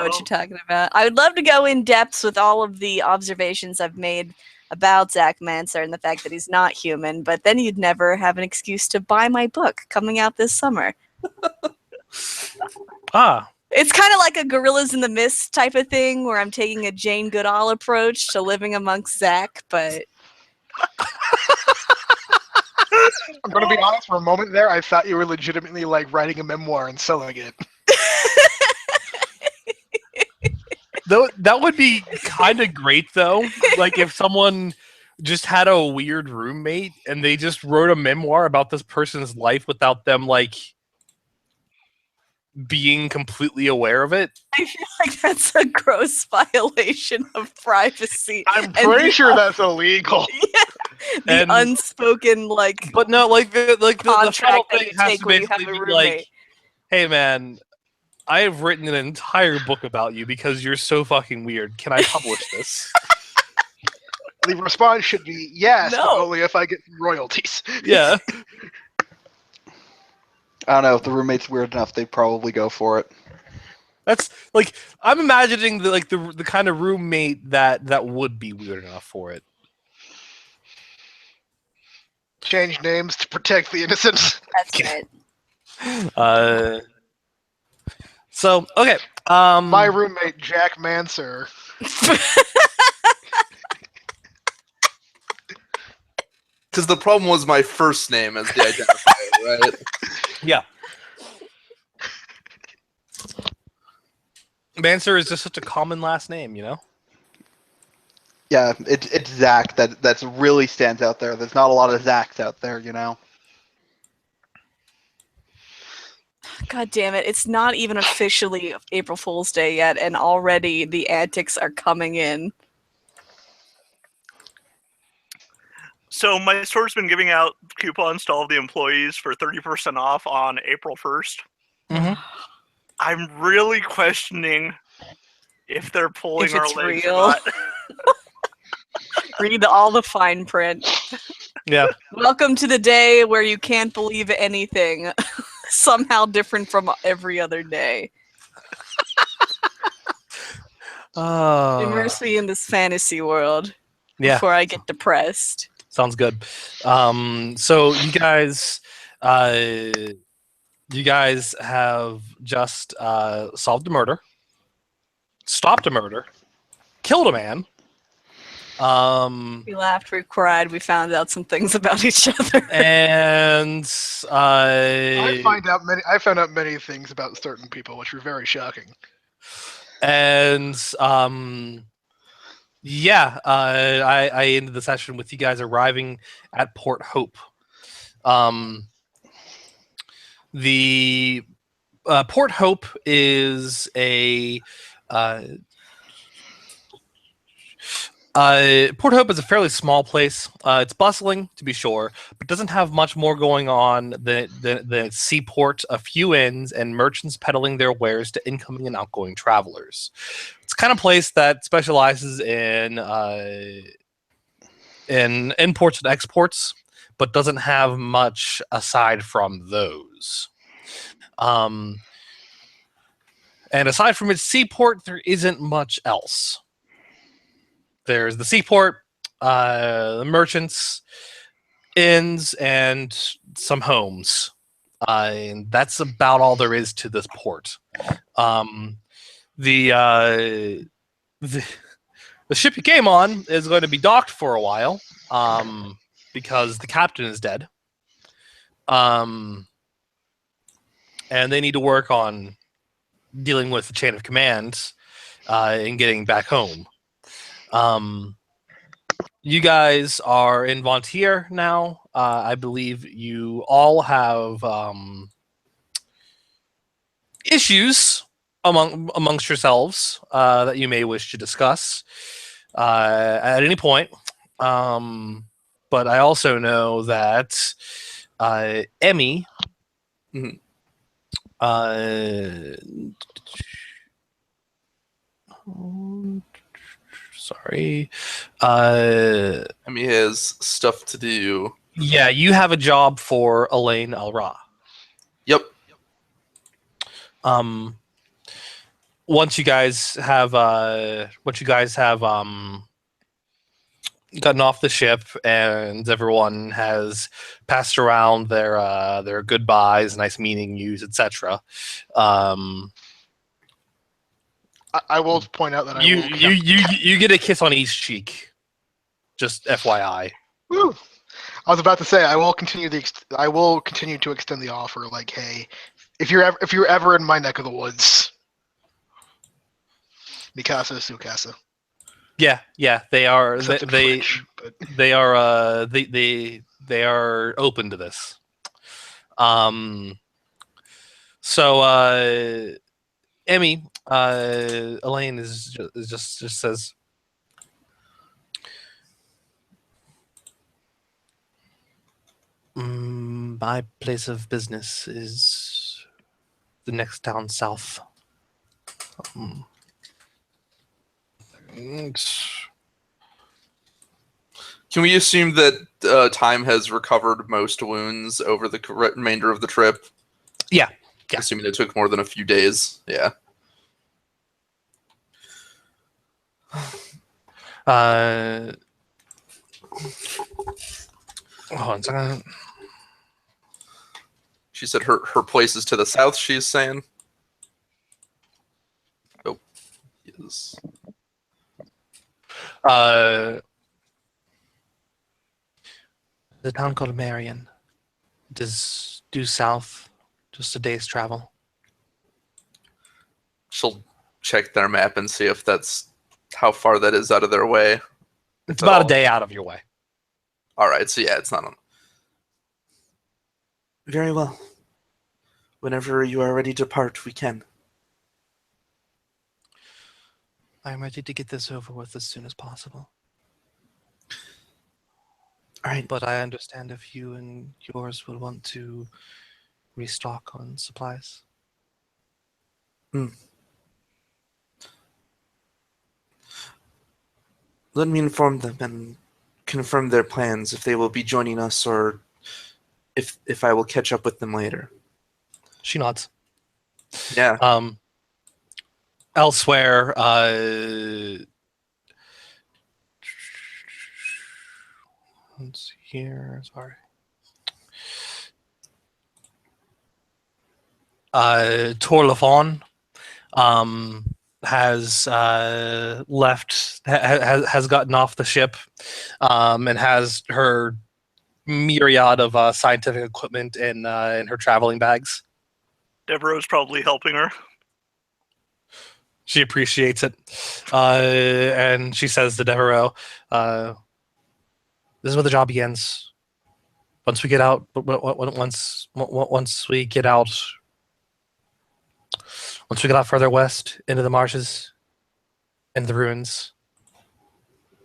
what you're talking about. I would love to go in depth with all of the observations I've made about Zach Manser and the fact that he's not human, but then you'd never have an excuse to buy my book coming out this summer. It's kind of like a Gorillas in the Mist type of thing where I'm taking a Jane Goodall approach to living amongst Zach, but... I'm going to be honest, for a moment there, I thought you were legitimately like writing a memoir and selling it. That would be kind of great, though. Like, if someone just had a weird roommate and they just wrote a memoir about this person's life without them, like, being completely aware of it. I feel like that's a gross violation of privacy. I'm pretty sure that's illegal. Yeah, the unspoken, like, but no, like the final that thing you has take to when you basically have a be roommate. like, hey man, I have written an entire book about you because you're so fucking weird. Can I publish this? The response should be yes, No. but only if I get royalties. Yeah. I don't know, if the roommate's weird enough, they'd probably go for it. That's like, I'm imagining the kind of roommate that would be weird enough for it. Change names to protect the innocent. That's right. So okay. My roommate Jack Manser. Because the problem was my first name as the identifier, right? Yeah. Manser is just such a common last name, you know? Yeah, it's Zach that's really stands out there. There's not a lot of Zachs out there, you know? God damn it, it's not even officially April Fool's Day yet, and already the antics are coming in. So my store's been giving out coupons to all the employees for 30% off on April 1st. Mm-hmm. I'm really questioning if they're pulling If our it's legs real. or not. Read all the fine print. Yeah. Welcome to the day where you can't believe anything. Somehow different from every other day. Immerse me in this fantasy world before I get depressed. Sounds good. So you guys have just solved a murder, stopped a murder, killed a man. We laughed, we cried, we found out some things about each other. And I found out many things about certain people, which were very shocking. And I ended the session with you guys arriving at Port Hope. The Port Hope is a Port Hope is a fairly small place. It's bustling, to be sure, but doesn't have much more going on than the seaport, a few inns, and merchants peddling their wares to incoming and outgoing travelers. It's the kind of place that specializes in imports and exports, but doesn't have much aside from those. And aside from its seaport, there isn't much else. There's the seaport, the merchants, inns, and some homes. And that's about all there is to this port. The ship you came on is going to be docked for a while because the captain is dead. And they need to work on dealing with the chain of command and getting back home. You guys are in Vontier now. I believe you all have issues amongst yourselves that you may wish to discuss at any point. But I also know that Emmy sorry. I mean, he has stuff to do. Yeah, you have a job for Elaine Al-Ra. Yep. once you guys have gotten off the ship and everyone has passed around their goodbyes, nice meeting yous, etc. I will point out that I You will. you get a kiss on each cheek. Just FYI. Woo. I was about to say I will continue to extend the offer. Like, hey, if you're ever in my neck of the woods, Mikasa, Sukasa. Yeah, they are. Except in They French, but they are they are open to this. So Emmy, Elaine is just says, my place of business is the next town south. Can we assume that Time has recovered most wounds over the remainder of the trip? Yeah. Assuming it took more than a few days. Yeah. Hold on a second. She said her place is to the south, she's saying. Oh. Yes. The town called Marion. It is due south, just a day's travel. She'll check their map and see if that's how far that is out of their way. It's about a day out of your way. Alright, so yeah, it's not on. Very well. Whenever you are ready to part, we can. I am ready to get this over with as soon as possible. All right. But I understand if you and yours will want to restock on supplies. Let me inform them and confirm their plans if they will be joining us or if I will catch up with them later. She nods. Yeah. Elsewhere, let's see here. Sorry. Torlafon has left, has gotten off the ship, and has her myriad of scientific equipment in her traveling bags. Devereaux's probably helping her. She appreciates it, and she says to Devereaux, "This is where the job begins. Once we get out, once we get out, once we get out further west into the marshes, into the ruins,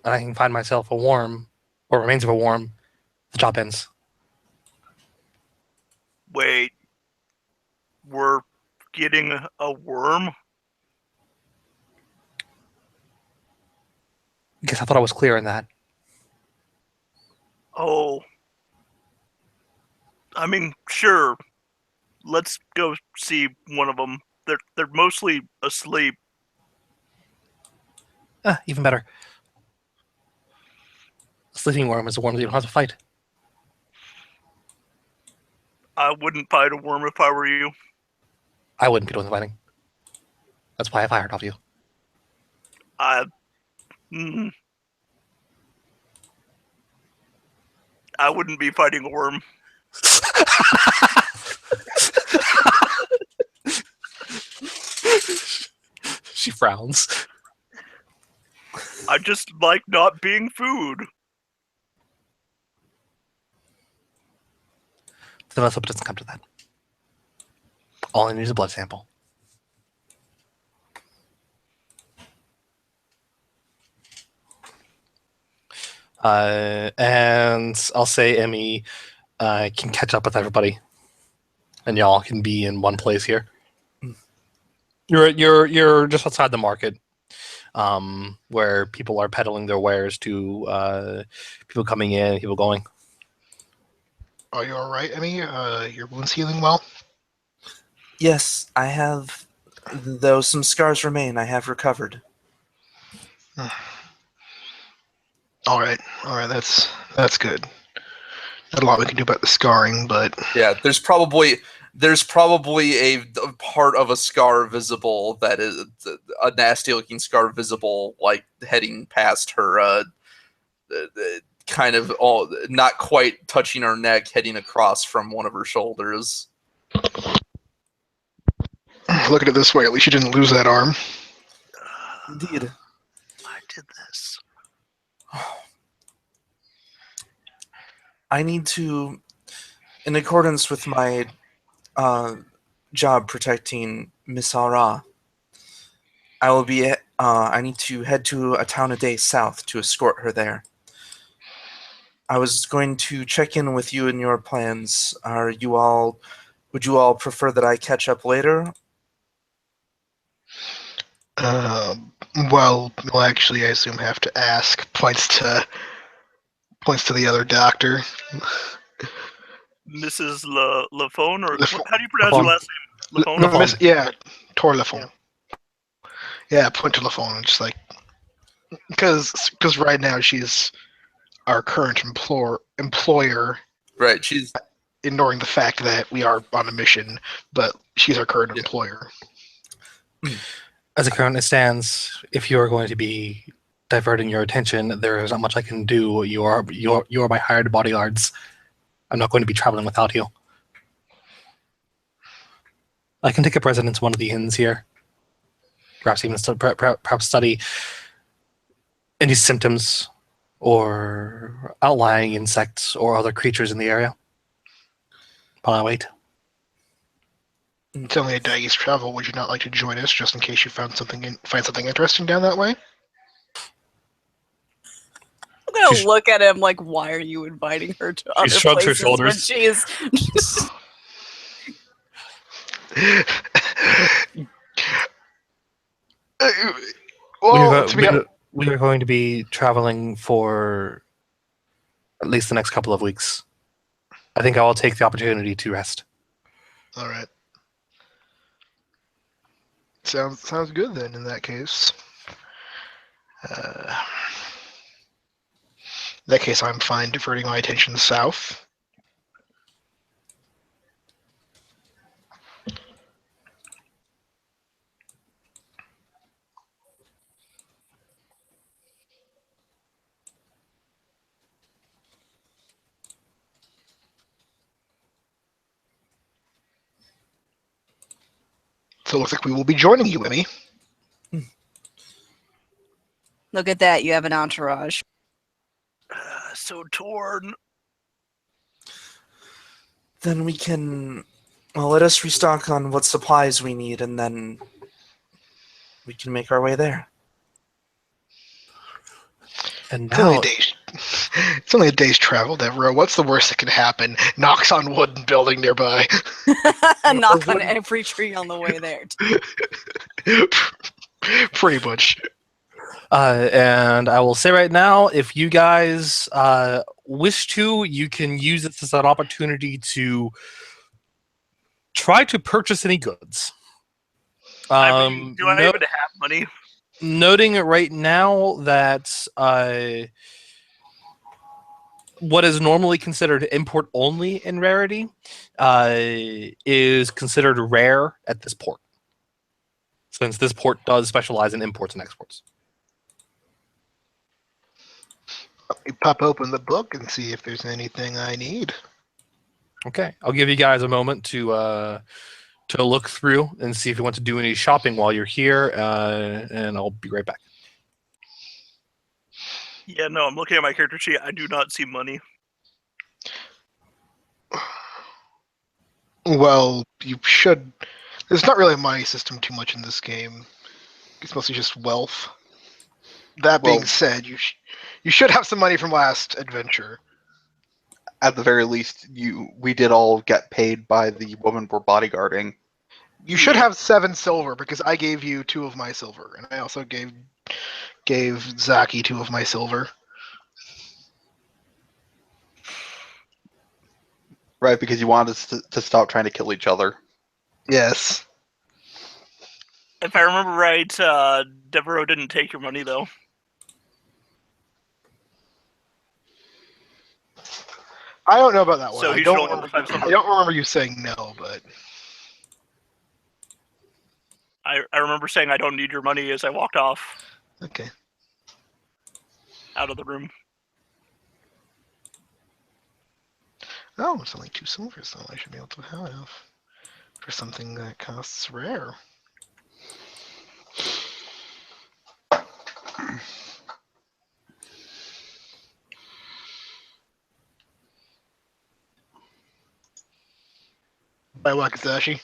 and I can find myself a worm or remains of a worm, the job ends." Wait, we're getting a worm? I guess I thought I was clear in that. Oh. I mean, sure. Let's go see one of them. They're mostly asleep. Even better. A sleeping worm is a worm that you don't have to fight. I wouldn't fight a worm if I were you. I wouldn't be doing the fighting. That's why I fired off you. I wouldn't be fighting a worm. She frowns. I just like not being food. Then let's hope it doesn't come to that. All I need is a blood sample. And I'll say Emmy can catch up with everybody, and y'all can be in one place here. You're just outside the market, where people are peddling their wares to people coming in, people going. Are you all right, Emmy? Your wound's healing well? Yes, I have Though some scars remain, I have recovered. All right, that's good. Not a lot we can do about the scarring, but Yeah, there's probably a part of a scar visible that is a nasty looking scar visible, like heading past her, kind of all not quite touching her neck, heading across from one of her shoulders. look at it this way: at least you didn't lose that arm. Indeed. I did this. I need to, in accordance with my job protecting Miss Ara, I will be. I need to head to a town a day south to escort her there. I was going to check in with you and your plans. Would you all prefer that I catch up later? Well, you'll actually, I assume, have to ask. Points to the other doctor. Mrs. Lafone, or Lafone. how do you pronounce her Lafone. last name? Lafone. No, yeah, Tor Lafone. Yeah, point to Lafone. Just like because right now she's our current employer, Right, she's ignoring the fact that we are on a mission, but she's our current employer. As it currently stands, if you are going to be diverting your attention, there is not much I can do. You are my hired bodyguards. I'm not going to be traveling without you. I can take up residence in one of the inns here. Perhaps even perhaps study any symptoms or outlying insects or other creatures in the area. While I wait. It's only a day's travel. Would you not like to join us, just in case you find something interesting down that way? I'm gonna She's- look at him like, why are you inviting her to other shrugs her places when shoulders. she is? Well, to be honest, we are going to be traveling for at least the next couple of weeks. I think I will take the opportunity to rest. all right. Sounds good then. In that case, I'm fine diverting my attention south. So it looks like we will be joining you, Emmy. Look at that, you have an entourage. So torn. Then we can. Well, let us restock on what supplies we need, and then we can make our way there. And It's only now, a day's. It's only a day's travel, Deborah. What's the worst that can happen? Knocks on wood and building nearby. Knock on every tree on the way there. Pretty much. and I will say right now, if you guys wish to, you can use this as an opportunity to try to purchase any goods. I mean, do I even have money? Noting it right now that what is normally considered import only in rarity is considered rare at this port, since this port does specialize in imports and exports. Let me pop open the book and see if there's anything I need. Okay, I'll give you guys a moment to look through and see if you want to do any shopping while you're here, and I'll be right back. Yeah, no, I'm looking at my character sheet. I do not see money. Well, you should. There's not really a money system too much in this game. It's mostly just wealth. That being Well- said, you should have some money from last adventure. At the very least, we did all get paid by the woman we're bodyguarding. You should have 7 silver because I gave you 2 of my silver, and I also gave Zaki 2 of my silver. Right, because you wanted us to stop trying to kill each other. Yes. If I remember right, Devereaux didn't take your money though. I don't know about that one. So I he don't should only have remember, the 5 silver. I don't remember you saying no, but I remember saying I don't need your money as I walked off okay. out of the room. Oh, it's only 2 silvers, though. I should be able to have for something that costs rare. Buy Wakizashi?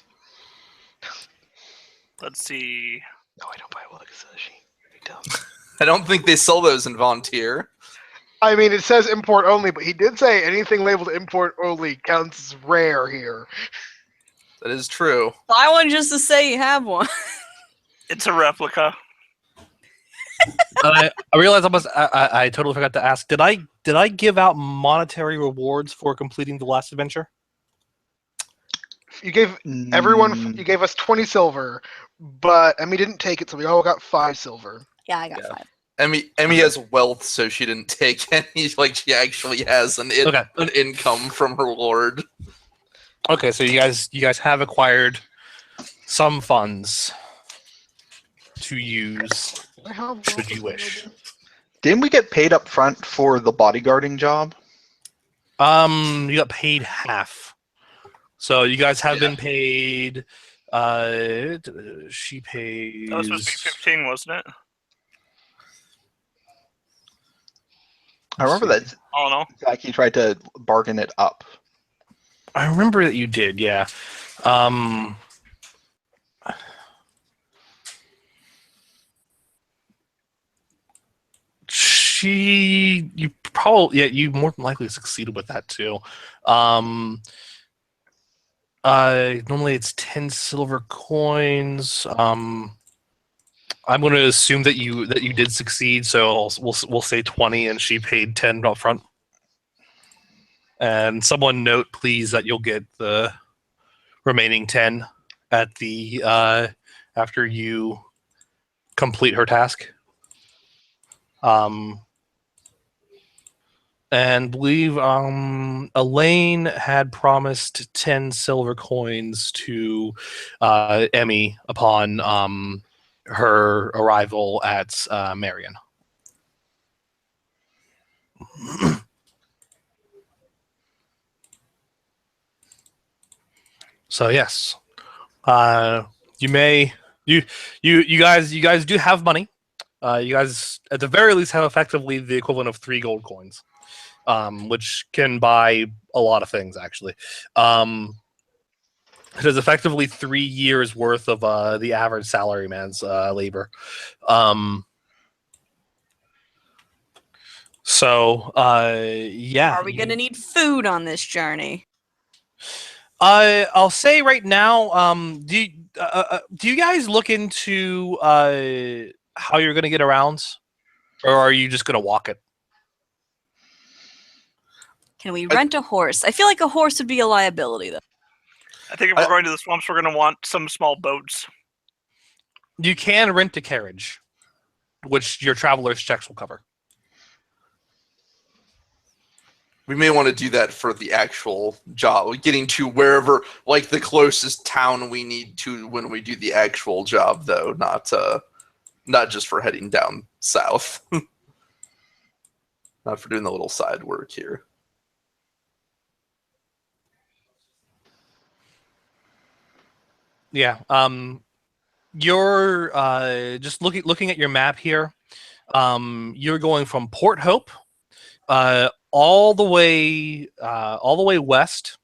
Let's see. No, I don't buy Wakizashi. You're dumb. I don't think they sell those in Vontier. I mean, it says import only, but he did say anything labeled import only counts as rare here. That is true. Buy one just to say you have one. It's a replica. I realized I totally forgot to ask. Did I give out monetary rewards for completing the last adventure? You gave everyone. You gave us 20 silver, but Emmy didn't take it, so we all got 5 silver. Yeah, I got Yeah. 5. Emmy has wealth, so she didn't take any. Like she actually has an income from her lord. Okay, so you guys have acquired some funds to use should you wish. Didn't we get paid up front for the bodyguarding job? You got paid half. So you guys have been paid. She pays. That was supposed to be 15, wasn't it? I remember that Oh no. Zaki tried to bargain it up. I remember that you did, yeah. You more than likely succeeded with that too. Normally it's 10 silver coins. I'm going to assume that you did succeed, so we'll say 20, and she paid 10 up front. And someone note, please, that you'll get the remaining 10 at the after you complete her task. And believe Elaine had promised 10 silver coins to Emmy upon her arrival at Marion. So yes, you guys do have money. You guys at the very least have effectively the equivalent of 3 gold coins, which can buy a lot of things actually. It is effectively 3 years worth of the average salaryman's labor. Yeah. Are we gonna need food on this journey? I'll say right now, do you guys look into how you're gonna get around, or are you just gonna walk it? Can we rent a horse? I feel like a horse would be a liability, though. I think if we're going to the swamps, we're going to want some small boats. You can rent a carriage, which your traveler's checks will cover. We may want to do that for the actual job, getting to wherever, like the closest town we need to when we do the actual job, though, not just for heading down south. Not for doing the little side work here. Yeah. You're just looking at your map here. You're going from Port Hope, all the way west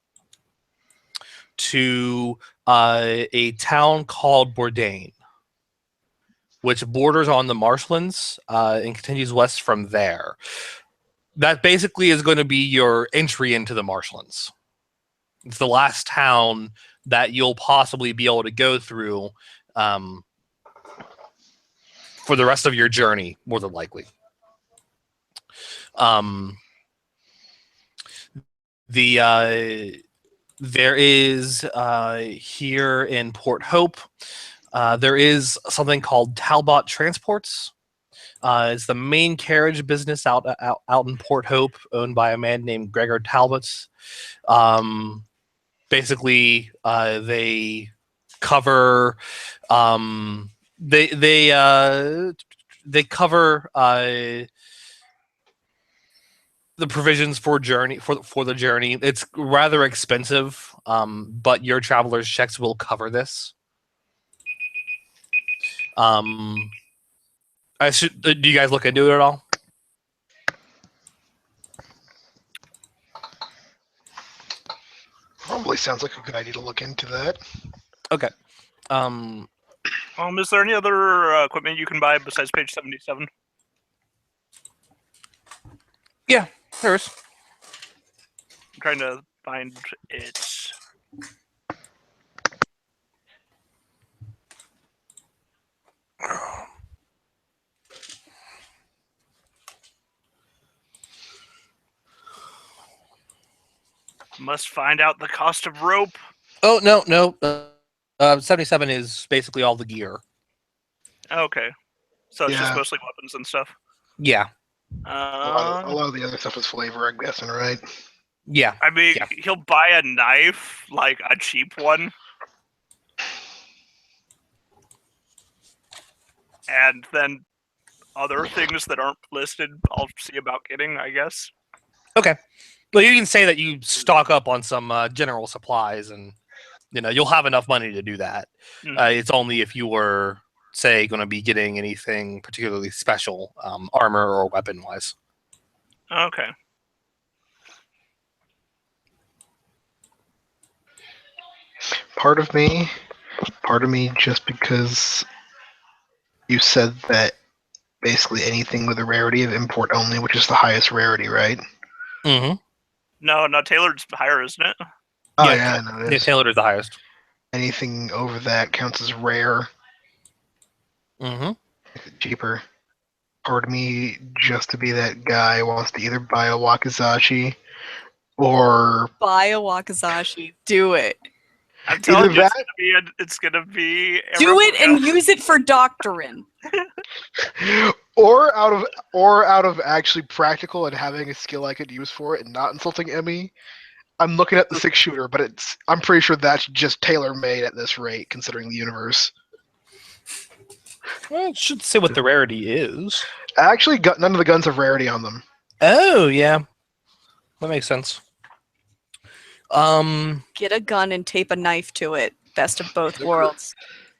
to a town called Bourdain, which borders on the marshlands and continues west from there. That basically is going to be your entry into the marshlands. It's the last town that you'll possibly be able to go through for the rest of your journey, more than likely. There is here in Port Hope There is something called Talbot Transports. It's the main carriage business out in Port Hope, owned by a man named Gregor Talbot. Basically, they cover they cover the provisions for the journey. It's rather expensive, but your traveler's checks will cover this. Do you guys look into it at all? Probably sounds like a good idea to look into that. Okay. Is there any other equipment you can buy besides page 77? Yeah, there's. I'm trying to find it. Must find out the cost of rope. Oh no. 77 is basically all the gear. Okay. So it's just Yeah. mostly weapons and stuff. Yeah. A lot of the other stuff is flavor, I'm guessing, right? Yeah. I mean, Yeah. he'll buy a knife, like a cheap one. And then other things that aren't listed, I'll see about getting, I guess. Okay. Well, you can say that you stock up on some general supplies, and you'll have enough money to do that. It's only if you were, say, going to be getting anything particularly special, armor or weapon wise. Okay. Part of me, just because you said that basically anything with a rarity of import only, which is the highest rarity, right? Mm-hmm. No, tailored's higher, isn't it? Oh Yeah, yeah, I know it Yeah, is. tailored is the highest. Anything over that counts as rare. Mm-hmm. If it's cheaper. Part of me, just to be that guy, wants to either buy a Wakizashi or Buy a Wakizashi. Do it. I'm telling you, that- it's gonna be. Do it and use it for doctrine. or out of actually practical and having a skill I could use for it and not insulting Emmy. I'm looking at the 6-shooter, but I'm pretty sure that's just tailor-made at this rate, considering the universe. Well, it should say what the rarity is. Actually, none of the guns have rarity on them. Oh, yeah. That makes sense. Get a gun and tape a knife to it. Best of both worlds.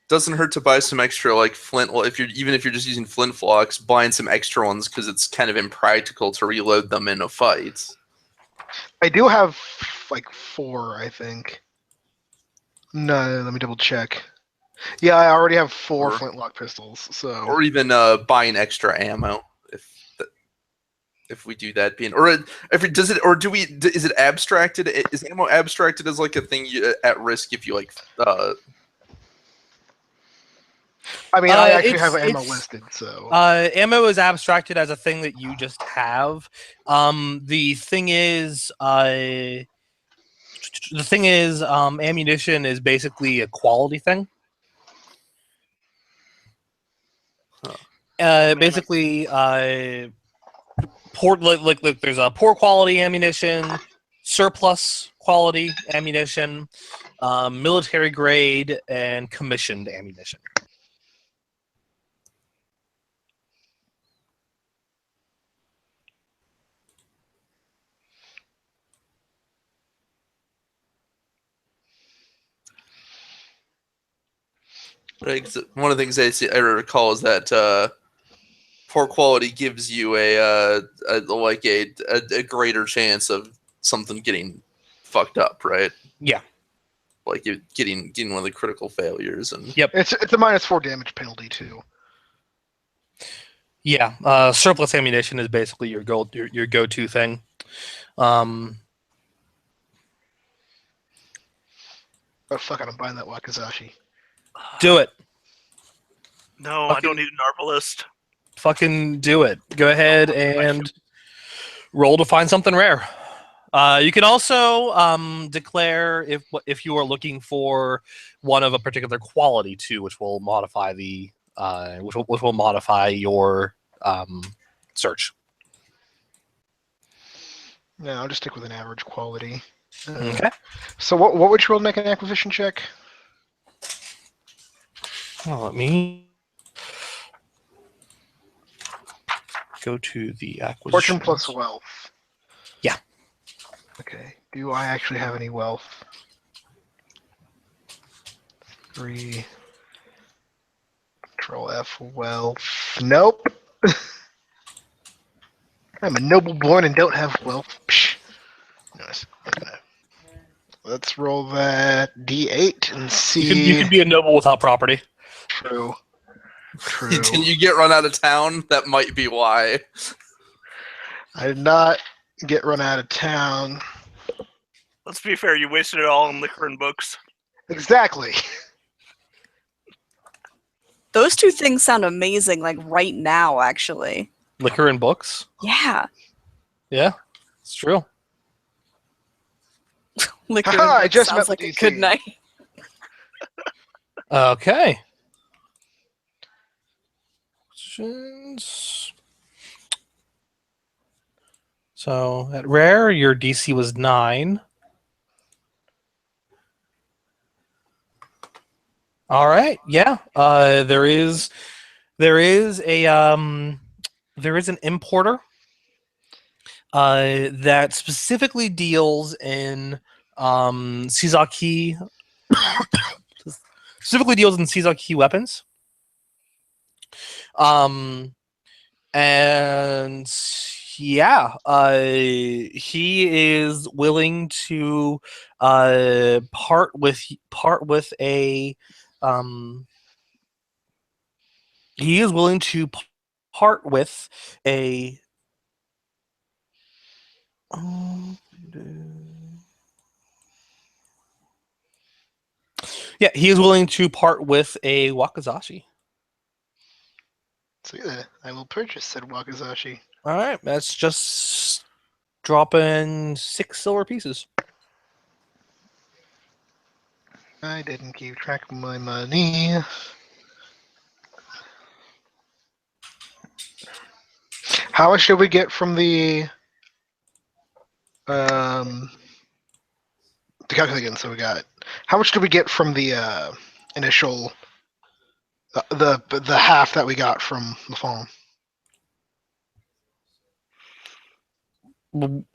Doesn't hurt to buy some extra like flint. Well, if you're just using flint flocks, buying some extra ones because it's kind of impractical to reload them in a fight. I do have like 4, I think. No, let me double check. Yeah, I already have 4 flintlock pistols. So, Or even buying extra ammo if we do that. Is it abstracted? Is ammo abstracted as like a thing at risk if you like? I mean, I actually it's- have ammo it's- listed. So, Ammo is abstracted as a thing that you just have. The thing is, ammunition is basically a quality thing. Basically, there's a poor quality ammunition, surplus quality ammunition, military grade, and commissioned ammunition. Right, 'cause one of the things I recall is that poor quality gives you a greater chance of something getting fucked up, right? Yeah. Like you getting one of the critical failures, and it's a -4 damage penalty too. Yeah, surplus ammunition is basically your go-to thing. Oh fuck! I'm buying that Wakizashi. Do it. No, I don't need an arbalist. Fucking do it. Go ahead and roll to find something rare. You can also declare if you are looking for one of a particular quality too, which will modify the which will modify your search. No, I'll just stick with an average quality. Okay. So what would you roll to make an acquisition check? Well, let me go to the acquisition. Fortune plus wealth. Yeah. Okay. Do I actually have any wealth? 3. Control F wealth. Nope. I'm a noble born and don't have wealth. Psh. Nice. Okay. Let's roll that D8 and see. You can be a noble without property. True. True. Did you get run out of town? That might be why. I did not get run out of town. Let's be fair, you wasted it all on liquor and books. Exactly. Those two things sound amazing, like right now, actually. Liquor and books. Yeah. Yeah, it's true. Liquor Haha, I and just sounds met like a DC. good night. Okay. Questions. So at rare, your DC was 9. All right. Yeah. There is an importer that specifically deals in Suzaki weapons. And yeah, he is willing to part with a he is willing to part with a yeah, he is willing to part with a Wakizashi. So yeah, I will purchase said Wakizashi. All right, that's just dropping 6 silver pieces. I didn't keep track of my money. How much did we get from the to calculate again? So we got how much did we get from the initial the half that we got from the farm?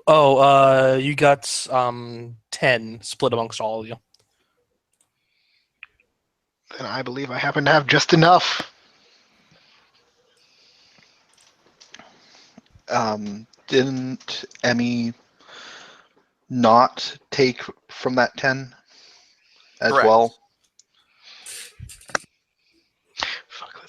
Oh, you got 10 split amongst all of you. And I believe I happen to have just enough. Didn't Emmy not take from that 10 as Correct. well? Fuck,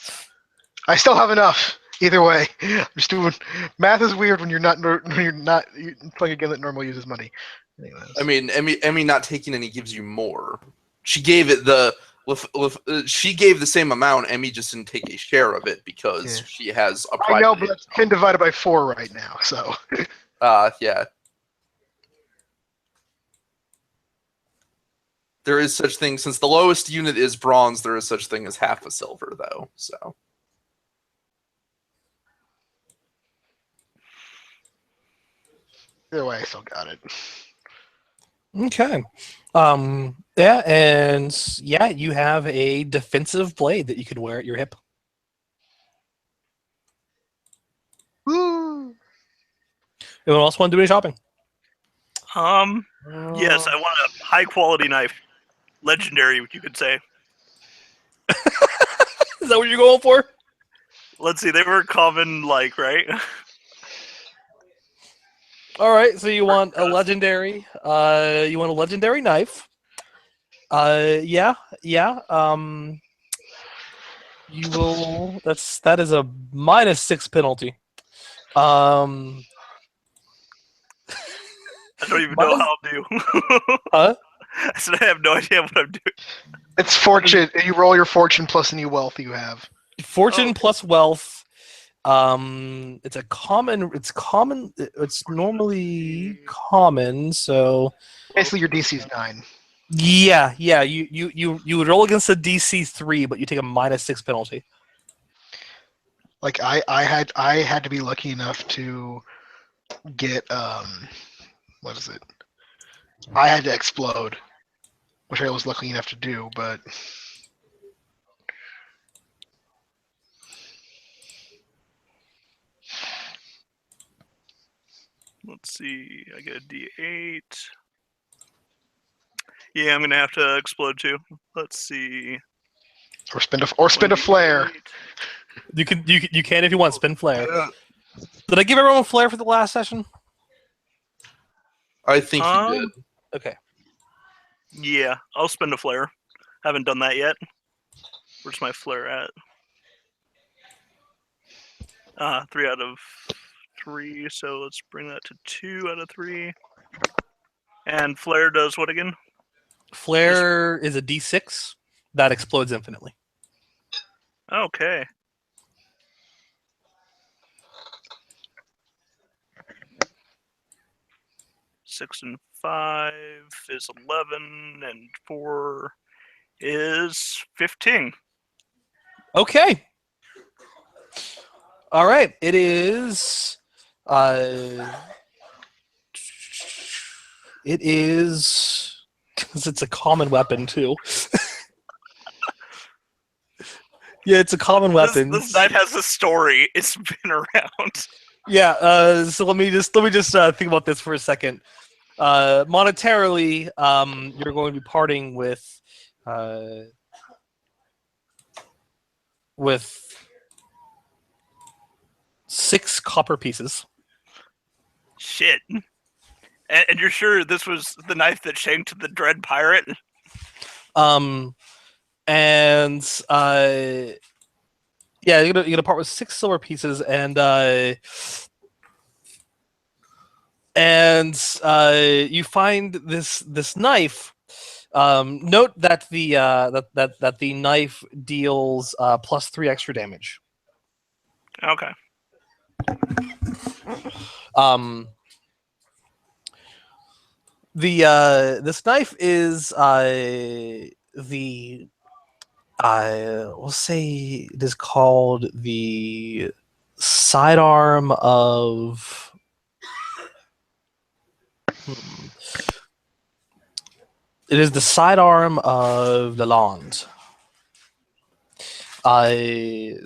I still have enough. Either way, I'm just doing math is weird when you're not playing a game that normally uses money. Anyways. I mean, Emmy not taking any gives you more. She gave it she gave the same amount. Emmy just didn't take a share of it because Yeah. she has a I private. know, but that's 10 divided by 4 right now. So Yeah. There is such thing, since the lowest unit is bronze, there is such thing as half a silver, though. So either way, I still got it. Okay. Yeah, and yeah, you have a defensive blade that you can wear at your hip. Woo! Anyone else want to do any shopping? Yes, I want a high quality knife. Legendary, you could say. Is that what you're going for? Let's see, they were common, like, right? All right, so you want a legendary knife. Yeah. You will that is a -6 penalty. I don't even know how to do. Huh? I said I have no idea what I'm doing. It's fortune. You roll your fortune plus any wealth you have. Fortune plus wealth It's a common. It's common. It's normally common. So Basically, your DC's 9. yeah. You would roll against a DC 3, but you take a -6 penalty. Like I had to be lucky enough to get what is it? I had to explode, which I was lucky enough to do, but Let's see. I get a D8. Yeah, I'm gonna have to explode too. Let's see. or spin a flare. 1d8. You can if you want spin flare. Yeah, Did I give everyone a flare for the last session? I think you did. Okay. Yeah, I'll spin a flare. Haven't done that yet. Where's my flare at? 3 out of 3, so let's bring that to 2 out of 3. And flare does what again? Flare is a D6 that explodes infinitely. Okay. Six and 5 is 11, and 4 is 15. Okay. All right. It is. It is because it's a common weapon too. Yeah, it's a common weapon. This knight has a story. It's been around. Yeah. So let me just think about this for a second. Monetarily, you're going to be parting with 6 copper pieces. Shit. And you're sure this was the knife that shanked the Dread Pirate? Yeah, you're gonna part with 6 silver pieces, and you find this knife. Note that the knife deals +3 extra damage. Okay. This knife is we'll say it is called the sidearm of. It is the sidearm of Lalonde.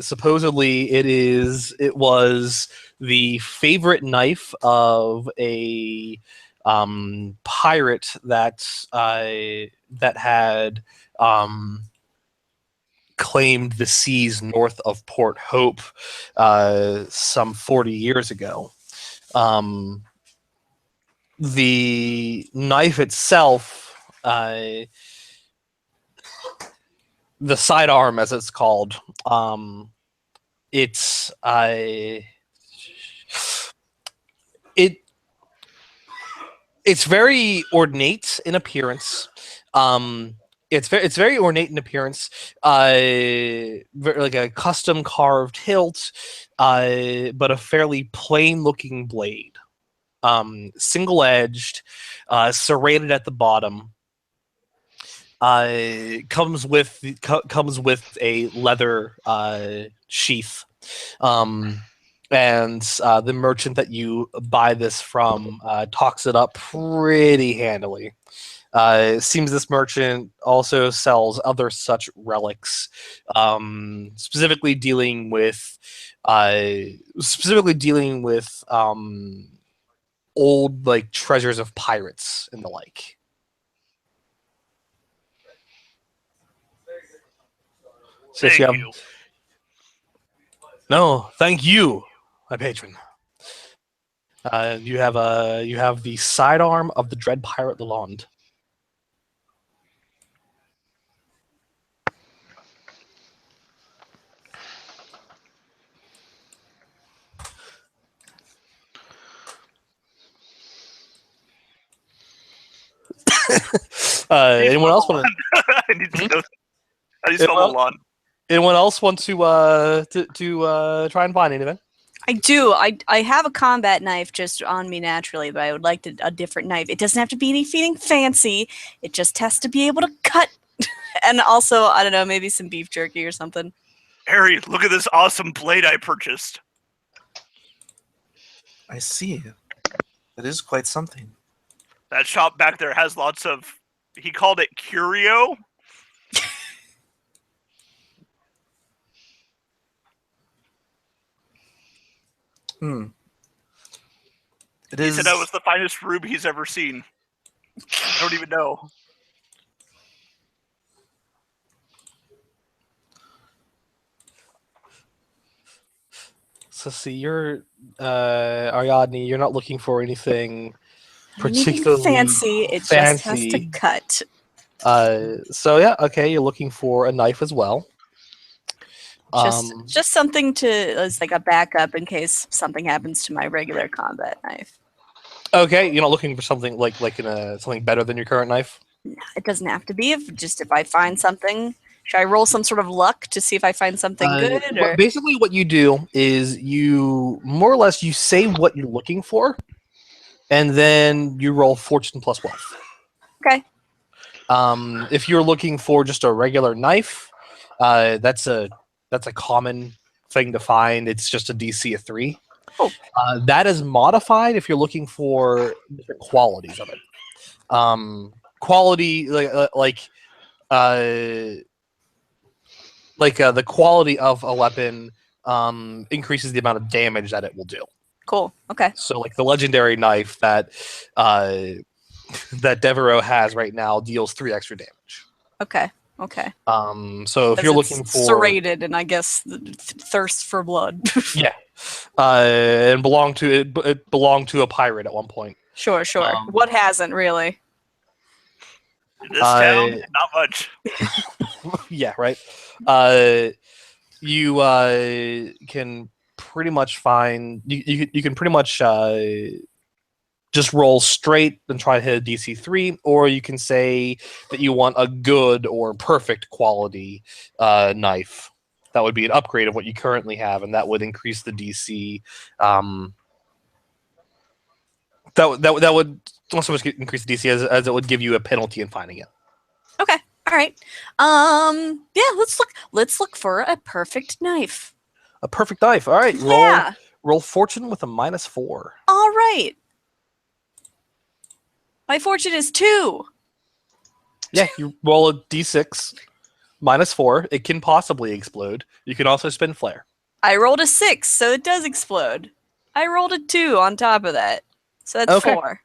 Supposedly it was the favorite knife of a pirate that had claimed the seas north of Port Hope some 40 years ago. The knife itself, the sidearm as it's called, it's very ornate in appearance. It's very ornate in appearance. Like a custom carved hilt, but a fairly plain looking blade. Single edged, serrated at the bottom. Comes with a leather sheath. And the merchant that you buy this from talks it up pretty handily. It seems this merchant also sells other such relics, specifically dealing with old like treasures of pirates and the like. So Thank you. No, thank you, my patron. You have the sidearm of the Dread Pirate Lalonde. Anyone else want to? I need to know. I need to spell Lalonde. Anyone else want to try and find anything? I do. I have a combat knife just on me naturally, but I would like a different knife. It doesn't have to be anything fancy. It just has to be able to cut. And also, I don't know, maybe some beef jerky or something. Harry, look at this awesome blade I purchased. I see. That is quite something. That shop back there has lots of. He called it curio. Hmm. It He is. said that was the finest ruby he's ever seen. I don't even know. So see, you're Ariadne. You're not looking for anything Anything particularly fancy. It just has to fancy. cut. So yeah, okay. You're looking for a knife as well. Just something to as like a backup in case something happens to my regular combat knife. Okay, you're not looking for something like something better than your current knife. It doesn't have to be. If I find something, should I roll some sort of luck to see if I find something good? Or Basically, what you do is you more or less you say what you're looking for, and then you roll fortune plus wealth. Okay. If you're looking for just a regular knife, that's a common thing to find. It's just a DC of 3. Oh. That is modified if you're looking for different qualities of it. Quality the quality of a weapon increases the amount of damage that it will do. cool. Okay. So like the legendary knife that that Devereaux has right now deals 3 extra damage. Okay. Okay. So if you're looking for serrated and I guess thirst for blood. yeah, and it belonged to a pirate at one point. Sure. What hasn't really? In this town, not much. Yeah, right. You can pretty much find you can pretty much just roll straight and try to hit a DC 3, or you can say that you want a good or perfect quality knife. That would be an upgrade of what you currently have, and that would increase the DC. That would not so much increase the DC as it would give you a penalty in finding it. Okay. All right. Yeah. Let's look for a perfect knife. A perfect knife. All right. Yeah. Roll fortune with a -4. All right. My fortune is 2. Yeah, you roll a d6 -4. It can possibly explode. You can also spin flare. I rolled a 6, so it does explode. I rolled a 2 on top of that, so that's Okay. 4.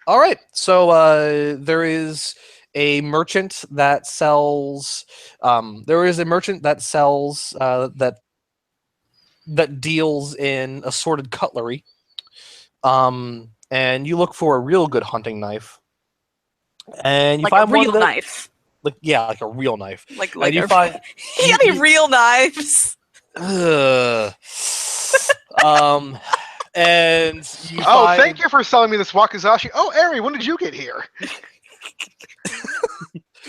All right. So there is a merchant that sells. That deals in assorted cutlery. And you look for a real good hunting knife, and you Like find a real one that, knife. like a real knife. Like And you a, find you got any real knives? Ugh. And you Oh, find, thank you for selling me this Wakizashi. Oh, Ari, when did you get here?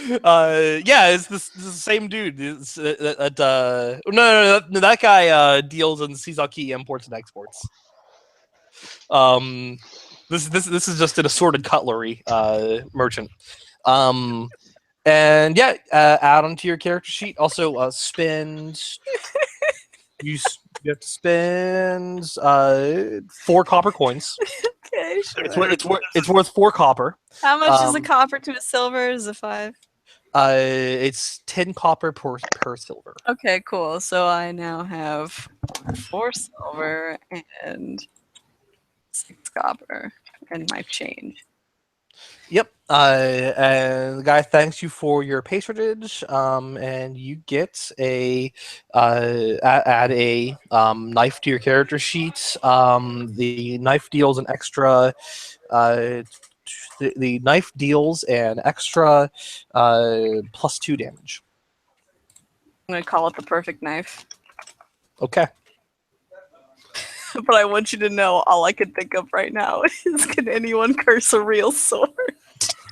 yeah, it's this is the same dude. It's, no, that guy deals in Sisaki imports and exports. This is just an assorted cutlery merchant. And yeah, add onto your character sheet. Also, spend. You have to spend 4 copper coins. Okay, sure. It's worth 4 copper. How much is a copper to a silver? Is a 5? It's 10 copper per silver. Okay, cool. So I now have 4 silver and 6 copper and my change. Yep. And the guy thanks you for your patronage. And you get a add a knife to your character sheet. The knife deals an extra. The knife deals an extra +2 damage. I'm gonna call it the perfect knife. Okay. But I want you to know all I can think of right now is can anyone curse a real sword?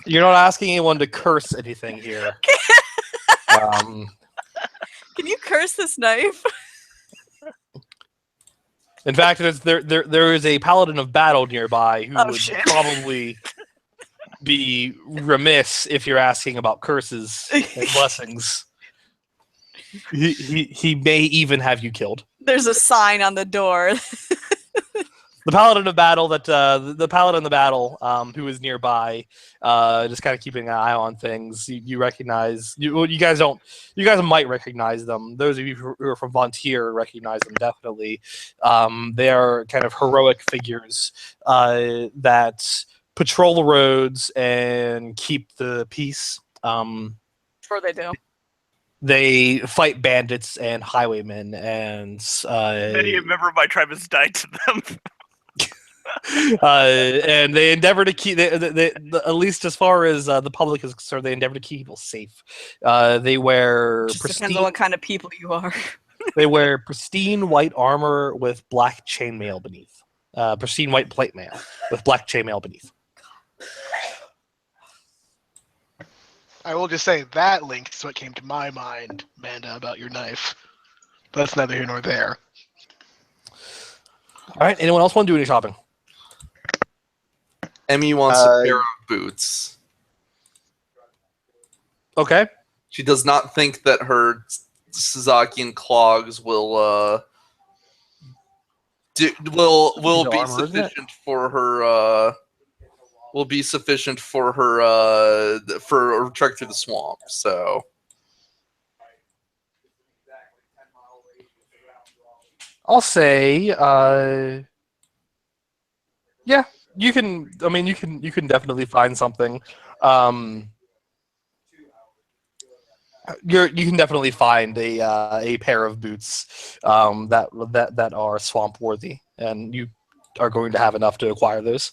You're not asking anyone to curse anything here. Can you curse this knife? In fact, there is a paladin of battle nearby who Oh, would shit. probably be remiss if you're asking about curses and blessings. He may even have you killed. There's a sign on the door. The paladin of battle the paladin of battle who is nearby, just kind of keeping an eye on things. You recognize you guys might recognize them. Those of you who are from Vontier recognize them definitely. They are kind of heroic figures that patrol the roads and keep the peace. Sure they do. They fight bandits and highwaymen, and Many a member of my tribe has died to them. and they endeavor to keep, at least as far as the public is concerned, they endeavor to keep people safe. They wear Just depends on pristine, what kind of people you are. they wear pristine white armor with black chainmail beneath. Pristine white plate mail with black chainmail beneath. I will just say that links to what came to my mind, Amanda, about your knife. But that's neither here nor there. All right. Anyone else want to do any shopping? Emmy wants a pair of boots. Okay. She does not think that her Suzakian clogs will Piece will of be armor, isn't it? sufficient for her. Will be sufficient for her for a trek through the swamp. So I'll say, yeah, you can. I mean, you can definitely find something. You can definitely find a pair of boots that are swamp worthy, and you are going to have enough to acquire those.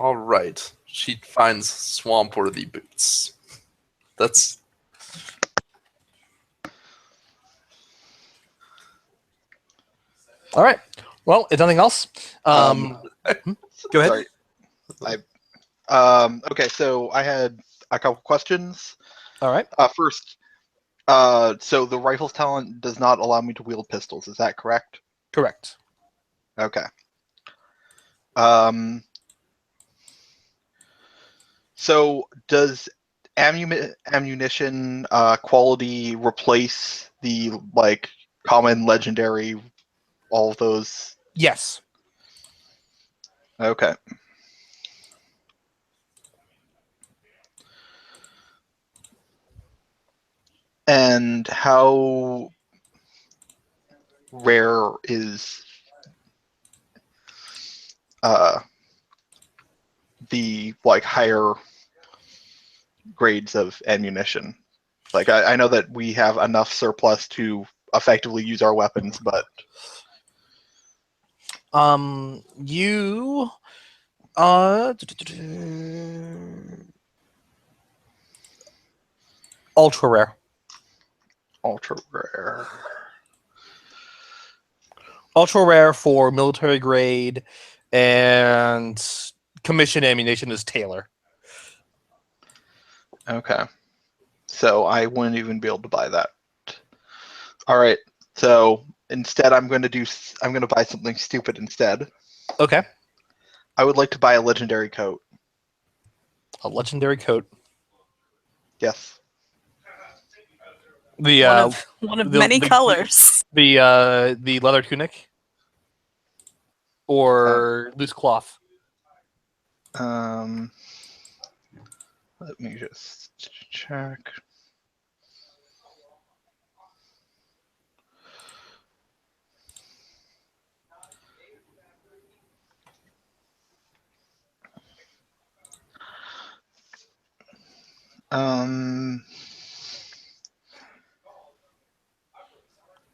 all right, she finds swamp worthy boots. That's All right. Well, if nothing else, go ahead. Sorry. Okay, so I had a couple questions. All right. First, so the rifles talent does not allow me to wield pistols. Is that correct? Correct. Okay. So does ammunition quality replace the common, legendary, all of those? Yes. Okay. And how rare is the higher grades of ammunition? I know that we have enough surplus to effectively use our weapons, but you ultra rare. ultra rare. Ultra rare for military grade, and commission ammunition is Taylor. Okay. So I wouldn't even be able to buy that. All right. So instead, I'm going to buy something stupid instead. Okay. I would like to buy a legendary coat. A legendary coat. Yes. The One of the- many the- colors. the leather tunic or loose cloth. Let me just check.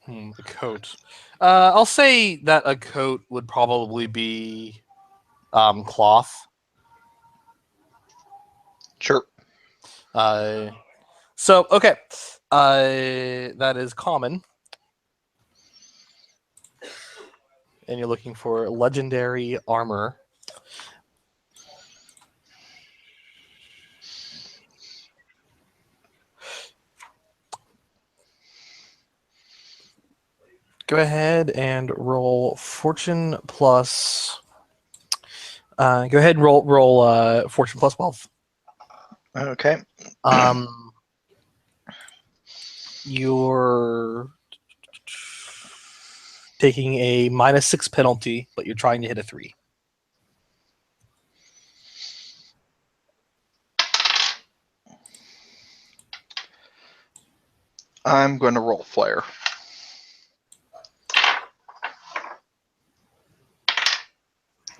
The coat. I'll say that a coat would probably be cloth. Sure. So okay, that is common, and you're looking for legendary armor. Go ahead and roll fortune plus. Go ahead and roll fortune plus wealth. Okay. You're taking a -6 penalty, but you're trying to hit a 3. I'm going to roll flare.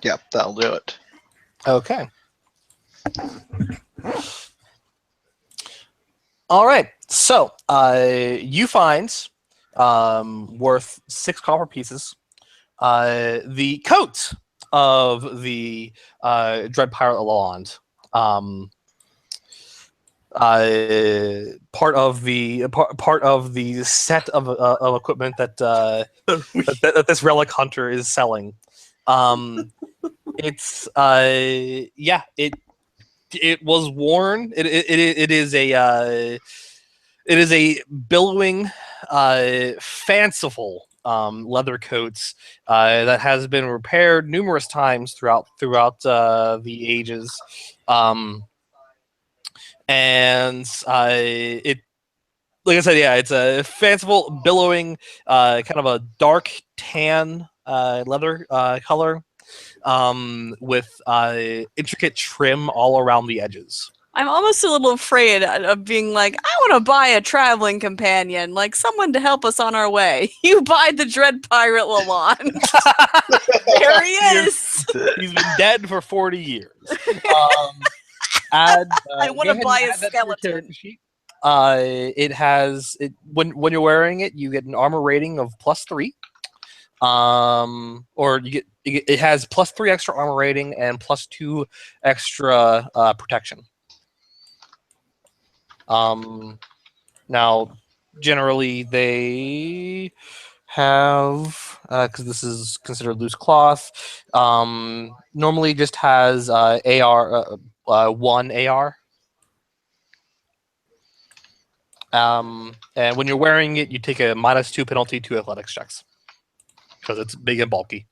Yep, that'll do it. Okay. All right. So you find worth 6 copper pieces. The coat of the Dread Pirate Lalonde. Part of the set of equipment that that this relic hunter is selling. It's it was worn. It is a billowing, fanciful leather coat that has been repaired numerous times throughout the ages. And it, like I said, yeah, it's a fanciful, billowing, kind of a dark tan leather color, with intricate trim all around the edges. I'm almost a little afraid of being like, I want to buy a traveling companion, like someone to help us on our way. You buy the Dread Pirate Lalonde. There he is. He's been dead for 40 years. I want to buy a skeleton. It has when you're wearing it, you get an armor rating of +3. Or it has +3 extra armor rating and +2 extra protection. Now, generally they have, because this is considered loose cloth, normally just has AR, 1 AR. And when you're wearing it, you take a -2 penalty to athletics checks because it's big and bulky.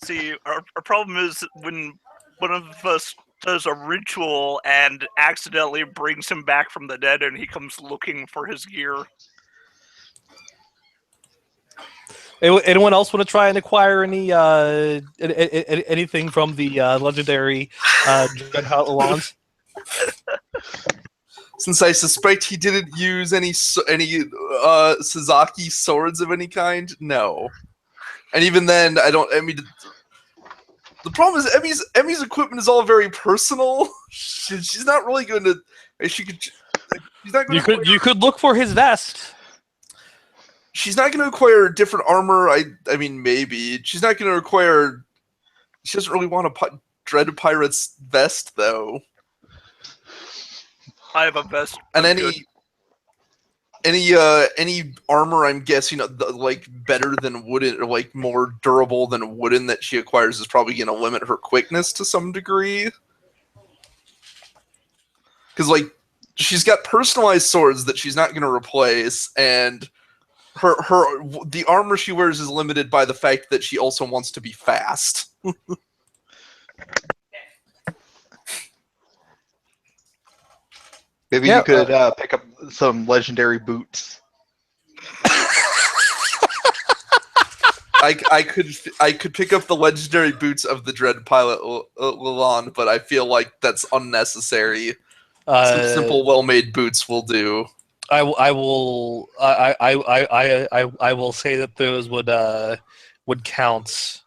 See, our problem is when one of us does a ritual and accidentally brings him back from the dead and he comes looking for his gear. Anyone else want to try and acquire anything from the legendary Dread Lalonde? Since I suspect he didn't use any Sasaki swords of any kind, no. And even then, I mean, the problem is Emmy's equipment is all very personal. She's not really going to. She's not going to. You could look for his vest. She's not going to acquire different armor. I mean, maybe she's not going to acquire. She doesn't really want a Dread Pirate's vest, though. I have a vest. And any armor, I'm guessing, like better than wooden or like more durable than wooden that she acquires is probably going to limit her quickness to some degree. Because like she's got personalized swords that she's not going to replace, and the armor she wears is limited by the fact that she also wants to be fast. Maybe you could pick up some legendary boots. I could pick up the legendary boots of the Dread Pilot Lalonde, but I feel like that's unnecessary. Some simple, well-made boots will do. I will say that those would count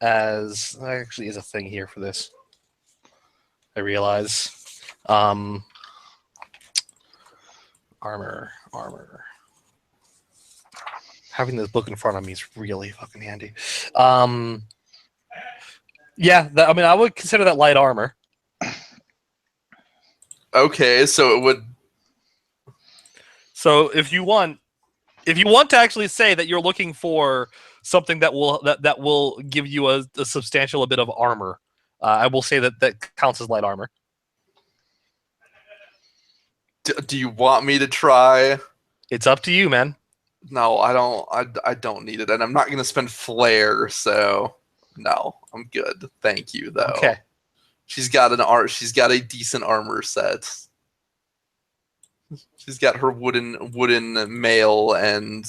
as. There actually is a thing here for this. I realize. Armor. Having this book in front of me is really fucking handy. Yeah, I mean, I would consider that light armor. Okay, so it would. So if you want to actually say that you're looking for something that will give you a substantial bit of armor, I will say that counts as light armor. Do you want me to try? It's up to you, man. No, I don't. I don't need it, and I'm not going to spend flair. So no, I'm good. Thank you, though. Okay. She's got a decent armor set. She's got her wooden mail and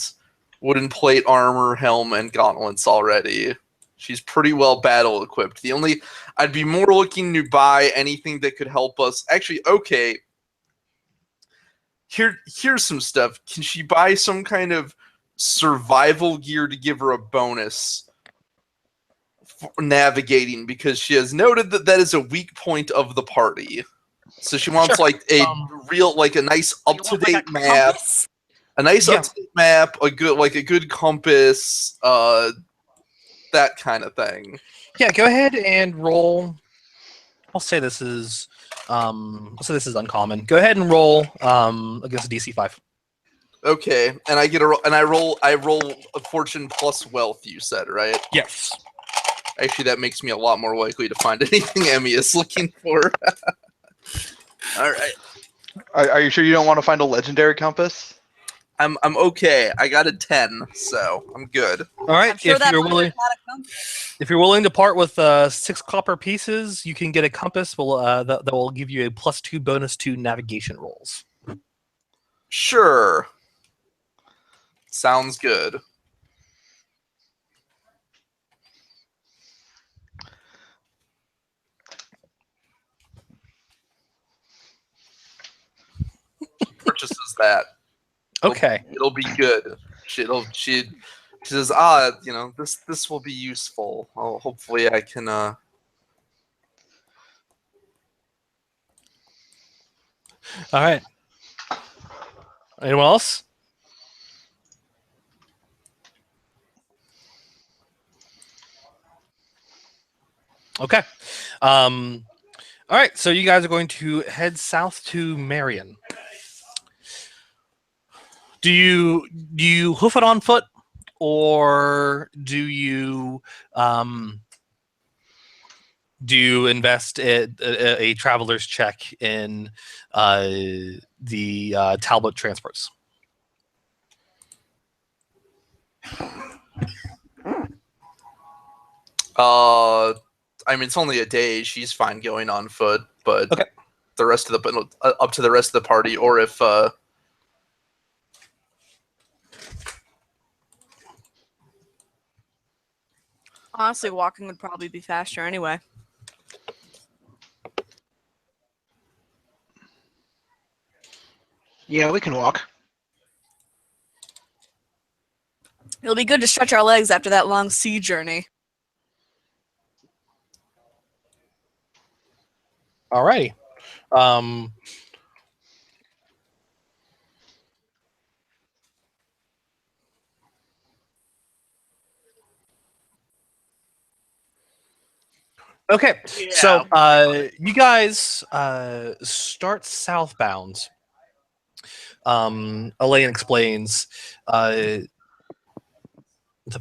wooden plate armor, helm, and gauntlets already. She's pretty well battle equipped. I'd be more looking to buy anything that could help us. Actually, okay. Here's some stuff. Can she buy some kind of survival gear to give her a bonus for navigating? Because she has noted that is a weak point of the party. So she wants Sure. like a a nice up to date map. Compass? A nice Yeah. up-to-date map, a good compass, that kind of thing. Yeah, go ahead and roll. I'll say this is uncommon. Go ahead and roll against a DC 5. Okay, and I roll a fortune plus wealth. You said, right? Yes. Actually, that makes me a lot more likely to find anything Emmy is looking for. All right, Are you sure you don't want to find a legendary compass? I'm okay. I got a 10, so I'm good. All right. I'm sure if that you're might willing, not have come. if you're willing to part with 6 copper pieces, you can get a compass. That will give you a +2 bonus to navigation rolls. Sure. Sounds good. Purchases that. Okay. It'll be good. She says, this will be useful. Hopefully I can All right. Anyone else? Okay. All right. So you guys are going to head south to Marion. Do you hoof it on foot, or do you invest a traveler's check in the Talbot transports? I mean, it's only a day. She's fine going on foot, but Okay. the rest of the up to the rest of the party, or if Honestly, walking would probably be faster anyway. Yeah, we can walk. It'll be good to stretch our legs after that long sea journey. Alrighty. Okay, so you guys start southbound. Elaine explains, the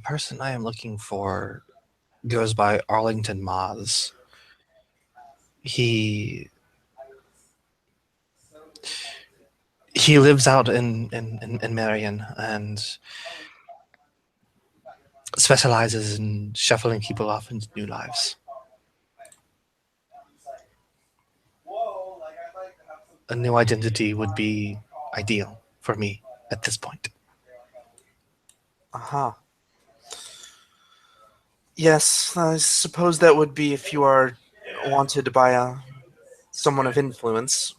person I am looking for goes by Arlington Maz. He lives out in Marion and specializes in shuffling people off into new lives. A new identity would be ideal for me at this point. Aha. Yes, I suppose that would be if you are wanted by someone of influence.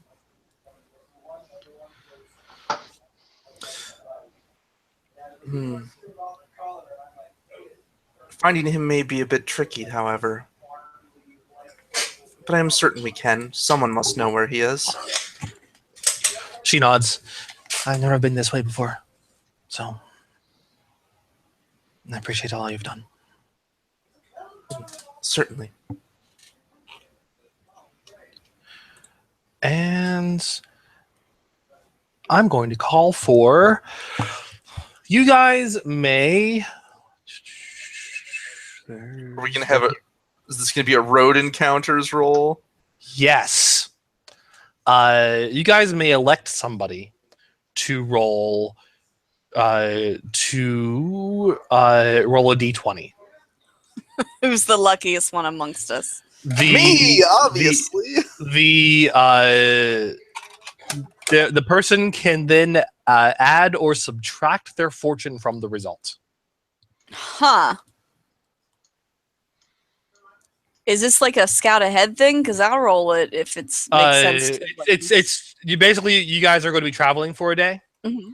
Finding him may be a bit tricky, however. But I am certain we can. Someone must know where he is. She nods. I've never been this way before, so I appreciate all you've done. Certainly. And I'm going to call for you guys may. are we gonna have is this gonna be a road encounters roll? Yes. You guys may elect somebody to roll roll a d20. Who's the luckiest one amongst us? Me, obviously. The person can then add or subtract their fortune from the result. Huh. Is this like a scout ahead thing? Because I'll roll it if it's makes sense. To, like, It's you basically you guys are going to be traveling for a day. Mhm.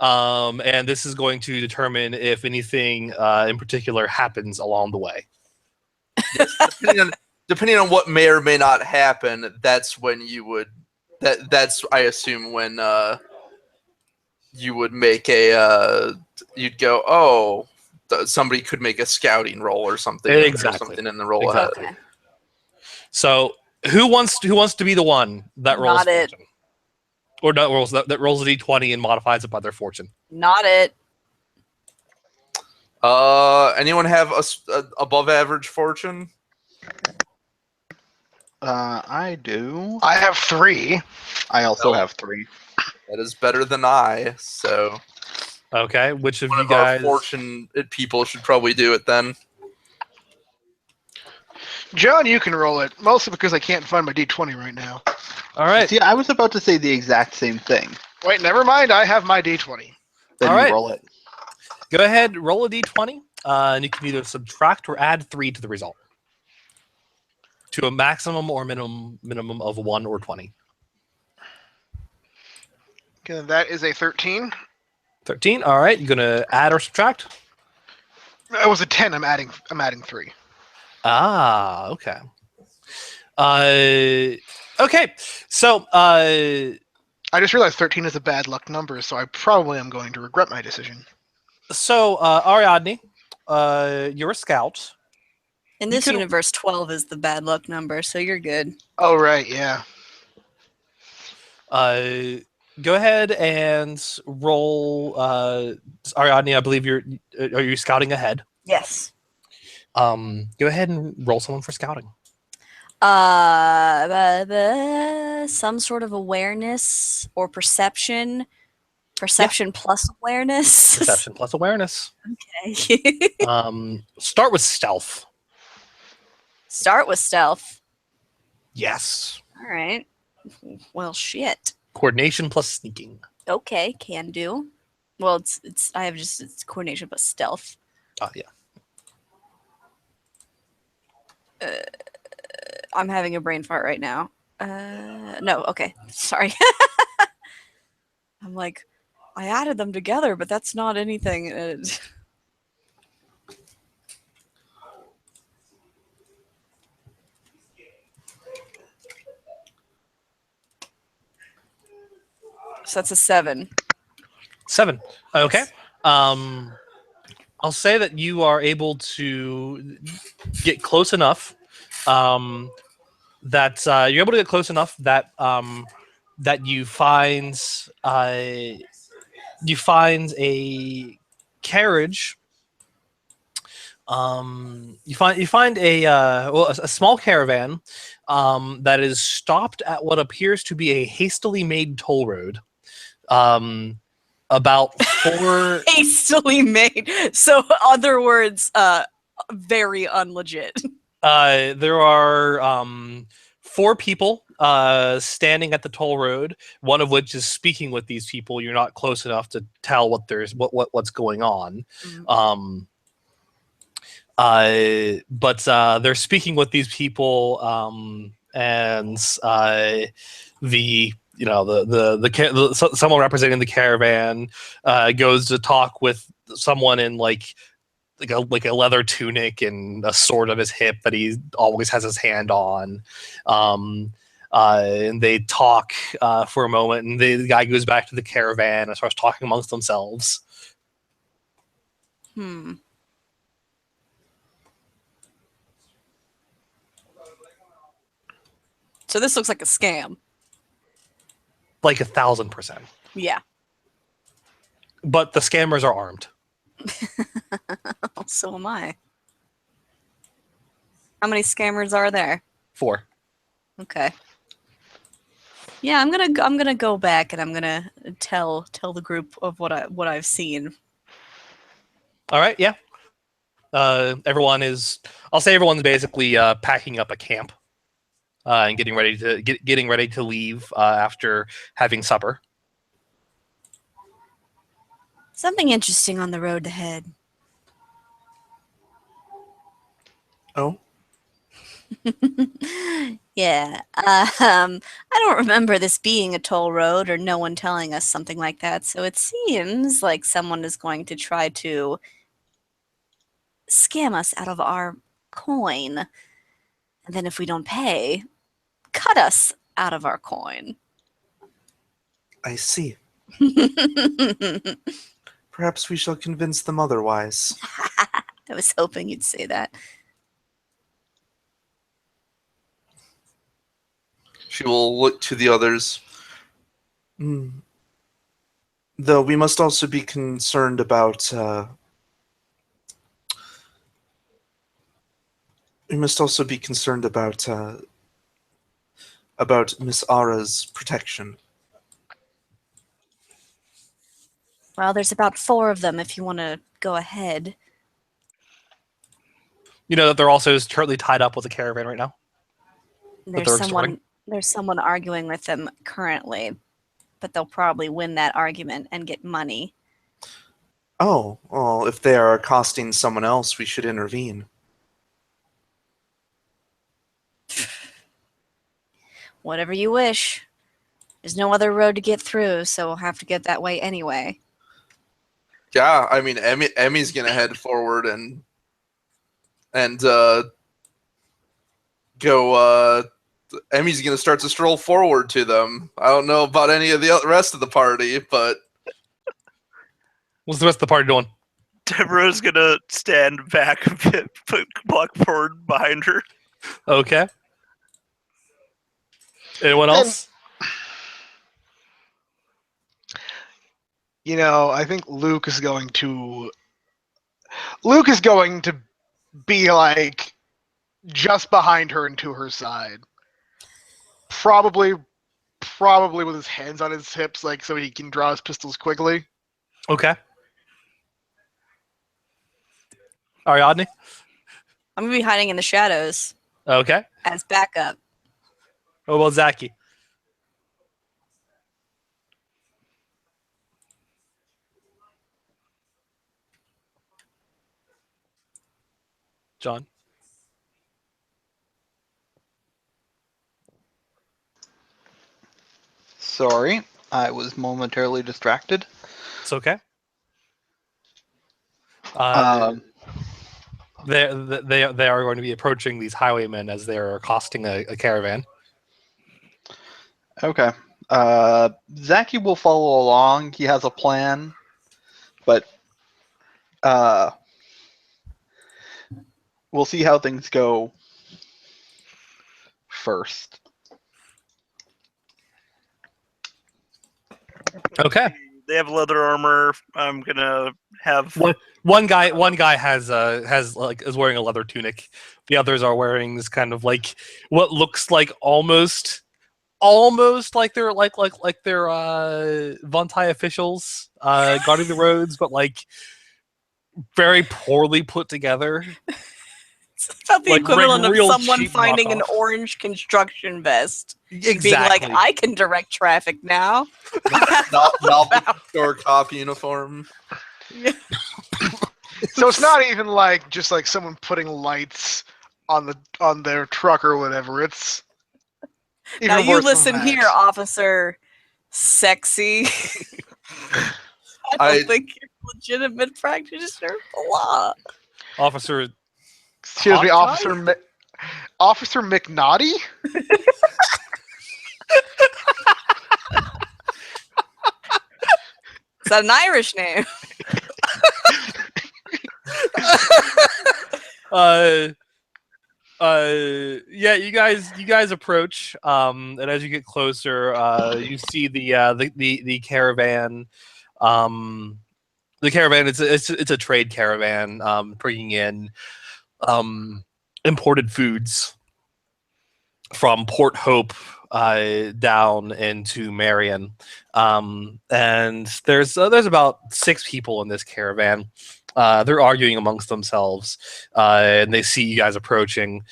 And this is going to determine if anything in particular happens along the way. Depending on what may or may not happen, that's when you would. That's I assume when you would make a. You'd go, oh, somebody could make a scouting roll or something. Exactly. Or something in the roll Exactly. ahead. Okay. So who wants to be the one that rolls Not it. fortune? Or not rolls that rolls a d20 and modifies it by their fortune? Not it. Anyone have a above average fortune? I do. I have 3. I also Oh. have 3. That is better than I. So Okay, which of one you of our guys? fortunate people should probably do it then. John, you can roll it, mostly because I can't find my d20 right now. All right. See, I was about to say the exact same thing. Wait, never mind. I have my d20. Then All you right. roll it. Go ahead, roll a d20, and you can either subtract or add 3 to the result, to a maximum or minimum of 1 or 20. Okay, that is a 13. 13. All right. You're gonna add or subtract. That was a 10. I'm adding 3. Ah. Okay. Okay. So. I just realized 13 is a bad luck number, so I probably am going to regret my decision. So, Ariadne, you're a scout. In You this could- universe, 12 is the bad luck number, so you're good. Oh, right, yeah. Go ahead and roll. Ariadne, I believe are you scouting ahead? Yes. Go ahead and roll someone for scouting. Some sort of awareness or perception. Perception plus awareness. Perception plus awareness. Okay. Start with stealth. Start with stealth. Yes. All right. Well, shit. Coordination plus sneaking. Okay, can do. Well, it's I have just it's coordination but stealth. Yeah. I'm having a brain fart right now. No, okay. Sorry. I'm like, I added them together, but that's not anything. So that's a 7. 7. Okay. I'll say that you are able to get close enough that you're able to get close enough that that you find a carriage. You find a small caravan that is stopped at what appears to be a hastily made toll road. About 4 Hastily made. So, other words, very unlegit. There are 4 people standing at the toll road. One of which is speaking with these people. You're not close enough to tell what's going on. Mhm. But they're speaking with these people, and someone representing the caravan goes to talk with someone in like a leather tunic and a sword on his hip that he always has his hand on. And they talk for a moment, and the guy goes back to the caravan and starts talking amongst themselves. So this looks like a scam. Like 1,000%. Yeah. But the scammers are armed. So am I. How many scammers are there? 4. Okay. Yeah, I'm gonna go back and I'm gonna tell the group of what I've seen. All right, yeah. Everyone's basically packing up a camp and getting ready to leave after having supper. Something interesting on the road ahead. Oh, Yeah. I don't remember this being a toll road or no one telling us something like that. So it seems like someone is going to try to scam us out of our coin. And then if we don't pay, cut us out of our coin. I see. I Perhaps we shall convince them otherwise. was hoping you'd say that. She will look to the others. Hmm. Though we must also be concerned about about Miss Ara's protection. Well, there's about 4 of them if you want to go ahead. You know that they're also currently tied up with a caravan right now. There's they're exploring? someone arguing with them currently, but they'll probably win that argument and get money. Oh, well, if they are accosting someone else, we should intervene. Whatever you wish. There's no other road to get through, so we'll have to get that way anyway. Yeah, I mean, Emmy's gonna head forward and go. Emmy's gonna start to stroll forward to them. I don't know about any of the rest of the party, but What's the rest of the party doing? Deborah's gonna stand back a bit, walk forward behind her. Okay. Anyone else? You know, I think Luke is going to be like just behind her and to her side. Probably with his hands on his hips, like so he can draw his pistols quickly. Okay. Ariadne? I'm gonna be hiding in the shadows Okay. as backup. What about Zaki? John? Sorry, I was momentarily distracted. It's okay. They are going to be approaching these highwaymen as they are accosting a caravan. Okay. Zaki will follow along. He has a plan, but we'll see how things go first. Okay. They have leather armor. I'm gonna have One guy has is wearing a leather tunic. The others are wearing this kind of like what looks like almost like they're Vontai officials guarding the roads, but like very poorly put together. It's about the Like, equivalent of real someone cheap finding an knockoff. orange construction vest. Exactly. Being like, I can direct traffic now. novel store cop uniform. So it's not even like just like someone putting lights on their truck or whatever. It's even Now you worse than listen that. here, Officer Sexy. I don't think you're a legitimate practitioner of the law. Officer. Excuse me, Hot guy? Officer McNaughty? Is that an Irish name? Yeah, you guys approach, and as you get closer, you see the caravan. The caravan it's a trade caravan, bringing in imported foods from Port Hope, down into Marion, and there's about 6 people in this caravan. They're arguing amongst themselves, and they see you guys approaching.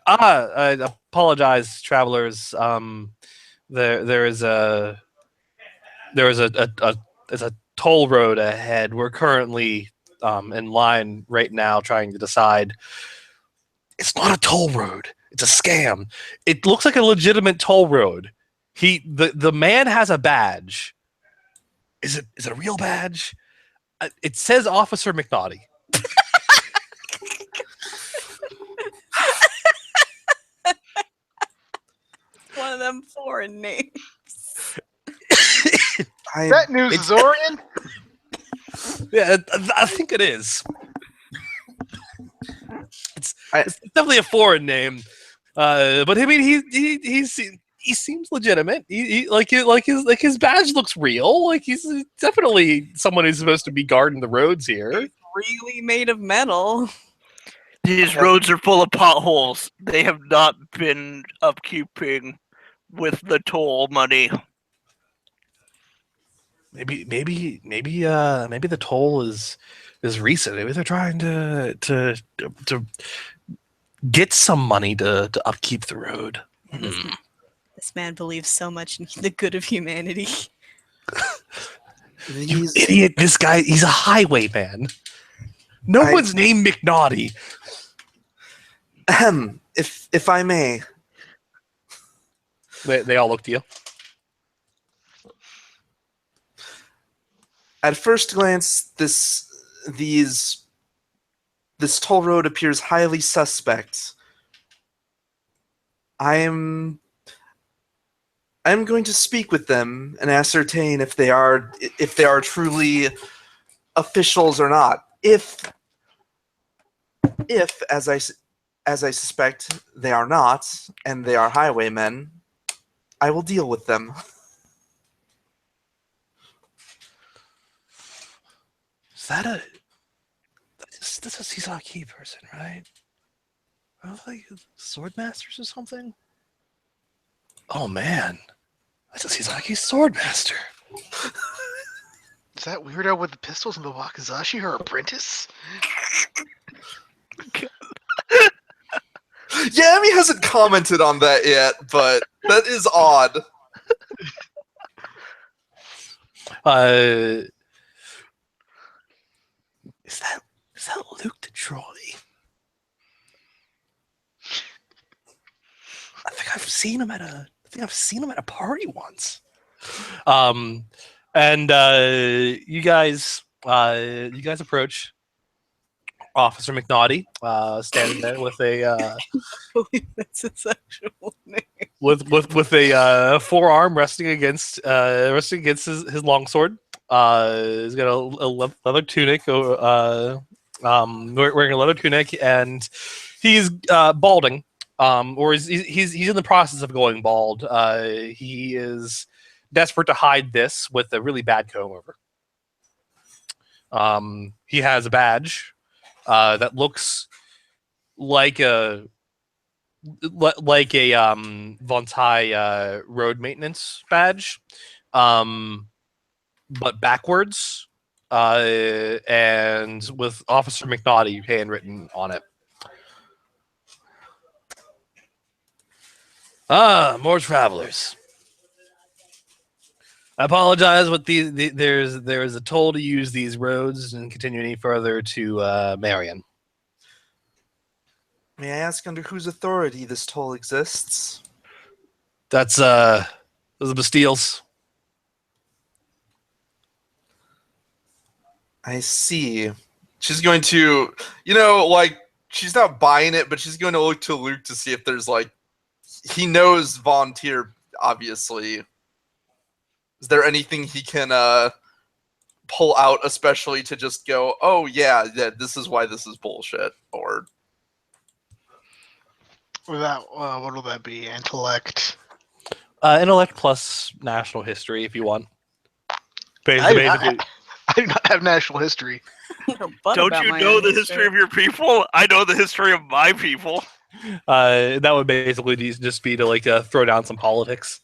I apologize, travelers. There is a toll road ahead. We're currently in line right now, trying to decide. It's not a toll road. It's a scam. It looks like a legitimate toll road. The man has a badge. Is it a real badge? It says Officer McNaughty. One of them foreign names. That news is Zorian? Yeah, I think it is. It's definitely a foreign name, but I mean he seems legitimate. His badge looks real. Like he's definitely someone who's supposed to be guarding the roads here. Really made of metal. These roads are full of potholes. They have not been upkeeping with the toll money. Maybe the toll is recent. Maybe they're trying to get some money to upkeep the road. This man believes so much in the good of humanity. You idiot! This guy, he's a highwayman. No one's named McNaughty. If I may. They all look to you. At first glance, this toll road appears highly suspect. I'm going to speak with them and ascertain if they are truly officials or not. If as I suspect they are not, and they are highwaymen, I will deal with them. Is that a... That's a Sisaki person, right? Are they like sword masters or something? Oh man, that's a Sisaki sword master. Is that weirdo with the pistols and the wakizashi her apprentice? Yami hasn't commented on that yet, but that is odd. Is that Luke DeTroy? I think I've seen him at a party once. And you guys approach Officer McNaughty, standing there with a I believe that's his actual name. with a forearm resting against his longsword. He's got a leather tunic, wearing a leather tunic, and he's balding, or he's in the process of going bald. He is desperate to hide this with a really bad comb over. He has a badge that looks like a Vontai road maintenance badge, but backwards, and with Officer McNaughty handwritten on it. More travelers. I apologize, but there is a toll to use these roads and continue any further to Marion. May I ask under whose authority this toll exists? That's those are Bastiles. I see. She's going to, she's not buying it, but she's going to look to Luke to see if there's he knows Von Tier, obviously. Is there anything he can pull out, especially to just go, oh yeah, this is why this is bullshit, or what will that be? Intellect. Intellect plus national history, if you want. I do not have national history. Don't you know the history of your people? I know the history of my people. That would basically just be to like throw down some politics.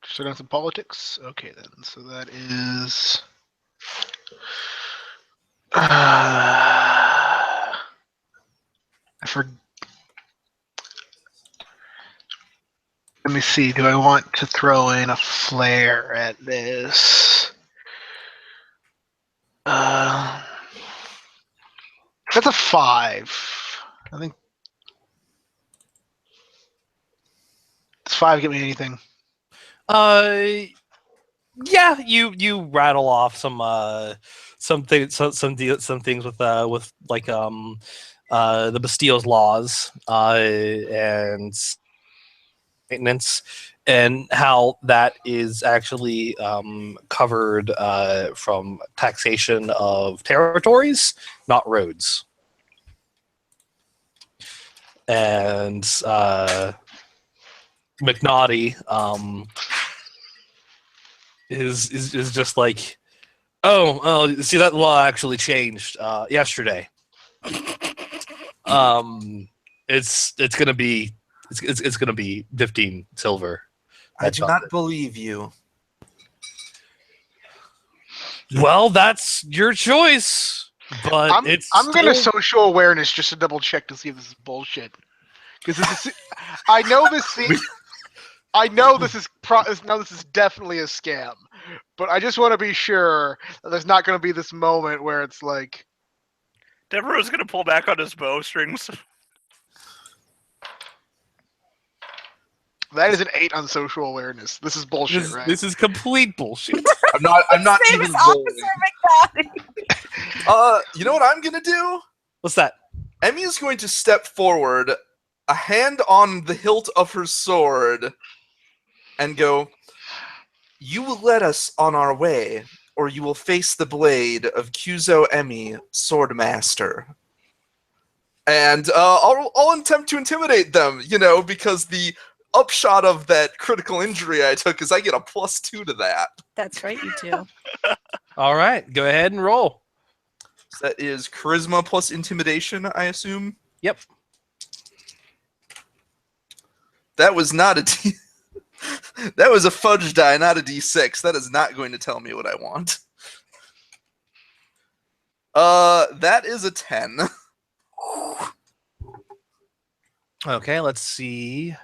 So down some politics. Okay, then. So that is. I forgot. Let me see. Do I want to throw in a flare at this? That's a 5. I think. Does 5 get me anything? Yeah, you rattle off some things with like the Bastille's laws and maintenance, and how that is actually covered from taxation of territories, not roads. And McNaughty is just like, see, that law actually changed yesterday. It's gonna be 15 silver. I do not believe you. Well, that's your choice, but I'm gonna social awareness just to double check to see if this is bullshit. Because I know this seems. I know this is definitely a scam, but I just want to be sure that there's not going to be this moment where it's like Devereaux's going to pull back on his bowstrings. That is an 8 on social awareness. This is bullshit, right? This is complete bullshit. I'm not Same even as Officer McNaughty. You know what I'm gonna do? What's that? Emmy is going to step forward, a hand on the hilt of her sword, and go, "You will let us on our way, or you will face the blade of Kyuzo Emi, Swordmaster." And I'll attempt to intimidate them, because the upshot of that critical injury I took is I get a +2 to that. That's right, you do. All right, go ahead and roll. So that is charisma plus intimidation, I assume. Yep. That was not a D. That was a fudge die, not a D6. That is not going to tell me what I want. That is a 10. Okay, let's see.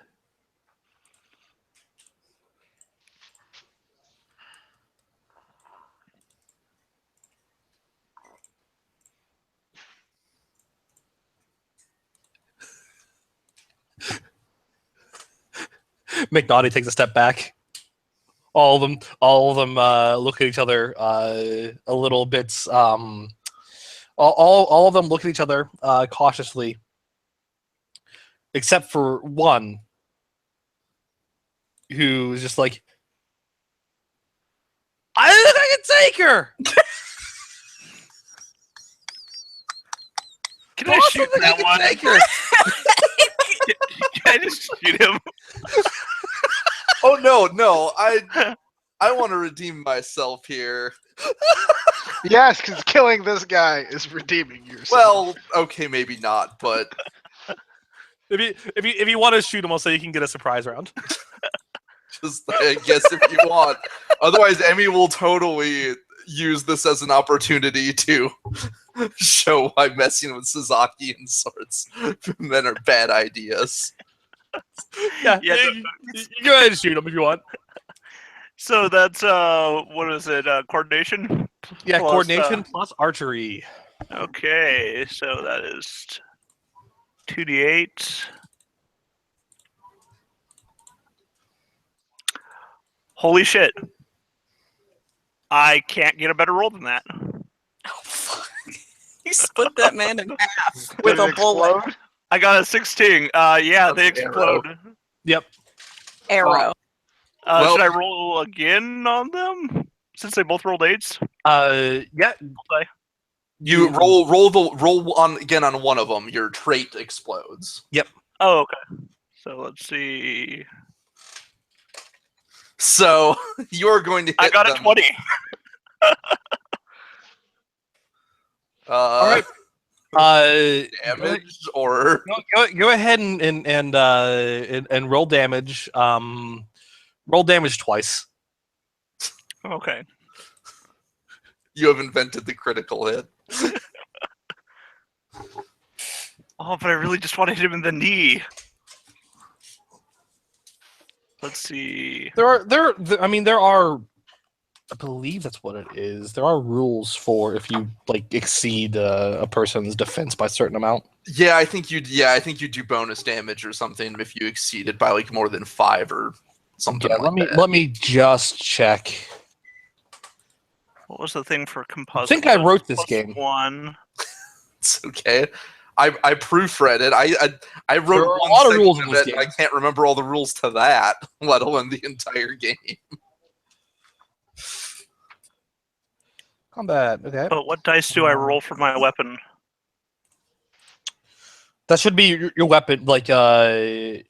McNaughty takes a step back. All of them look at each other a little bit. All of them look at each other cautiously, except for one, who is just like, "I think I can take her." Can I shoot that one? Take her. Can I just shoot him? Oh no! I want to redeem myself here. yes, because killing this guy is redeeming yourself. Well, okay, maybe not, but if you want to shoot him, I'll say you can get a surprise round. just I guess if you want. Otherwise, Emmy will totally use this as an opportunity to show why messing with Sasaki and swords men are bad ideas. Yeah, Yeah, you go ahead and shoot him if you want. So that's what is it? Coordination. Yeah, Plus, coordination plus archery. Okay, so that is 2d8. Holy shit! I can't get a better roll than that. Oh, fuck. You split that man in half Did with it a bullet. explode? I got a 16. Yeah, they That's an arrow. explode. Yep. Arrow. Well- Should I roll again on them since they both rolled 8s? Yeah. You roll on again on one of them. Your trait explodes. Oh, okay. So let's see. So you're going to hit I got a them. 20. All right. Damage or Go ahead and roll damage. Roll damage twice. Okay. you have invented the critical hit. Oh, but I really just want to hit him in the knee. Let's see. There are. I believe that's what it is. There are rules for if you like exceed a person's defense by a certain amount. Yeah, I think you do bonus damage or something if you exceed it by like more than 5 or something. Yeah, like that. let me just check. What was the thing for composite? I think I wrote this Plus game. 1. It's okay. I proofread it. I wrote There are a one lot of section rules in of this it, and game. I can't remember all the rules to that, let alone the entire game. Combat. Okay. But what dice do I roll for my weapon? That should be your weapon. Like, it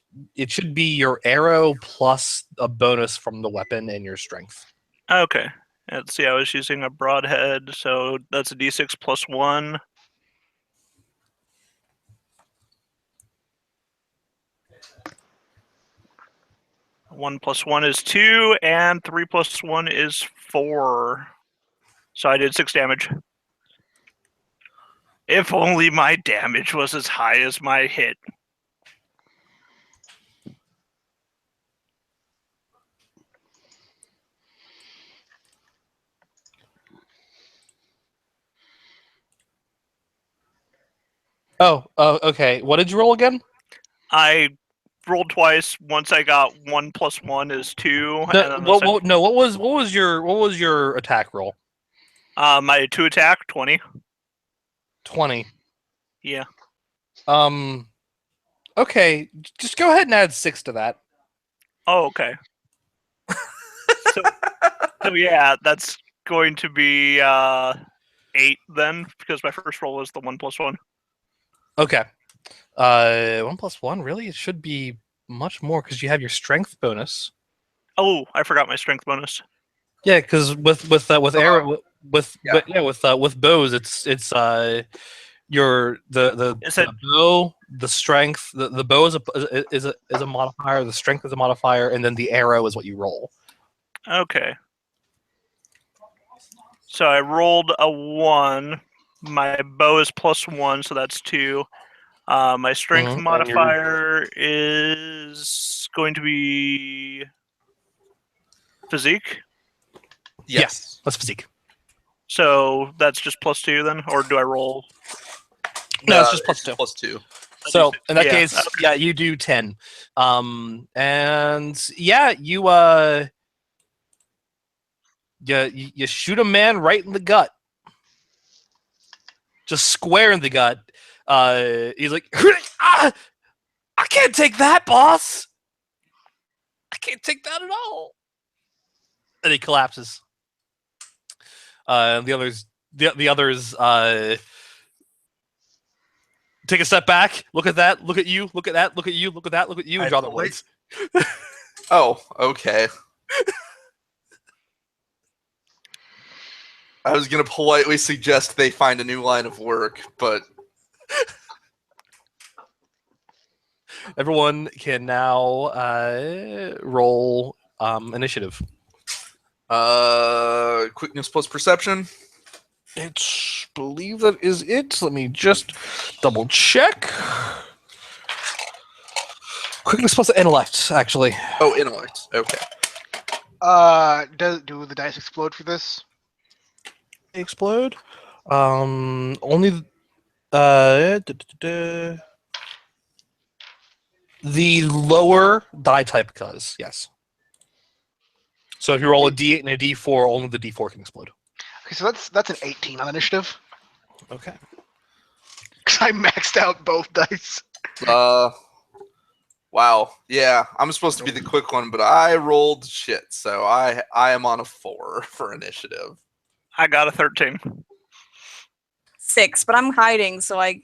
should be your arrow plus a bonus from the weapon and your strength. Okay. Let's see, I was using a broadhead, so that's a d6 plus 1. One plus 1 is 2, and 3 plus 1 is 4. So I did 6 damage. If only my damage was as high as my hit. Oh, okay. What did you roll again? I rolled twice. Once I got 1 plus 1 is 2. And then What was your attack roll? my 2 attack, 20. 20. Yeah. Okay, just go ahead and add 6 to that. Oh, okay. so yeah, that's going to be 8 then, because my first roll was the 1 plus 1. Okay. 1 plus 1, really? It should be much more because you have your strength bonus. Oh, I forgot my strength bonus. Yeah, because with arrow with bows, it's your the bow, the strength, the bow is a modifier, the strength is a modifier, and then the arrow is what you roll. Okay. So I rolled a 1. My bow is plus 1, so that's 2. My strength modifier is going to be physique. Yes, that's physique. So that's just plus 2 then, or do I roll? No, it's just plus 2. Plus 2. So in that case, okay. yeah, you do 10. And yeah, you shoot a man right in the gut. Just square in the gut. He's like, I can't take that, boss. I can't take that at all. And he collapses. The others take a step back. Look at that. Look at you. Look at that. Look at you. Look at that. Look at you. And draw the words. Oh, okay. I was going to politely suggest they find a new line of work, but... Everyone can now roll initiative. Quickness plus perception. It's believe that is it. Let me just double check. Quickness plus intellect, actually. Oh, intellect. Okay. Do the dice explode for this? Explode. Only the lower die type does, yes. So if you roll a D8 and a D4, only the D4 can explode. Okay, so that's an 18 on initiative. Okay. Because I maxed out both dice. Wow. Yeah, I'm supposed to be the quick one, but I rolled shit, so I am on a 4 for initiative. I got a 13. 6, but I'm hiding, so I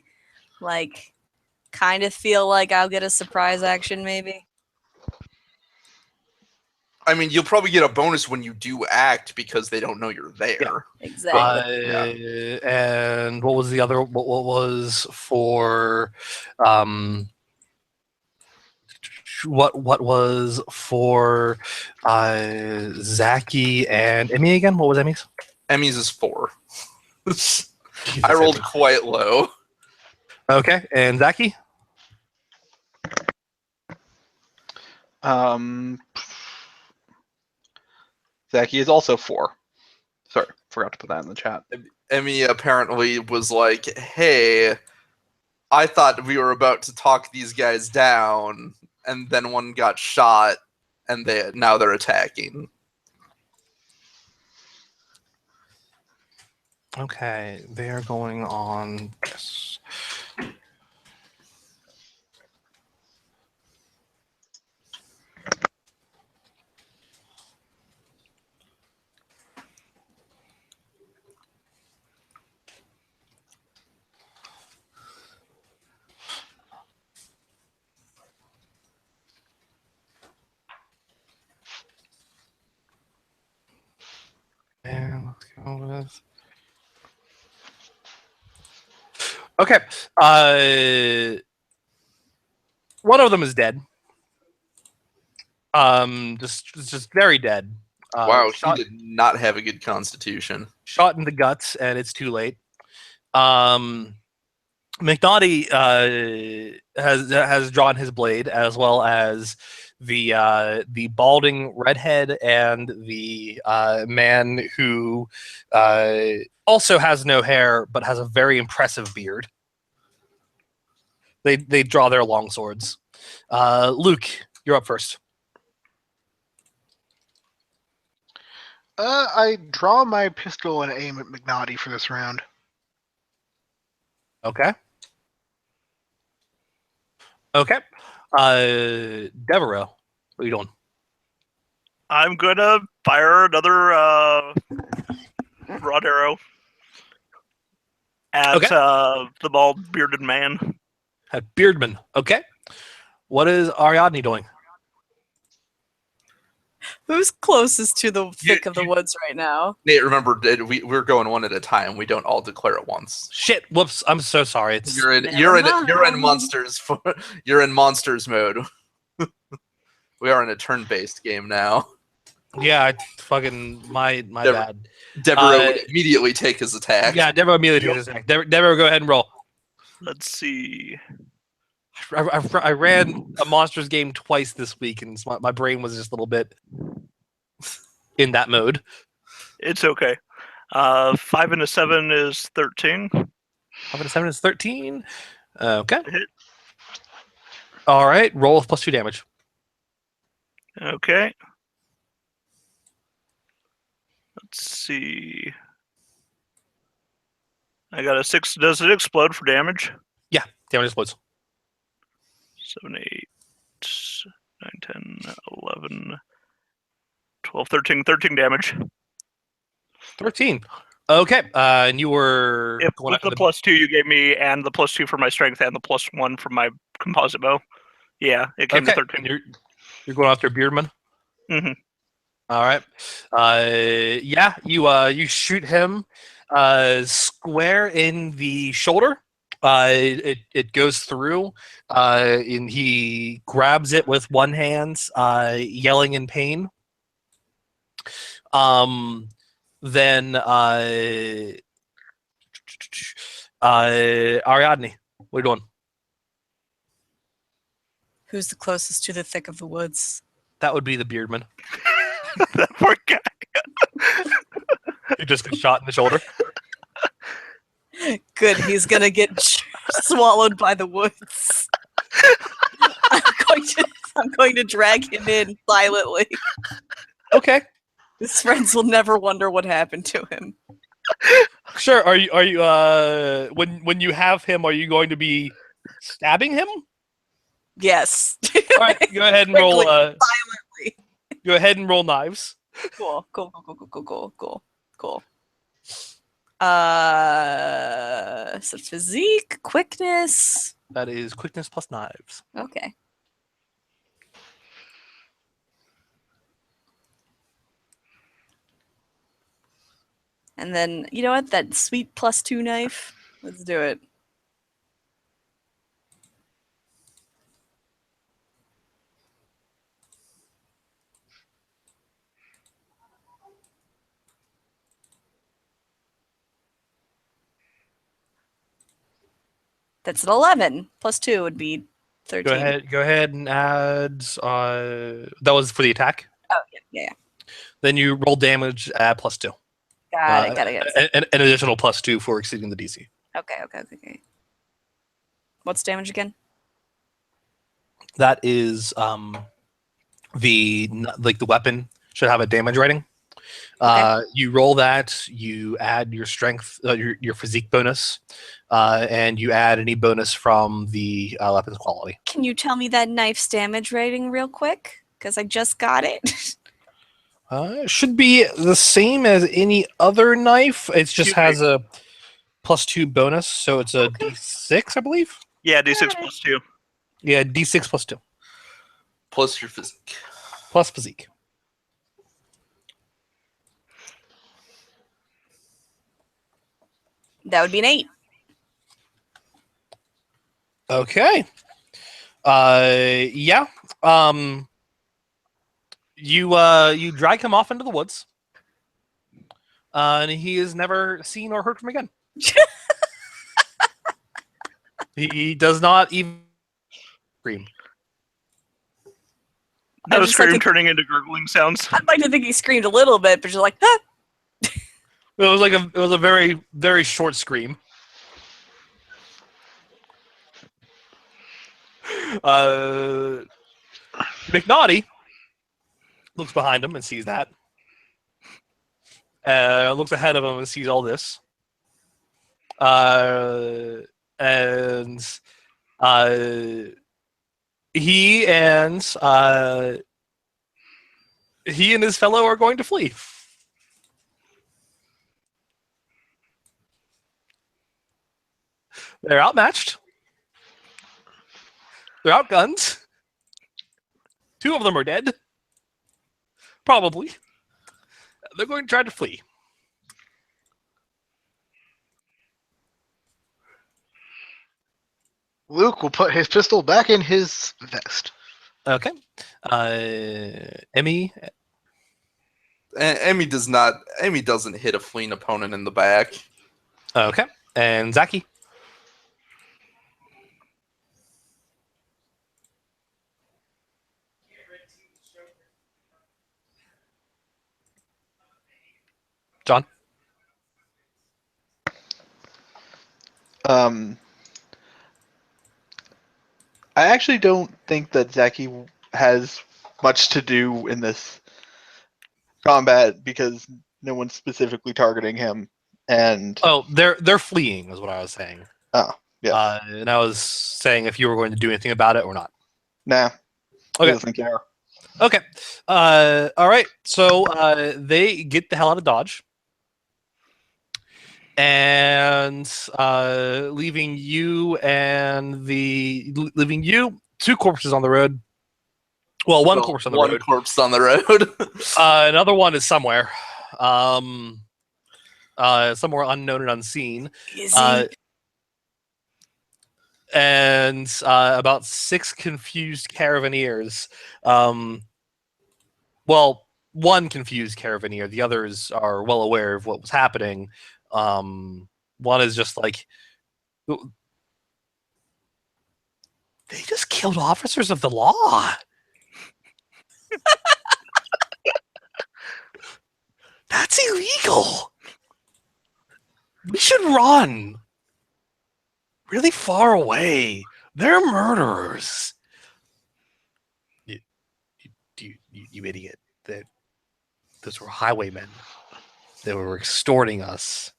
kind of feel like I'll get a surprise action, maybe. I mean, you'll probably get a bonus when you do act because they don't know you're there. Exactly. And what was the other? What was for? What was for? Zaki and Emmy again? What was Emmy's? Emmy's is 4. I rolled quite low. Okay, and Zaki? Zaki is also 4. Sorry, forgot to put that in the chat. Emmy apparently was like, hey, I thought we were about to talk these guys down, and then one got shot, and now they're attacking. Okay, they are going on this. And let's go with. Okay. One of them is dead. Just very dead. Wow, he shot, did not have a good constitution. shot in the guts, and it's too late. McNaughty has drawn his blade, as well as the balding redhead and the man who also has no hair but has a very impressive beard. They draw their long swords. Luke, you're up first. I draw my pistol and aim at McNaughty for this round. Okay. Okay. Devereaux, what are you doing? I'm gonna fire another broad arrow at the bald bearded man. At Beardman. Okay. What is Ariadne doing? Who's closest to the thick of the woods right now? Nate, remember, we're going one at a time. We don't all declare at once. Shit! Whoops! I'm so sorry. You're in monsters you're in monsters mode. We are in a turn-based game now. Yeah, fucking my bad. Devereaux would immediately take his attack. Yeah, Devereaux immediately takes his attack. Devereaux, go ahead and roll. Let's see. I ran a monsters game twice this week, and my brain was just a little bit in that mode. It's okay. 5 and a 7 is 13. 5 and a 7 is 13. Okay. Hit. All right. Roll with +2 damage. Okay. Let's see. I got a 6. Does it explode for damage? Yeah, damage explodes. 7, 8, 9, 10, 11, 12, 13. 13 damage. 13. Okay. And you were with the +2 you gave me, and the +2 for my strength, and the +1 for my composite bow. Yeah, it came to 13. You're going after Beardman? Mm-hmm. All right. Yeah, you shoot him square in the shoulder. It goes through, and he grabs it with one hand, yelling in pain. Then Ariadne, what are you doing? Who's the closest to the thick of the woods? That would be the Beardman. That poor guy. You just got shot in the shoulder. Good, he's gonna get swallowed by the woods. I'm going to drag him in silently. Okay. His friends will never wonder what happened to him. Sure. Are you when you have him, are you going to be stabbing him? Yes. All right, go ahead and roll. Silently. Go ahead and roll knives. Cool. So physique, quickness. That is quickness plus knives. Okay. And then, you know what? That sweet +2 knife. Let's do it. That's an 11. +2 would be 13. Go ahead and add. That was for the attack. Oh, yeah. Then you roll damage, add +2. Got it. An additional +2 for exceeding the DC. Okay. What's damage again? That is the weapon should have a damage rating. You roll that. You add your strength, your physique bonus, and you add any bonus from the weapon's quality. Can you tell me that knife's damage rating real quick? Because I just got it. It should be the same as any other knife. It just has a +2 bonus, so it's a D6, I believe. Yeah, D6 +2. Yeah, D6 +2 Plus your physique. plus physique. That would be an 8. Okay. Yeah. You drag him off into the woods, and he is never seen or heard from again. He does not even scream. That was just like scream a- turning into gurgling sounds. I'd like to think he screamed a little bit, but just like, ah! It was a very, very short scream. McNaughty looks behind him and sees that. Looks ahead of him and sees all this. And he and his fellow are going to flee. They're outmatched. They're outgunned. 2 of them are dead. Probably. They're going to try to flee. Luke will put his pistol back in his vest. Okay. Emmy. Emmy doesn't hit a fleeing opponent in the back. Okay. And Zaki. John. I actually don't think that Zaki has much to do in this combat because no one's specifically targeting him. And Oh, they're fleeing, is what I was saying. Oh, yeah. And I was saying if you were going to do anything about it or not. nah, he Okay. doesn't care. Okay. All right. So they get the hell out of Dodge, and leaving you 2 corpses on the road. Well, one corpse on the road. One corpse on the road. Another one is somewhere. Somewhere unknown and unseen. Is he? And about 6 confused caravaneers. Well, one confused caravaneer. The others are well aware of what was happening. One is just like, they just killed officers of the law. That's illegal. We should run really far away. They're murderers. You idiot. Those were highwaymen. They were extorting us.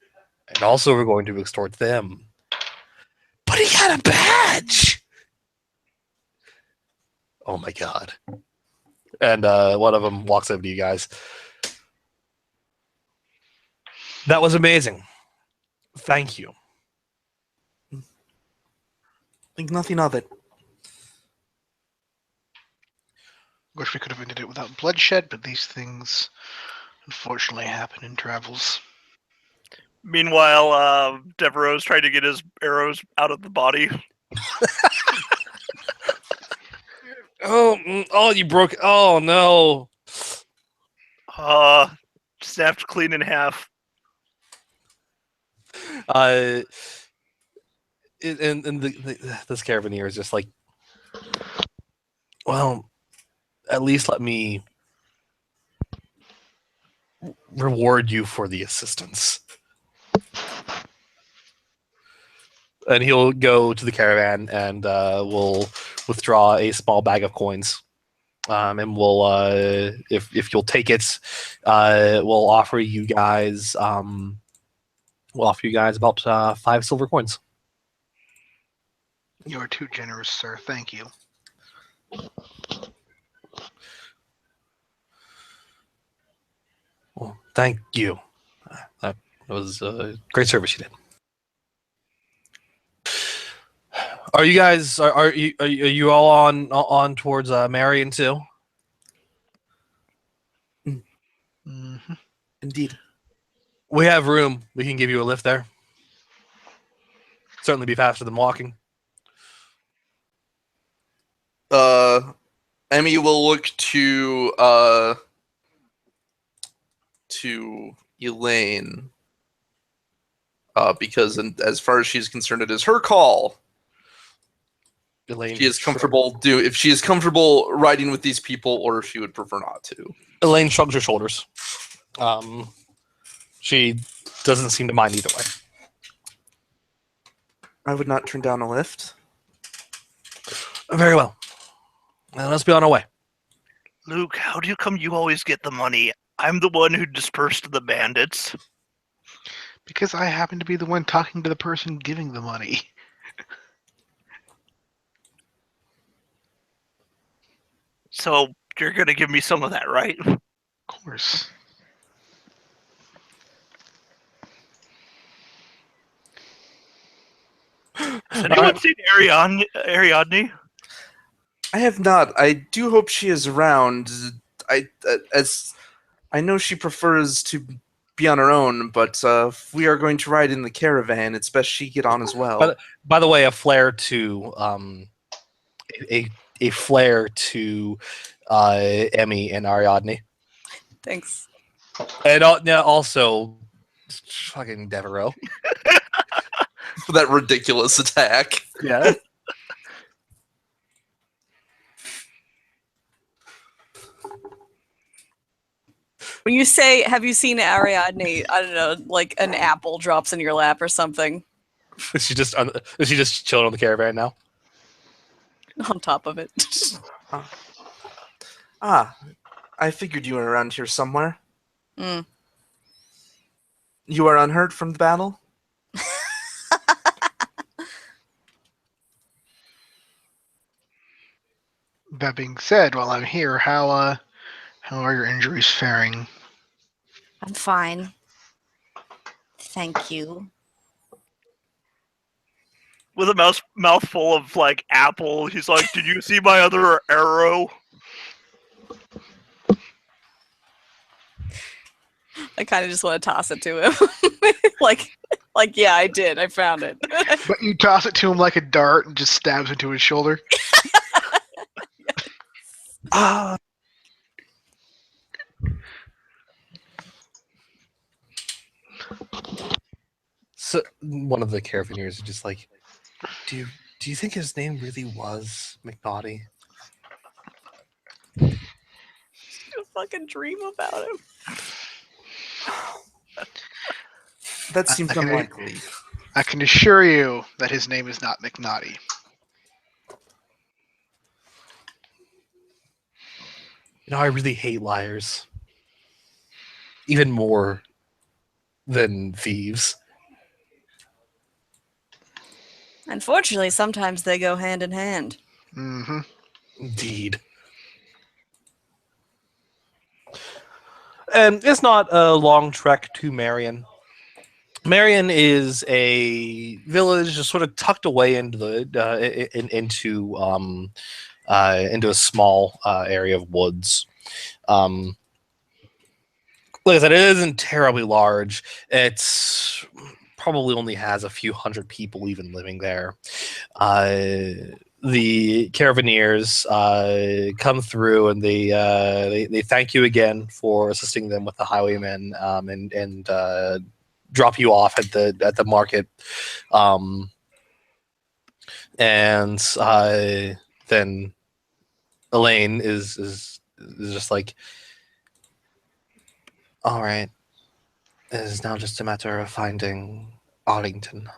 And also we're going to extort them. But he had a badge! Oh my god. And one of them walks over to you guys. That was amazing. Thank you. Think nothing of it. Wish we could have ended it without bloodshed, but these things unfortunately happen in travels. Meanwhile, Devereaux's trying to get his arrows out of the body. Oh, you broke. Oh no. Snapped clean in half. And this caravaneer is just like, well, at least let me reward you for the assistance. And he'll go to the caravan and will withdraw a small bag of coins. And we'll, if you'll take it, we'll offer you guys about 5 silver coins. You are too generous, sir. Thank you. Well, thank you. That was a great service you did. Are you guys are you all on towards Marion too? hmm Indeed. We have room. We can give you a lift there. Certainly be faster than walking. Emmy will look to Elaine, because as far as she's concerned, it is her call. Elaine, She is comfortable if she is comfortable riding with these people, or if she would prefer not to. Elaine shrugs her shoulders. She doesn't seem to mind either way. I would not turn down a lift. Very well. Now let's be on our way. Luke, how do you come you always get the money? I'm the one who dispersed the bandits. Because I happen to be the one talking to the person giving the money. So you're gonna give me some of that, right? Of course. Has anyone seen Ariadne? I have not. I do hope she is around. As I know she prefers to be on her own, but if we are going to ride in the caravan, it's best she get on as well. But by the way, a flare to a flare to Emmy and Ariadne, Thanks. and also fucking Devereaux. For that ridiculous attack. Yeah. When you say, have you seen Ariadne, I don't know, like an apple drops in your lap or something Is she just chilling on the caravan now? on top of it. I figured you were around here somewhere. Mm. You are unhurt from the battle? That being said, while I'm here, how are your injuries faring? I'm fine. Thank you. With a mouthful of like apple, he's like, "Did you see my other arrow?" I kind of just want to toss it to him. like, yeah, I did. I found it. But you toss it to him like a dart and just stabs into his shoulder. Ah. So one of the caravaneers is just like, do you think his name really was McNaughty? You fucking dream about him. That seems I can- unlikely. I can assure you that his name is not McNaughty. You know, I really hate liars. Even more than thieves. Unfortunately, sometimes they go hand in hand. Mm-hmm. Indeed. And it's not a long trek to Marion. Marion is a village just sort of tucked away into the into a small area of woods. Like I said, it isn't terribly large. It's probably only has a few hundred people even living there. The Caravanneers come through and they thank you again for assisting them with the highwaymen, and drop you off at the market. And then Elaine is just like, all right, it is now just a matter of finding Arlington.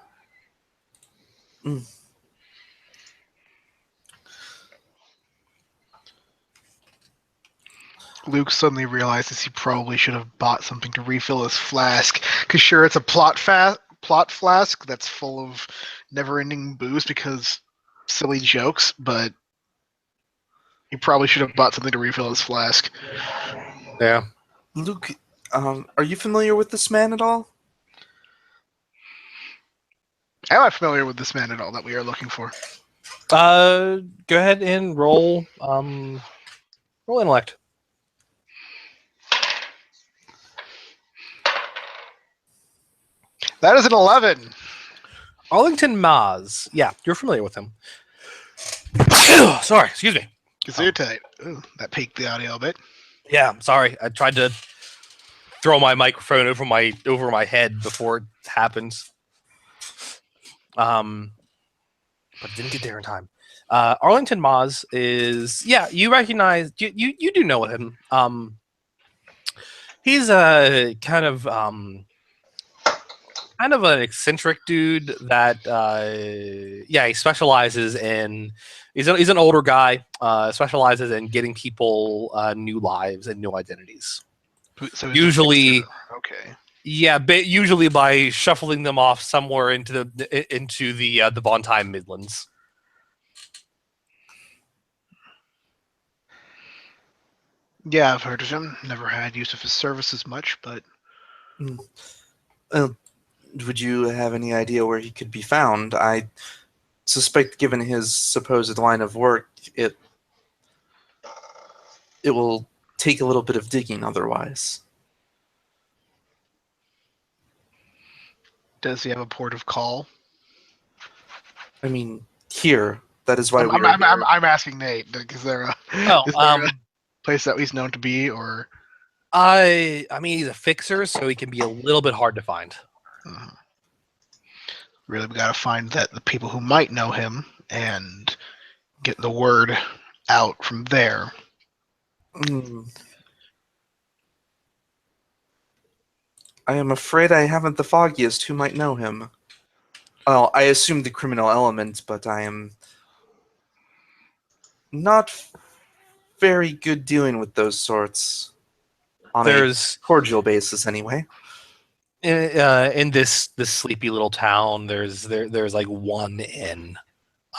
Luke suddenly realizes he probably should have bought something to refill his flask. Because sure, it's a plot flask that's full of never-ending booze because silly jokes, but he probably should have bought something to refill his flask. Yeah. Luke, are you familiar with this man at all? Am I familiar with this man at all that we are looking for? Go ahead and roll intellect. That is an 11. Arlington Maz. Yeah, you're familiar with him. Sorry, excuse me. Gesundheit. Ooh, that peaked the audio a bit. Yeah, I'm sorry. I tried to throw my microphone over my head before it happened. But didn't get there in time. Arlington Maz is, yeah, you recognize, you do know him. He's a kind of an eccentric dude that he specializes in, he's an older guy, specializes in getting people new lives and new identities. So he's Usually, okay. yeah, usually by shuffling them off somewhere into the Bontheim Midlands. Yeah, I've heard of him. Never had use of his services much, but Would you have any idea where he could be found? I suspect, given his supposed line of work, it will take a little bit of digging otherwise. does he have a port of call? I mean, here. That is why I'm asking Nate. Is there a place that he's known to be, or? I mean, he's a fixer, so he can be a little bit hard to find. Really, we gotta find the people who might know him and get the word out from there. I am afraid I haven't the foggiest who might know him. Well, I assume the criminal element, but I am not very good dealing with those sorts on a cordial basis, anyway. In this sleepy little town, there's like one inn,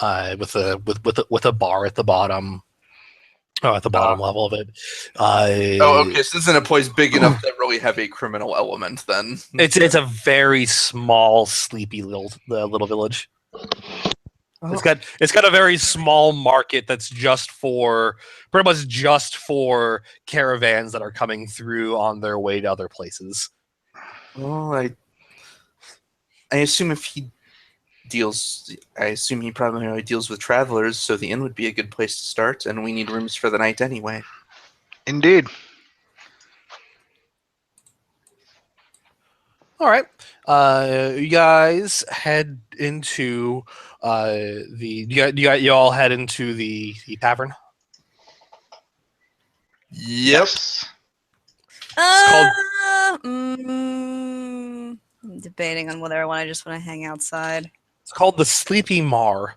with a bar at the bottom. At the bottom level of it. Okay. So this isn't a place big enough to really have a criminal element. Then it's a very small, sleepy little village. It's got a very small market that's pretty much just for caravans that are coming through on their way to other places. Well, I assume he primarily deals with travelers, so the inn would be a good place to start, and we need rooms for the night anyway. Indeed. All right. You guys head into you all head into the tavern. Yep. I'm debating on whether I just want to hang outside. It's called the Sleepy Mar.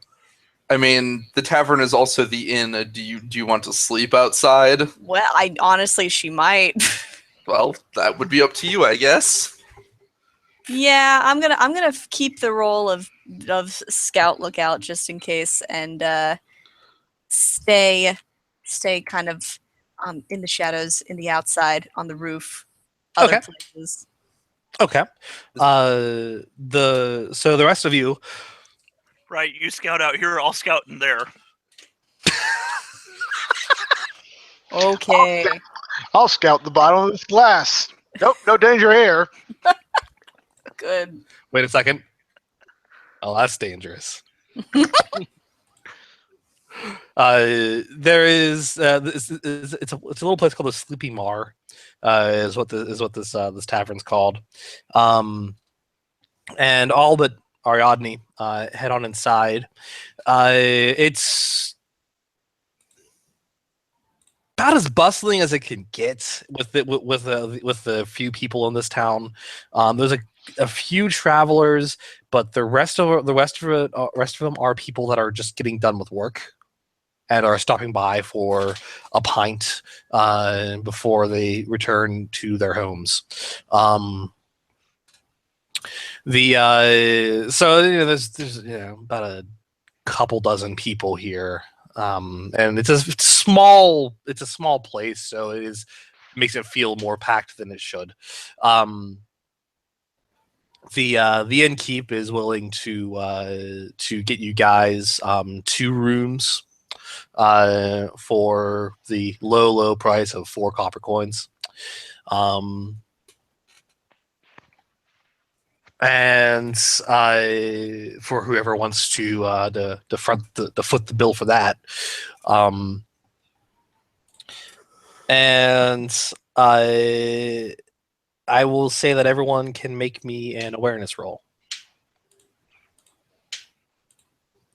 I mean, the tavern is also the inn. Do you want to sleep outside? Well, she might. Well, that would be up to you, I guess. Yeah, I'm gonna keep the role of scout lookout just in case, and stay kind of in the shadows, in the outside, on the roof, other places. Okay. The rest of you. Right, you scout out here, I'll scout in there. Okay. I'll scout the bottom of this glass. Nope, no danger here. Good. Wait a second. Oh, that's dangerous. There is it's a little place called the Sleepy Mar, is what this tavern's called, and all but Ariadne head on inside. It's about as bustling as it can get with the few people in this town. There's a few travelers, but the rest of them are people that are just getting done with work and are stopping by for a pint before they return to their homes. So there's about a couple dozen people here, and it's a small place, so makes it feel more packed than it should. The innkeep is willing to get you guys 2 rooms for the low price of 4 copper coins. And for whoever wants to foot the bill for that. And I will say that everyone can make me an awareness roll.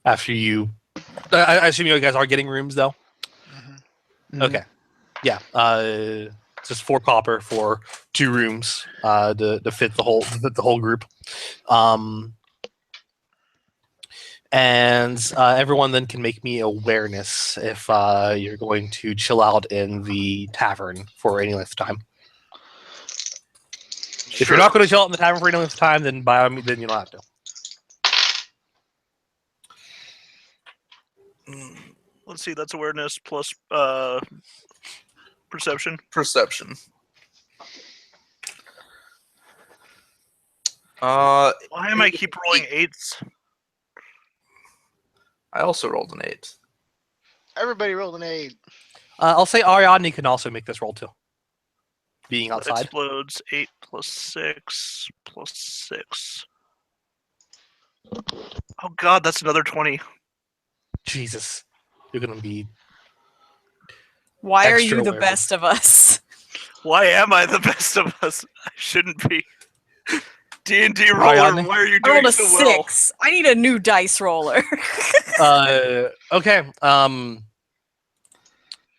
After you... I assume you guys are getting rooms, though? Mm-hmm. Okay. Yeah. Just 4 copper for 2 rooms to fit the whole group. And everyone then can make me awareness if you're going to chill out in the tavern for any length of time. If you're not going to chill out in the tavern for any length of time, then by all means, then you don't have to. Let's see, that's awareness plus perception. Perception. Why Why am I keep rolling 8s? I also rolled an 8. Everybody rolled an 8. I'll say Ariadne can also make this roll too. Being outside. Explodes 8 plus 6 plus 6. Oh god, that's another 20. Jesus. You're going to be... Why are Extra you the awareness. best of us? Why am I the best of us? I shouldn't be. D&D roller, Ariadne? why are you I rolled doing a so well? 6. I need a new dice roller. Okay.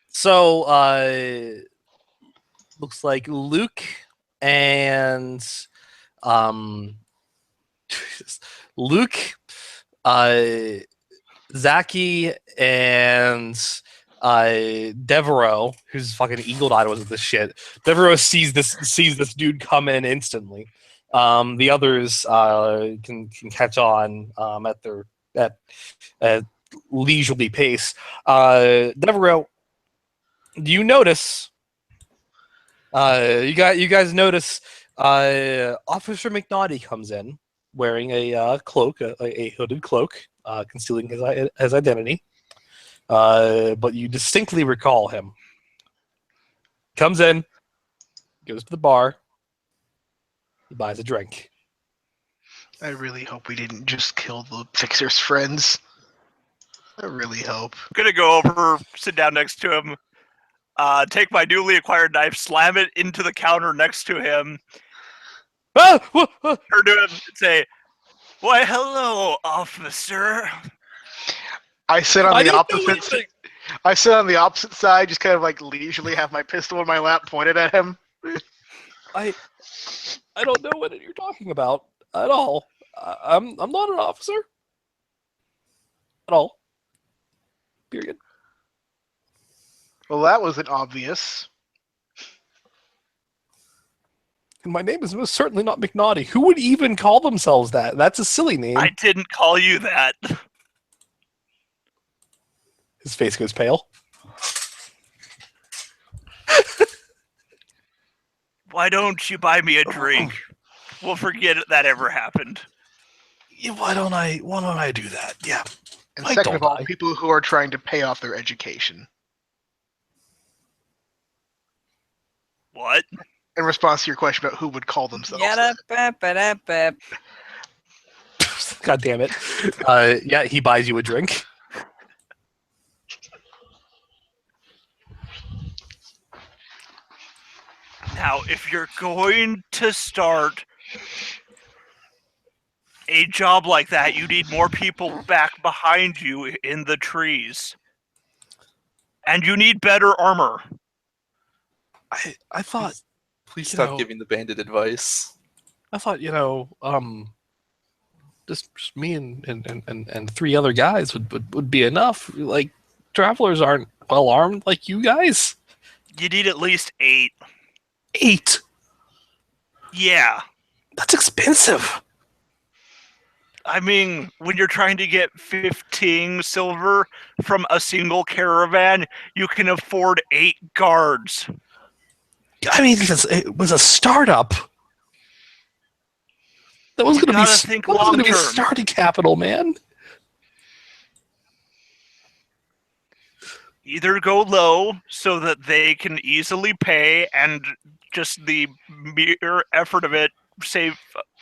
So, looks like Luke and Zaki and Devereaux, who's fucking eagle-eyed with this shit. Devereaux sees this dude come in instantly. The others can catch on at leisurely pace. Devereaux, do you notice? You guys notice? Officer McNaughty comes in wearing a cloak, a hooded cloak, concealing his identity. But you distinctly recall him. Comes in, goes to the bar, he buys a drink. I really hope we didn't just kill the Fixer's friends. I really hope. I'm gonna go over, sit down next to him, take my newly acquired knife, slam it into the counter next to him, Ah! turn to him and say, "Why, hello, officer." I sit on I the didn't do opposite. anything. I sit on the opposite side, just kind of like leisurely have my pistol in my lap, pointed at him. I don't know what you're talking about at all. I'm not an officer at all. Period. Well, that wasn't obvious. And my name is most certainly not McNaughty. Who would even call themselves that? That's a silly name. I didn't call you that. His face goes pale. Why don't you buy me a drink? We'll forget that ever happened. Yeah, why don't I do that? Yeah. And Why second of don't all, I? people who are trying to pay off their education. What? And in response to your question about who would call themselves. Yada-ba-ba-da-ba. God damn it. Yeah, he buys you a drink. Now, if you're going to start a job like that, you need more people back behind you in the trees. And you need better armor. I thought Please You stop know- giving the bandit advice. just me and three other guys would be enough. Like, travelers aren't well armed like you guys. You need at least 8. 8. Yeah. That's expensive. I mean, when you're trying to get 15 silver from a single caravan, you can afford 8 guards. I mean, it was a startup. That was You going to gotta be think that was gonna be long-term. starting capital, man. Either go low so that they can easily pay and just the mere effort of it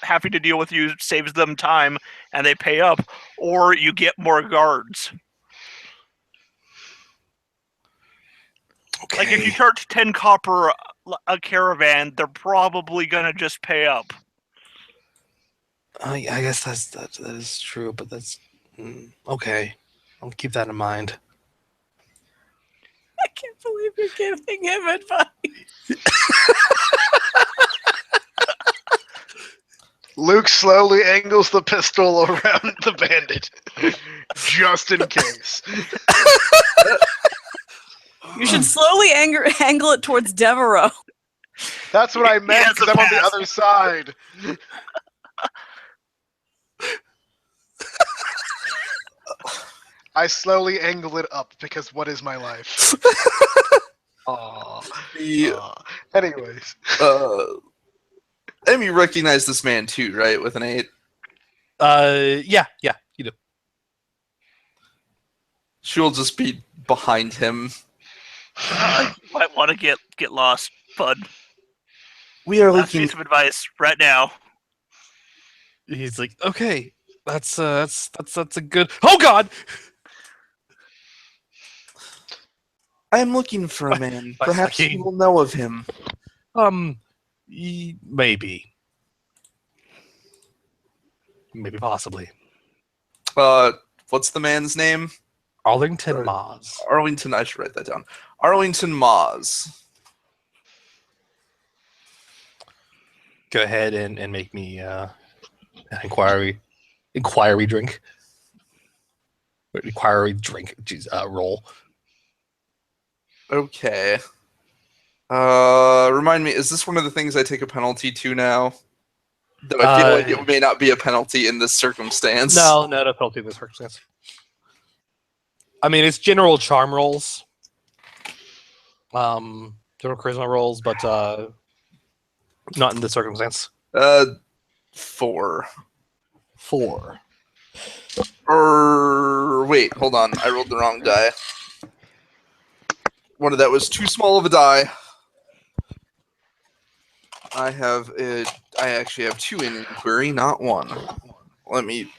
having to deal with you saves them time and they pay up, or you get more guards. Okay. Like if you charge 10 copper a caravan, they're probably gonna just pay up. I guess that is true, but that's okay. I'll keep that in mind. I can't believe you're giving him advice. Luke slowly angles the pistol around the bandit, just in case. You should slowly angle it towards Devereaux. That's what I meant, has because a I'm on the pass. other side. I slowly angle it up, because what is my life? Aww. Anyways. And you recognize this man too, right? With an 8. Yeah, you do. She'll just be behind him. Might want to get lost, bud. We are Last looking. piece of advice right now. He's like, okay, that's a good. Oh God! I am looking for a man. By Perhaps fucking- you will know of him. Maybe, possibly. What's the man's name? Arlington Right. Maz. Arlington. I should write that down. Arlington Maz. Go ahead and make me an inquiry drink. Inquiry drink. Jeez, roll. Okay. Remind me, is this one of the things I take a penalty to now? Though I feel like it may not be a penalty in this circumstance. No penalty in this circumstance. I mean, it's general charm rolls, general charisma rolls, but not in this circumstance. 4. 4. Wait, hold on. I rolled the wrong die. One of that was too small of a die. I actually have 2 in inquiry, not 1. Let me.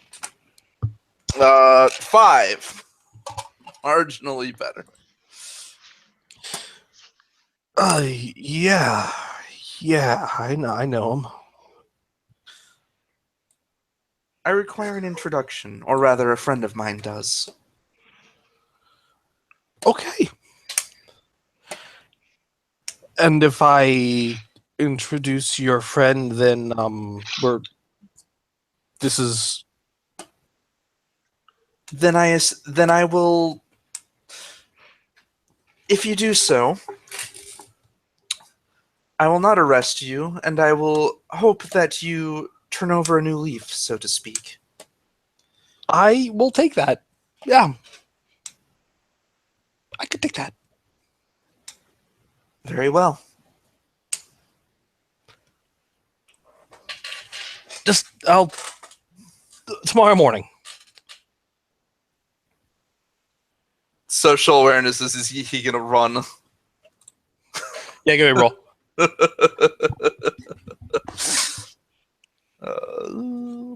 5. Marginally better. Yeah, I know him. I require an introduction, or rather, a friend of mine does. Okay. And if I introduce your friend, then Then I will. If you do so, I will not arrest you, and I will hope that you turn over a new leaf, so to speak. I will take that. Yeah. I could take that. Very well. I'll tomorrow morning. Social awareness is he gonna run? Yeah, give me a roll.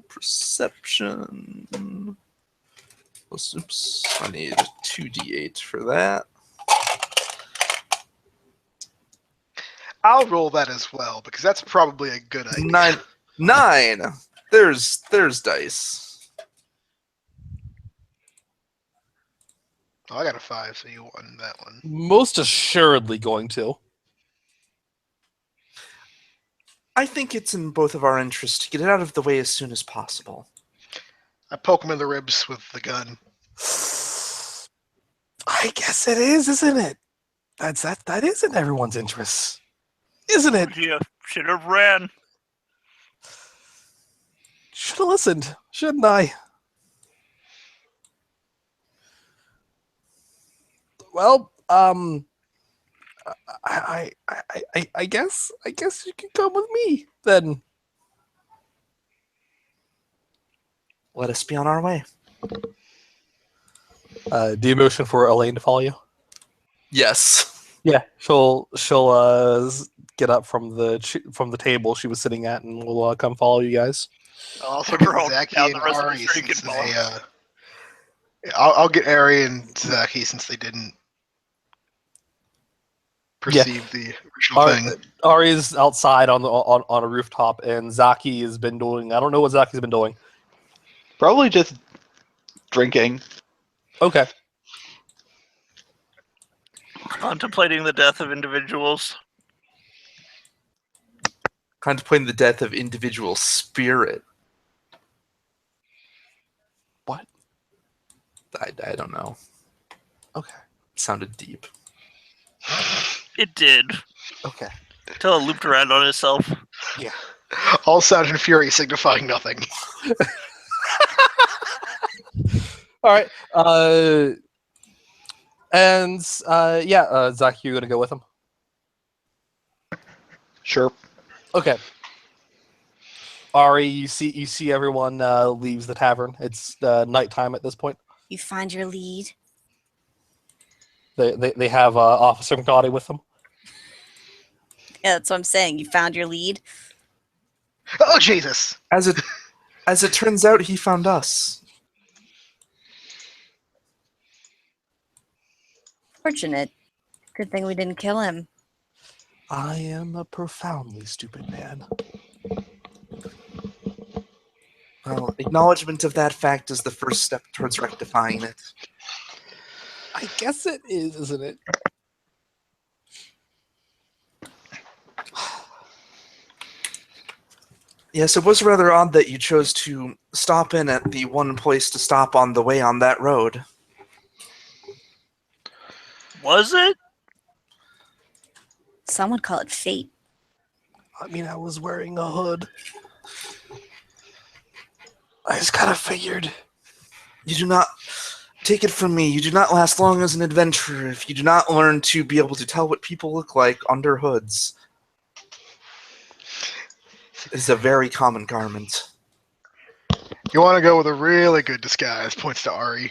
Perception. Oops, I need 2d8 for that. I'll roll that as well because that's probably a good idea. 9. There's dice. Oh, I got a 5, so you won that one. Most assuredly going to. I think it's in both of our interests to get it out of the way as soon as possible. I poke him in the ribs with the gun. I guess it is, isn't it? That is in everyone's interests, isn't it? You should have ran. Should have listened, shouldn't I? Well, I guess you can come with me then. Let us be on our way. Do you motion for Elaine to follow you? Yes. Yeah, she'll get up from the table she was sitting at and will come follow you guys. I'll also get Roll Zaki down and the rest of the Ari drinking since ball. I'll get Ari and Zaki since they didn't perceive the original thing. Ari's outside on a rooftop, and Zaki has been doing. I don't know what Zaki's been doing. Probably just drinking. Okay. Contemplating the death of individuals. Contemplating the death of individual spirit. What? I don't know. Okay. It sounded deep. It did. Okay. Till it looped around on itself. All sound and fury signifying nothing. All right. Zach, you're gonna go with him. Sure. Okay. Ari, you see everyone leaves the tavern. It's nighttime at this point. You find your lead. They have Officer McNaughty with them. Yeah, that's what I'm saying. You found your lead. Oh Jesus! As it turns out, he found us. Fortunate. Good thing we didn't kill him. I am a profoundly stupid man. Well, acknowledgement of that fact is the first step towards rectifying it. I guess it is, isn't it? Yes, it was rather odd that you chose to stop in at the one place to stop on the way on that road. Was it? Some would call it fate. I mean, I was wearing a hood. I just kind of figured. You do not take it from me. You do not last long as an adventurer if you do not learn to be able to tell what people look like under hoods. It's a very common garment. You want to go with a really good disguise? Points to Ari.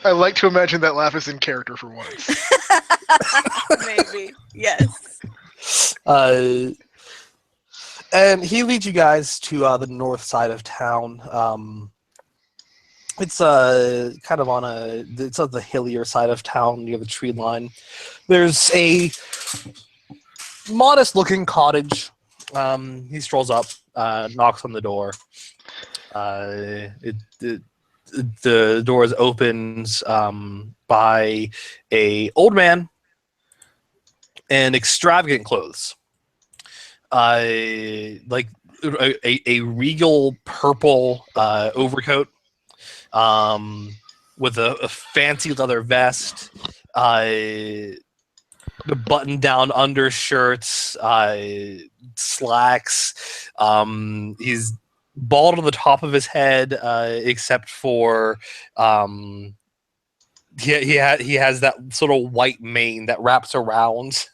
I like to imagine that laugh is in character for once. Maybe. Yes. And he leads you guys to the north side of town. It's kind of it's on the hillier side of town near the tree line. There's a modest-looking cottage. He strolls up, knocks on the door. The door is opened by a old man in extravagant clothes. Like a regal purple overcoat with a fancy leather vest, the button-down undershirts, slacks. He's bald on the top of his head, except for he has that sort of white mane that wraps around.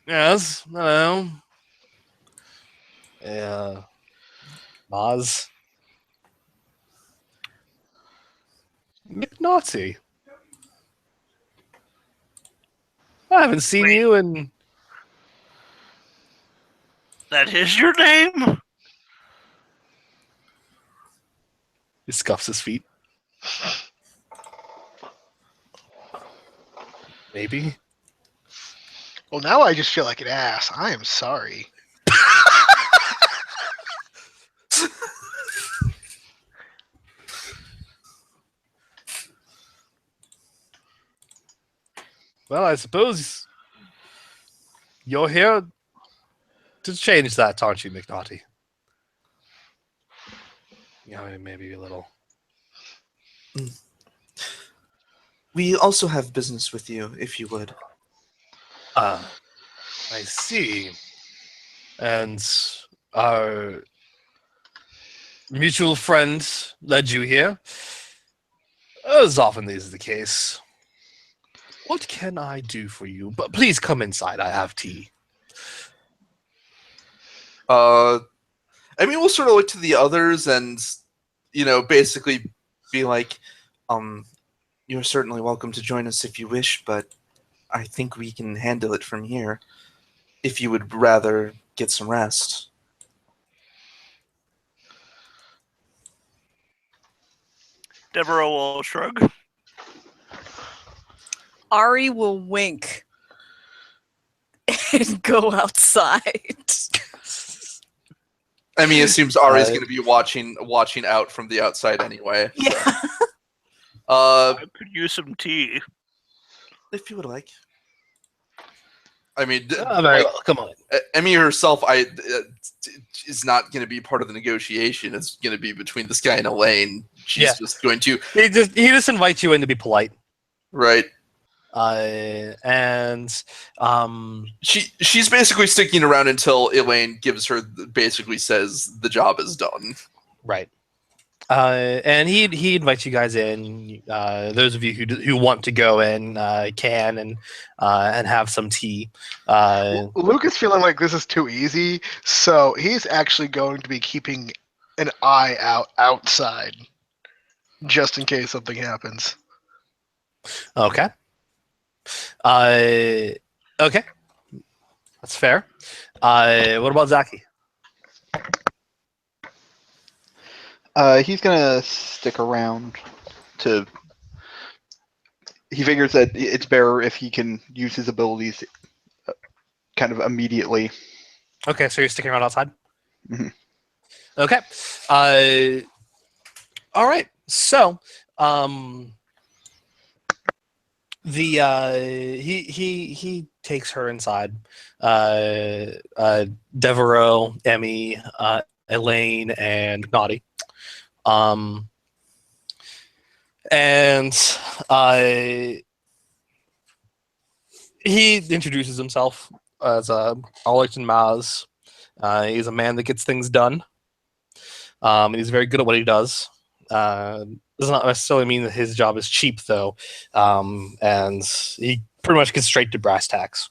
Yes, hello. Yeah. Maz. McNaughty. I haven't seen Wait. you in. That is your name? He scuffs his feet. Maybe. Well, now I just feel like an ass. I am sorry. Well, I suppose you're here to change that, aren't you, McNaughty? Yeah, maybe a little. We also have business with you, if you would. I see. And our mutual friend led you here. As often is the case. What can I do for you? But please come inside. I have tea. I mean, we'll sort of look to the others and, basically Be like, you're certainly welcome to join us if you wish, but I think we can handle it from here. If you would rather get some rest. Deborah will shrug. Ari will wink and go outside. I mean, it seems Ari's Uh, going to be watching out from the outside anyway. Yeah. Uh, I could use some tea. If you would like. I mean, Very well. Come on. Emmy herself, is not going to be part of the negotiation. It's going to be between this guy and Elaine. She's Yeah. just going to He just invites you in to be polite. right. And She's basically sticking around until Elaine basically says the job is done. right. And he invites you guys in. Those of you who want to go in can and have some tea. Luke is feeling like this is too easy, so he's actually going to be keeping an eye out outside, just in case something happens. Okay. Okay. That's fair. What about Zaki? He's gonna stick around to. He figures that it's better if he can use his abilities kind of immediately. Okay, so you're sticking around outside? Mhm. Okay. All right. So, he takes her inside. Devereaux, Emmy, Elaine, and Naughty. And he introduces himself as Arlington Maz. He's a man that gets things done. And he's very good at what he does. Does not necessarily mean that his job is cheap, though. And he pretty much gets straight to brass tacks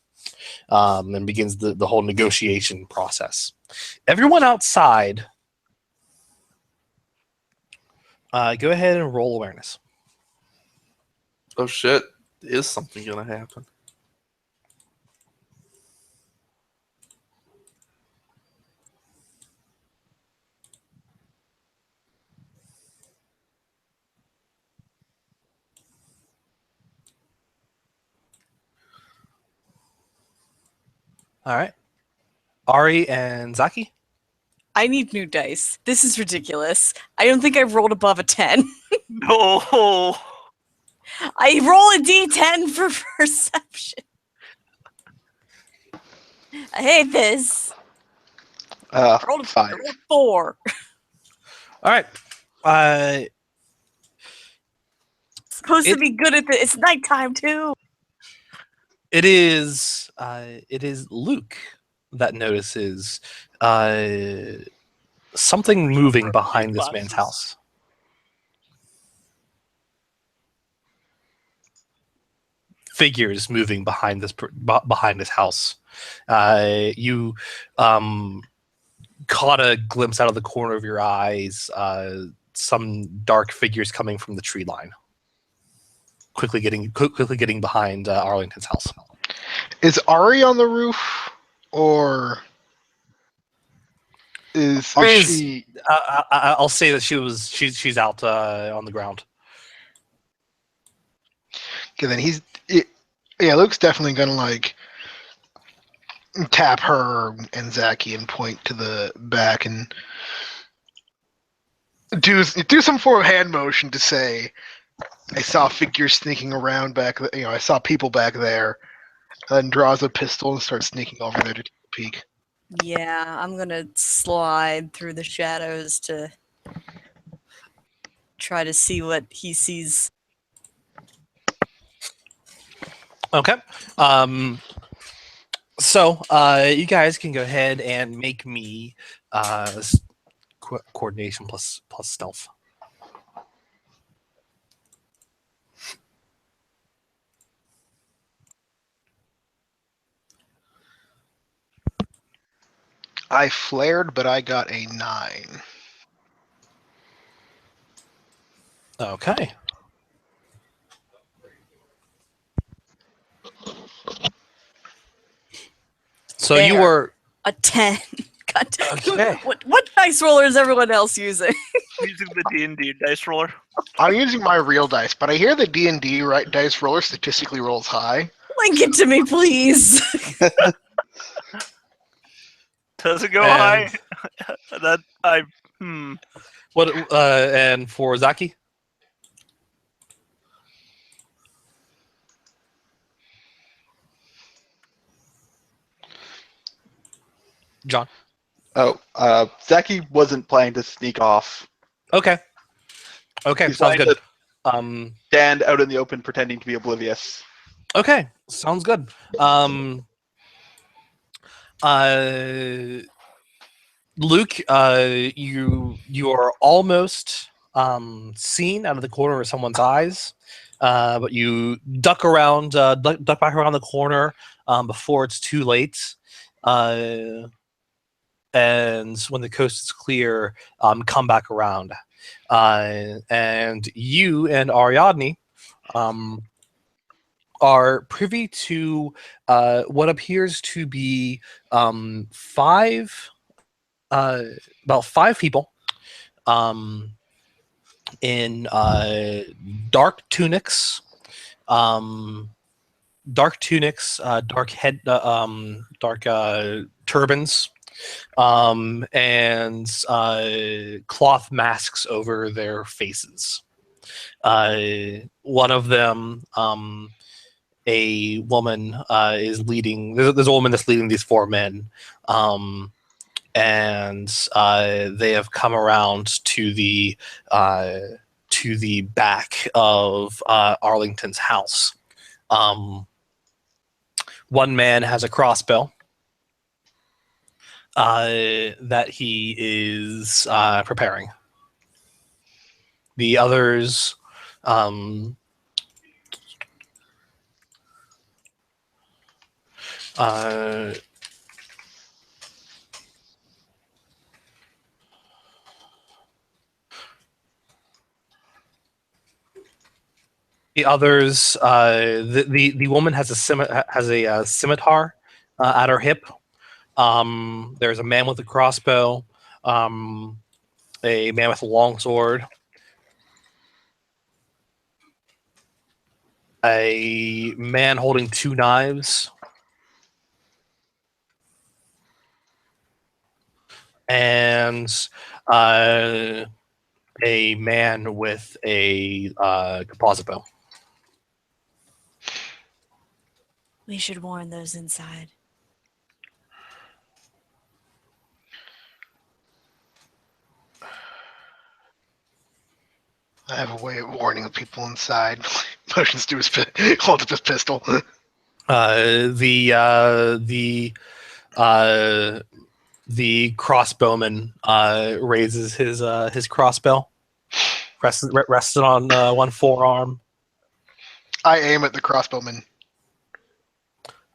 and begins the whole negotiation process. Everyone outside, go ahead and roll awareness. Oh shit! Is something gonna happen? All right. Ari and Zaki? I need new dice. This is ridiculous. I don't think I've rolled above a 10. No. I roll a d10 for perception. I hate this. I rolled a 5. 4. All right. It's supposed to be good at the. It's nighttime too. It is Luke that notices something moving behind this man's house. Figures moving behind his house. You caught a glimpse out of the corner of your eyes, some dark figures coming from the tree line, quickly getting behind Arlington's house. Is Ari on the roof, or is Ari's- she? I'll say that she's out on the ground. Okay, then Luke's definitely gonna like tap her and Zachy and point to the back and do some form of hand motion to say, "I saw figures sneaking around back. I saw people back there." And then draws a pistol and starts sneaking over there to take a peek. Yeah, I'm gonna slide through the shadows to try to see what he sees. Okay. So you guys can go ahead and make me coordination plus stealth. I flared, but I got a 9. Okay. So you There. were A 10. God, Okay. what dice roller is everyone else using? Using the D&D dice roller. I'm using my real dice, but I hear the D&D dice roller statistically rolls high. Link it to me, please. Does it go And- high? That I what? And for Zaki, John. Oh, Zachy wasn't planning to sneak off. Okay. Okay, He's sounds planning good. to stand out in the open pretending to be oblivious. Okay, sounds good. Luke, you are almost seen out of the corner of someone's eyes, but you duck back around the corner before it's too late. And when the coast is clear, come back around. And you and Ariadne are privy to what appears to be about 5 people in dark tunics, dark turbans, and cloth masks over their faces. One of them, a woman, is leading. There's a woman that's leading these 4 men, and they have come around to the back of Arlington's house. One man has a crossbow that he is preparing. The others, the woman has a scimitar at her hip. There's a man with a crossbow, a man with a longsword, a man holding 2 knives, and a man with a composite bow. We should warn those inside. I have a way of warning the people inside. Motions to his hold up his pistol. The crossbowman raises his crossbow, rests it on one forearm. I aim at the crossbowman.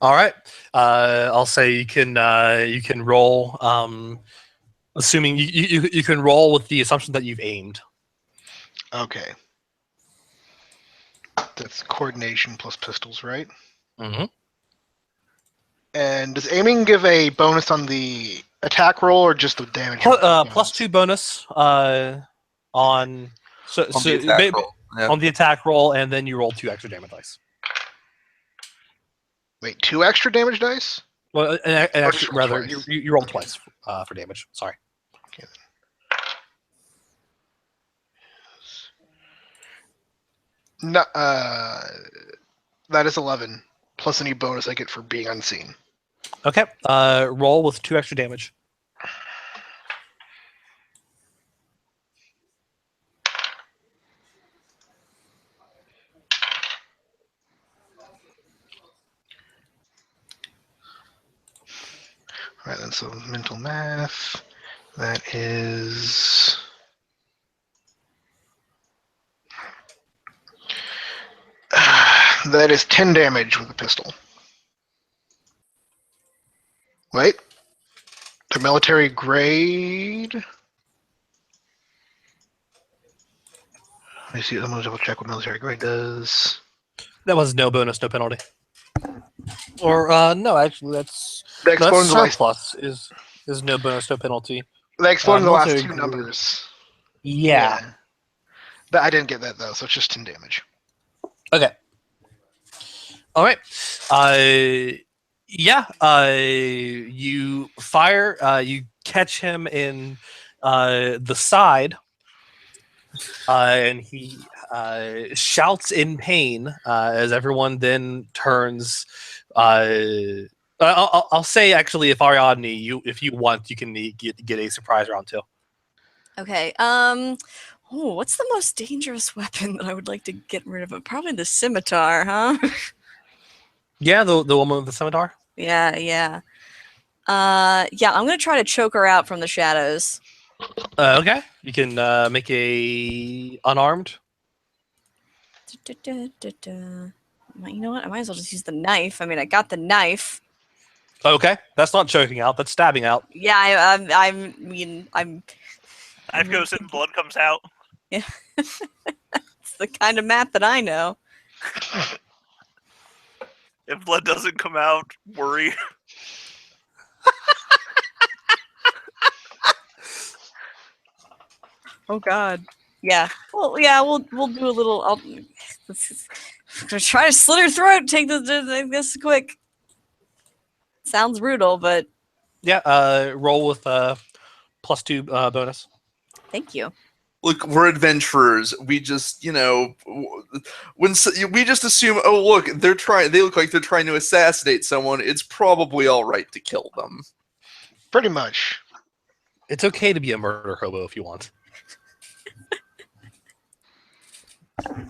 All right. I'll say you can roll Assuming you can roll with the assumption that you've aimed. Okay. That's coordination plus pistols, right? Mm-hmm. And does aiming give a bonus on the attack roll or just the damage? Plus 2 bonus on On the attack roll. Yeah. on the attack roll, and then you roll 2 extra damage dice. Wait, 2 extra damage dice? Well, Or actually, just roll rather, twice? you roll twice for damage. Sorry. Okay. No, that is 11 plus any bonus I get for being unseen. Okay. Roll with 2 extra damage. All right, then. So mental math. That is. That is 10 damage with a pistol. Wait. The military grade. Let me see. I'm gonna double check what military grade does. That was no bonus, no penalty. Or no, actually, that's The that's exponent of surplus is no bonus, no penalty. the exponent of the last military 2 grade. numbers. Yeah. But I didn't get that though, so it's just 10 damage. Okay. All right. Yeah. You fire. You catch him in the side, and he shouts in pain as everyone then turns. I'll say actually, if Ariadne, if you want, you can get a surprise round too. Okay. What's the most dangerous weapon that I would like to get rid of? Probably the scimitar, huh? Yeah, the woman with the scimitar. Yeah. I'm gonna try to choke her out from the shadows. Okay, you can make a unarmed. You know what? I might as well just use the knife. I mean, I got the knife. Okay, that's not choking out. That's stabbing out. Yeah, Knife goes in, blood comes out. Yeah. It's the kind of math that I know. If blood doesn't come out, worry. Oh God. Yeah. Well, yeah. We'll do a little. I'm gonna try to slit her throat. Take this quick. Sounds brutal, but Yeah, roll with plus 2 bonus. thank you. Look, we're adventurers. We just, we just assume, oh look, they look like they're trying to assassinate someone. It's probably all right to kill them. Pretty much. It's okay to be a murder hobo if you want.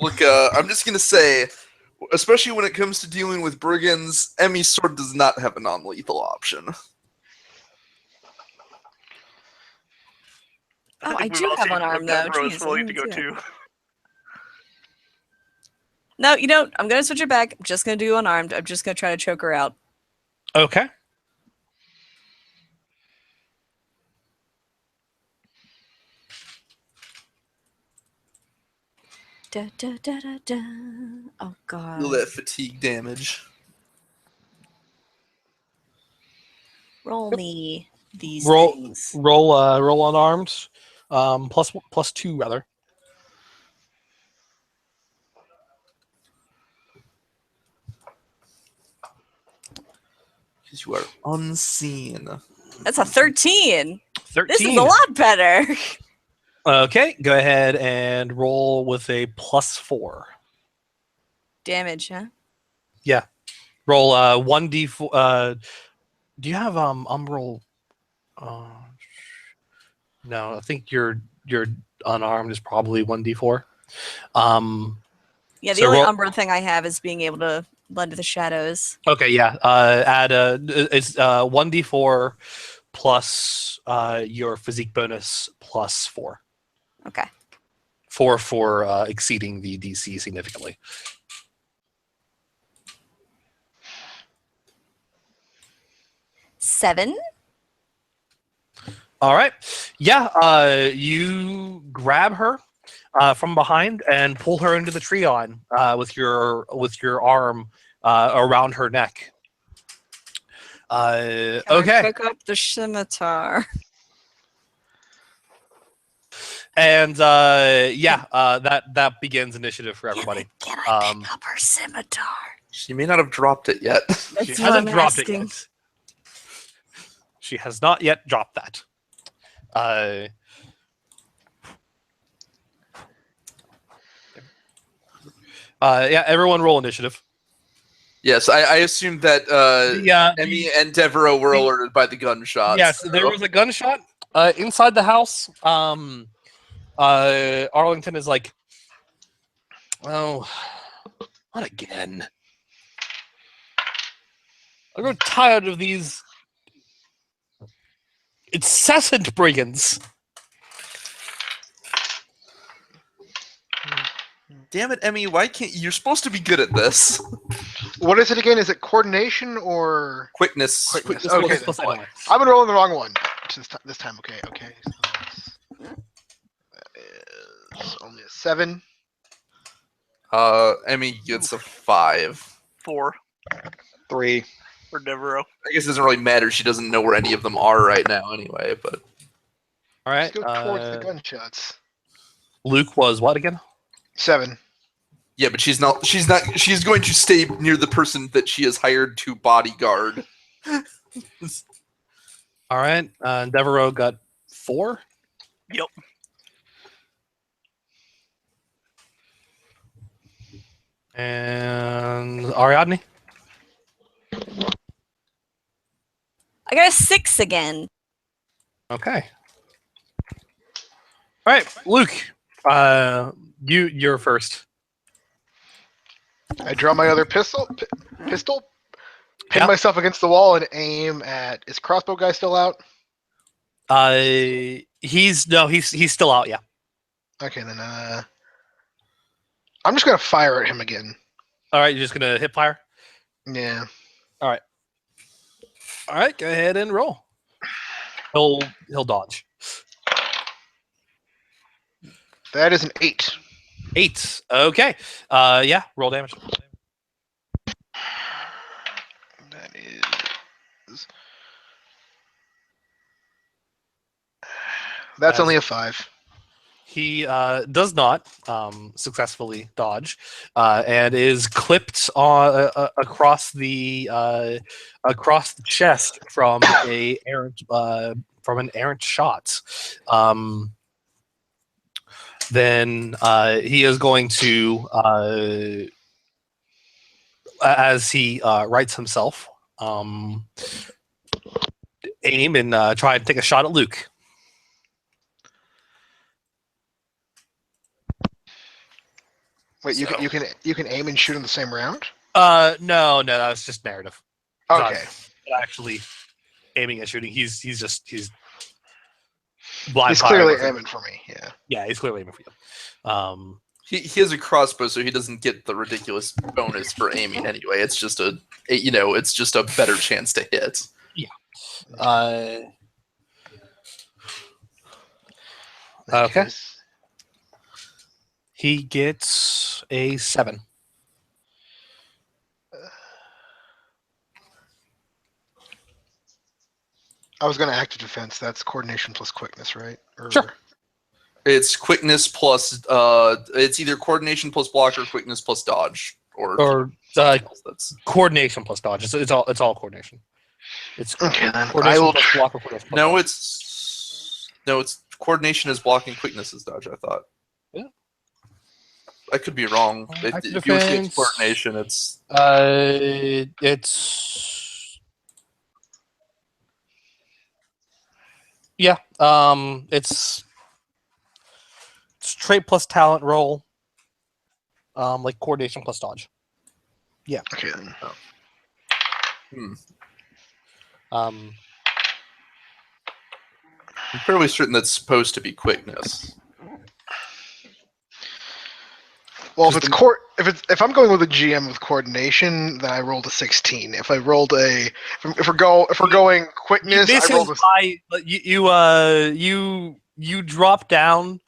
Look, I'm just gonna say, especially when it comes to dealing with brigands, Emmy's sword does not have a non-lethal option. Oh, I think we've do all have seen unarmed what though. Pedro's Jeez, I willing didn't to go see that. to. No, I'm gonna switch it back. I'm just gonna do unarmed. I'm just gonna try to choke her out. Okay. Da, da, da, da, da. Oh God. Feel that fatigue damage. Roll me these Roll things. roll unarmed. Plus 2 rather. Because you are unseen. That's a 13. 13. This is a lot better. Okay, go ahead and roll with a plus 4. Damage, huh? Yeah. Roll 1d4. Do you have umbral? No, I think your unarmed is probably 1d4. Yeah, the So only roll- Umbra thing I have is being able to blend to the shadows. Okay, yeah. Add it's 1d4 plus your physique bonus plus 4. Okay. 4 for exceeding the DC significantly. All right. Yeah. You grab her from behind and pull her into the tree on with your arm around her neck. Can Okay. I pick up the scimitar? And that begins initiative for everybody. Can I pick up her scimitar? She may not have dropped it yet. She That's what hasn't I'm dropped asking. it yet. She has not yet dropped that. Everyone roll initiative. Yes, I assumed that Emmy and Devereaux were alerted by the gunshots. Yes, there was a gunshot inside the house. Arlington is like, oh, not again. I grow tired of these incessant brigands. Damn it, Emmy! Why can't you're supposed to be good at this? What is it again? Is it coordination or Quickness. quickness? Okay, Okay, plus then. I know. I've been rolling the wrong one this time. Okay. So that is only a 7. Emmy gets a 5. 4 3. for Devereaux. I guess it doesn't really matter. She doesn't know where any of them are right now, anyway. But All right. Let's go towards the gunshots. Luke was what again? 7. yeah, but she's not. She's going to stay near the person that she has hired to bodyguard. All right. Devereaux got 4. Yep. And Ariadne? I got a 6 again. Okay. All right, Luke. You're first. I draw my other pistol, pin Yeah. myself against the wall, and aim at. Is crossbow guy still out? He's still out. Yeah. Okay, then I'm just gonna fire at him again. All right. You're just gonna hip fire. Yeah. All right. Go ahead and roll. He'll dodge. That is an 8. 8. Okay. Yeah. Roll damage. That is. That's only a 5. He does not successfully dodge, and is clipped across the chest from an errant shot. Then he is going to, as he rights himself, aim and try and take a shot at Luke. Wait, you can aim and shoot in the same round? No, that's just narrative. Okay. Not actually aiming and shooting. He's blind. He's fire. clearly aiming for me. Yeah. Yeah, he's clearly aiming for you. He has a crossbow, so he doesn't get the ridiculous bonus for aiming anyway. It's just it's just a better chance to hit. Okay. He gets a 7. I was gonna active defense. That's coordination plus quickness, right? Or... Sure. It's quickness plus. It's either coordination plus block or quickness plus dodge, Or something else that's coordination plus dodge. It's all coordination. It's Okay, then coordination I will. plus block or coordination plus no. dodge. It's coordination is blocking, quickness is dodge. I thought. Yeah. I could be wrong. Active If you see defense. it's coordination, it's It's yeah. It's trait plus talent roll. Like coordination plus dodge. Okay, then. I'm fairly certain that's supposed to be quickness. Well, if I'm going with a GM with coordination, then I rolled a 16. If I rolled if we're going quickness, I rolled a. You drop down,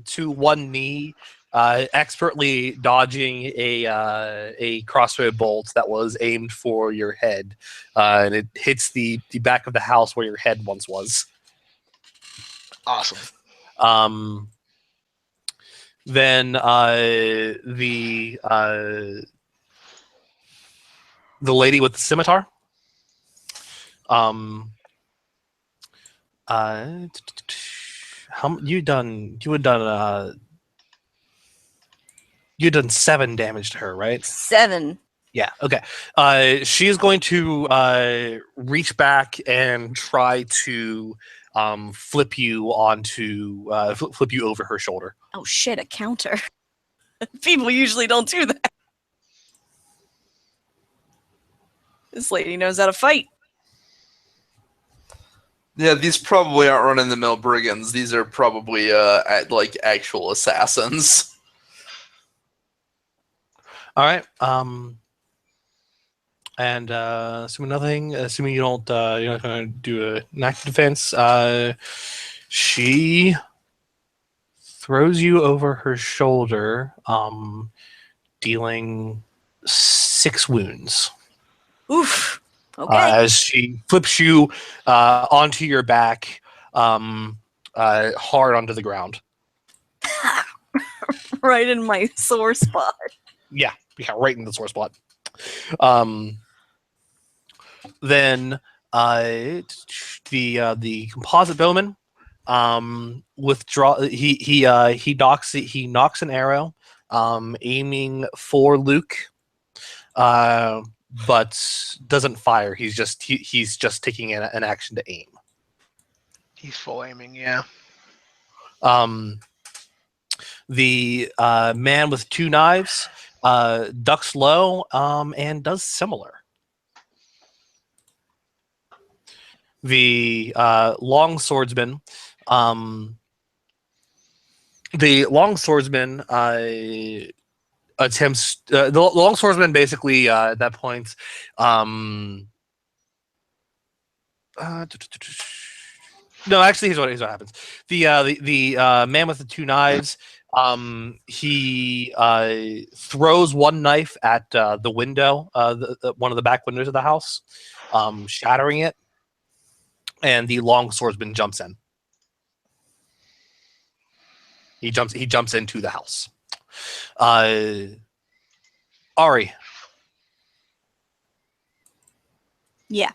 to one knee, expertly dodging a crossbow bolt that was aimed for your head, and it hits the back of the house where your head once was. Awesome. Then the lady with the scimitar. You done 7 damage to her, right? 7. Yeah. Okay. She's going to reach back and try to flip you flip you over her shoulder. Oh shit! A counter. People usually don't do that. This lady knows how to fight. Yeah, these probably aren't run-in-the-mill brigands. These are probably like actual assassins. All right. And assuming you don't, you're not going to do an active defense. She throws you over her shoulder, dealing 6 wounds. Oof. Okay. As she flips you onto your back, hard onto the ground. Right in my sore spot. Yeah, right in the sore spot. Then the composite bowman withdraw. He knocks an arrow, aiming for Luke, but doesn't fire. He's just taking an action to aim. He's full aiming, yeah. The man with 2 knives ducks low and does similar. The long swordsman attempts. The long swordsman basically at that point. No, actually, here's what happens. The man with the 2 knives. He throws one knife at the window, one of the back windows of the house, shattering it, and the long swordsman jumps in. He jumps into the house. Ari. Yeah.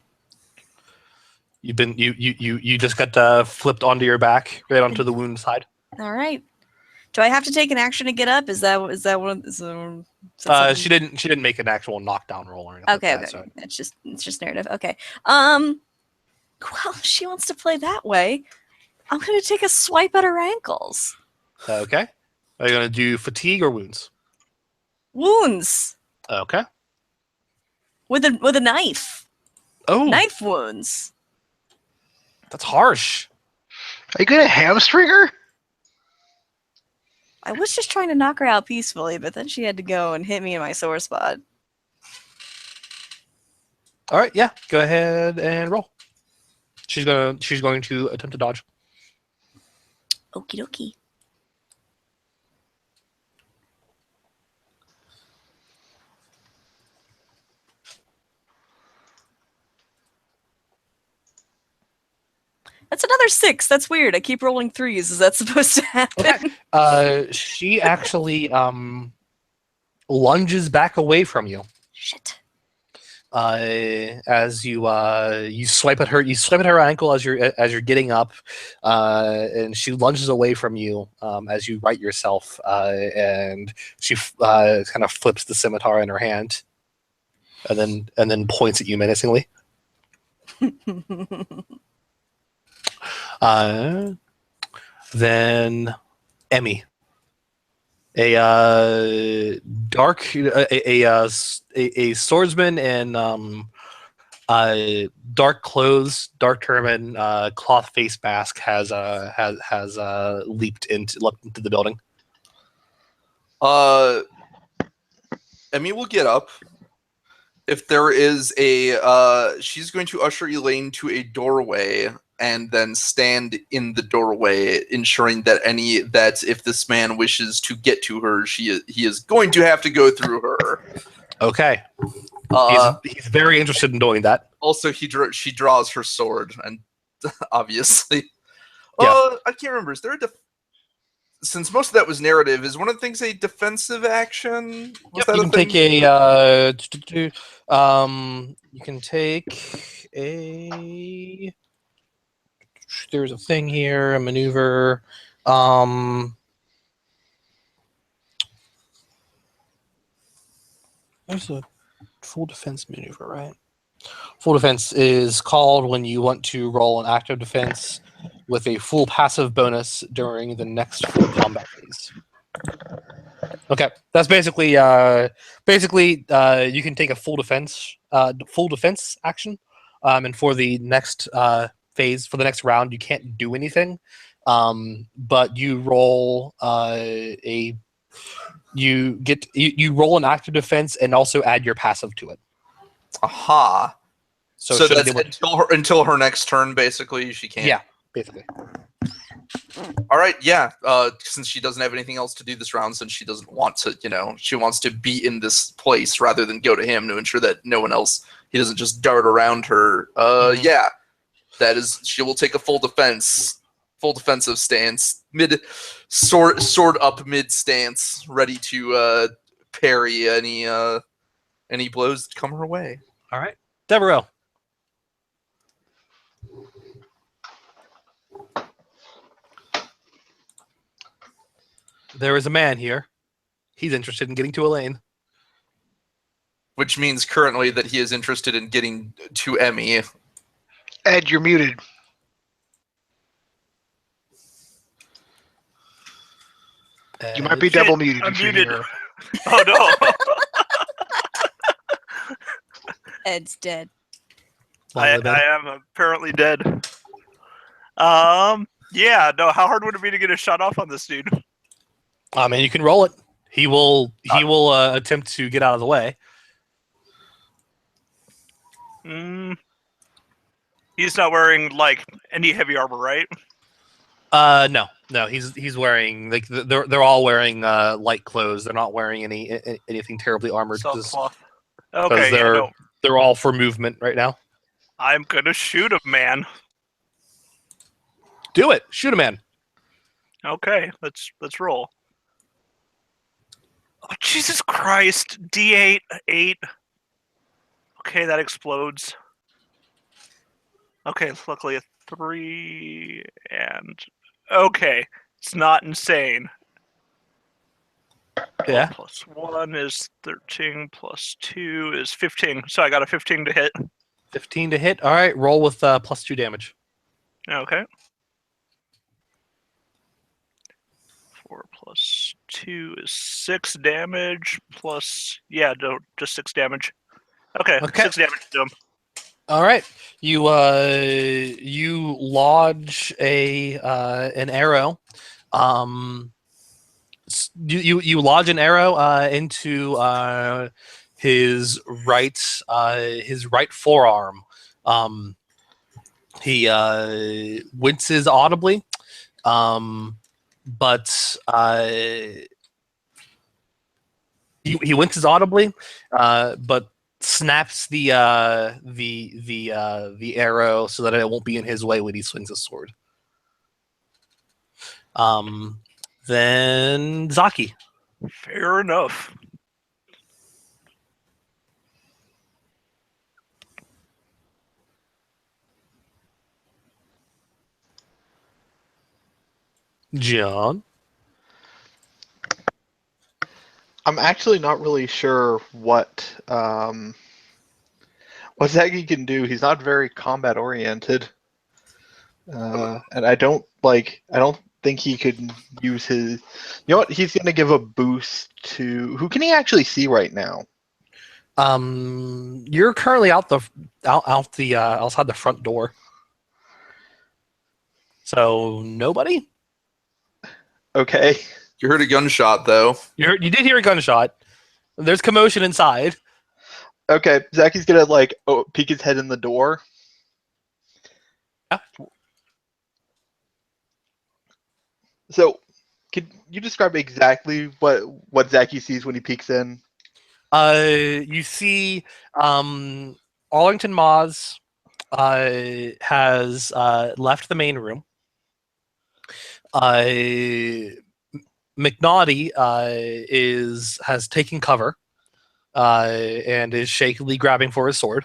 You just got flipped onto your back, right onto the wound side. All right. Do I have to take an action to get up? Is that one? She didn't make an actual knockdown roll or anything. Okay, like that, okay. so. It's just narrative. Okay. Well, she wants to play that way. I'm gonna take a swipe at her ankles. Okay. Are you gonna do fatigue or wounds? Wounds. Okay. With a knife. Oh, Knife wounds. That's harsh. Are you gonna hamstring her? I was just trying to knock her out peacefully, but then she had to go and hit me in my sore spot. All right, yeah. Go ahead and roll. She's going to attempt to dodge. Okie dokie. That's another 6. That's weird. I keep rolling 3s. Is that supposed to happen? Okay. She actually lunges back away from you. Shit. As you swipe at her ankle as you're getting up, and she lunges away from you as you right yourself, and she kind of flips the scimitar in her hand, and then points at you menacingly. Then Emmy, a swordsman in Dark clothes, dark turban, cloth face mask has leaped into the building. Emmy will get up. If there is she's going to usher Elaine to a doorway and then stand in the doorway, ensuring that if this man wishes to get to her, he is going to have to go through her. Okay. He's very interested in doing that. Also, she draws her sword, and obviously, Yeah. I can't remember. Is there since most of that was narrative, is one of the things a defensive action? You can take a. There's a thing here, a maneuver. There's a full defense maneuver, right? Full defense is called when you want to roll an active defense with a full passive bonus during the next full combat phase. Okay, that's basically you can take a full defense action, and for the next phase, for the next round, you can't do anything, but you roll you roll an active defense and also add your passive to it. Aha. So that's until her next turn, basically. She can't. Yeah, basically. All right. Yeah. Since she doesn't have anything else to do this round, since she doesn't want to, she wants to be in this place rather than go to him to ensure that no one else, he doesn't just dart around her. Yeah. That is, she will take a full defensive stance, sword up mid stance, ready to parry any blows that come her way. All right, Devereaux. There is a man here. He's interested in getting to Elaine. Which means currently that he is interested in getting to Emmy. Ed, you're muted. You might be double muted. I'm if you're muted. here. Oh no. Ed's dead. I am apparently dead. Yeah, no, how hard would it be to get a shot off on this dude? I mean, you can roll it. He will attempt to get out of the way. He's not wearing like any heavy armor, right? No. He's wearing they're all wearing light clothes. They're not wearing anything terribly armored. Cloth. Okay, they're all for movement right now. I'm gonna shoot him, man. Do it. Shoot a man. Okay, let's roll. Oh, Jesus Christ! D8 8. Okay, that explodes. Okay, luckily a 3 and okay, it's not insane. Yeah. +1 is 13, +2 is 15. So I got a 15 to hit. 15 to hit. All right. Roll with +2 damage. Okay. 4 + 2 is 6 damage. Just 6 damage. Okay. 6 damage to him. All right. You lodge an arrow. You lodge an arrow into his right forearm. He winces audibly, but he winces audibly, but snaps the arrow so that it won't be in his way when he swings his sword. Then Zaki. Fair enough. John. I'm actually not really sure what Zaki can do. He's not very combat oriented, and I don't think he could use his. You know what? He's going to give a boost to. Who can he actually see right now? You're currently outside the front door. So nobody. Okay. You heard a gunshot though. You did hear a gunshot. There's commotion inside. Okay. Zacky's gonna like peek his head in the door. Yeah. So, could you describe exactly what Zacky sees when he peeks in? You see, Arlington Moz has left the main room. McNaughty has taken cover and is shakily grabbing for his sword.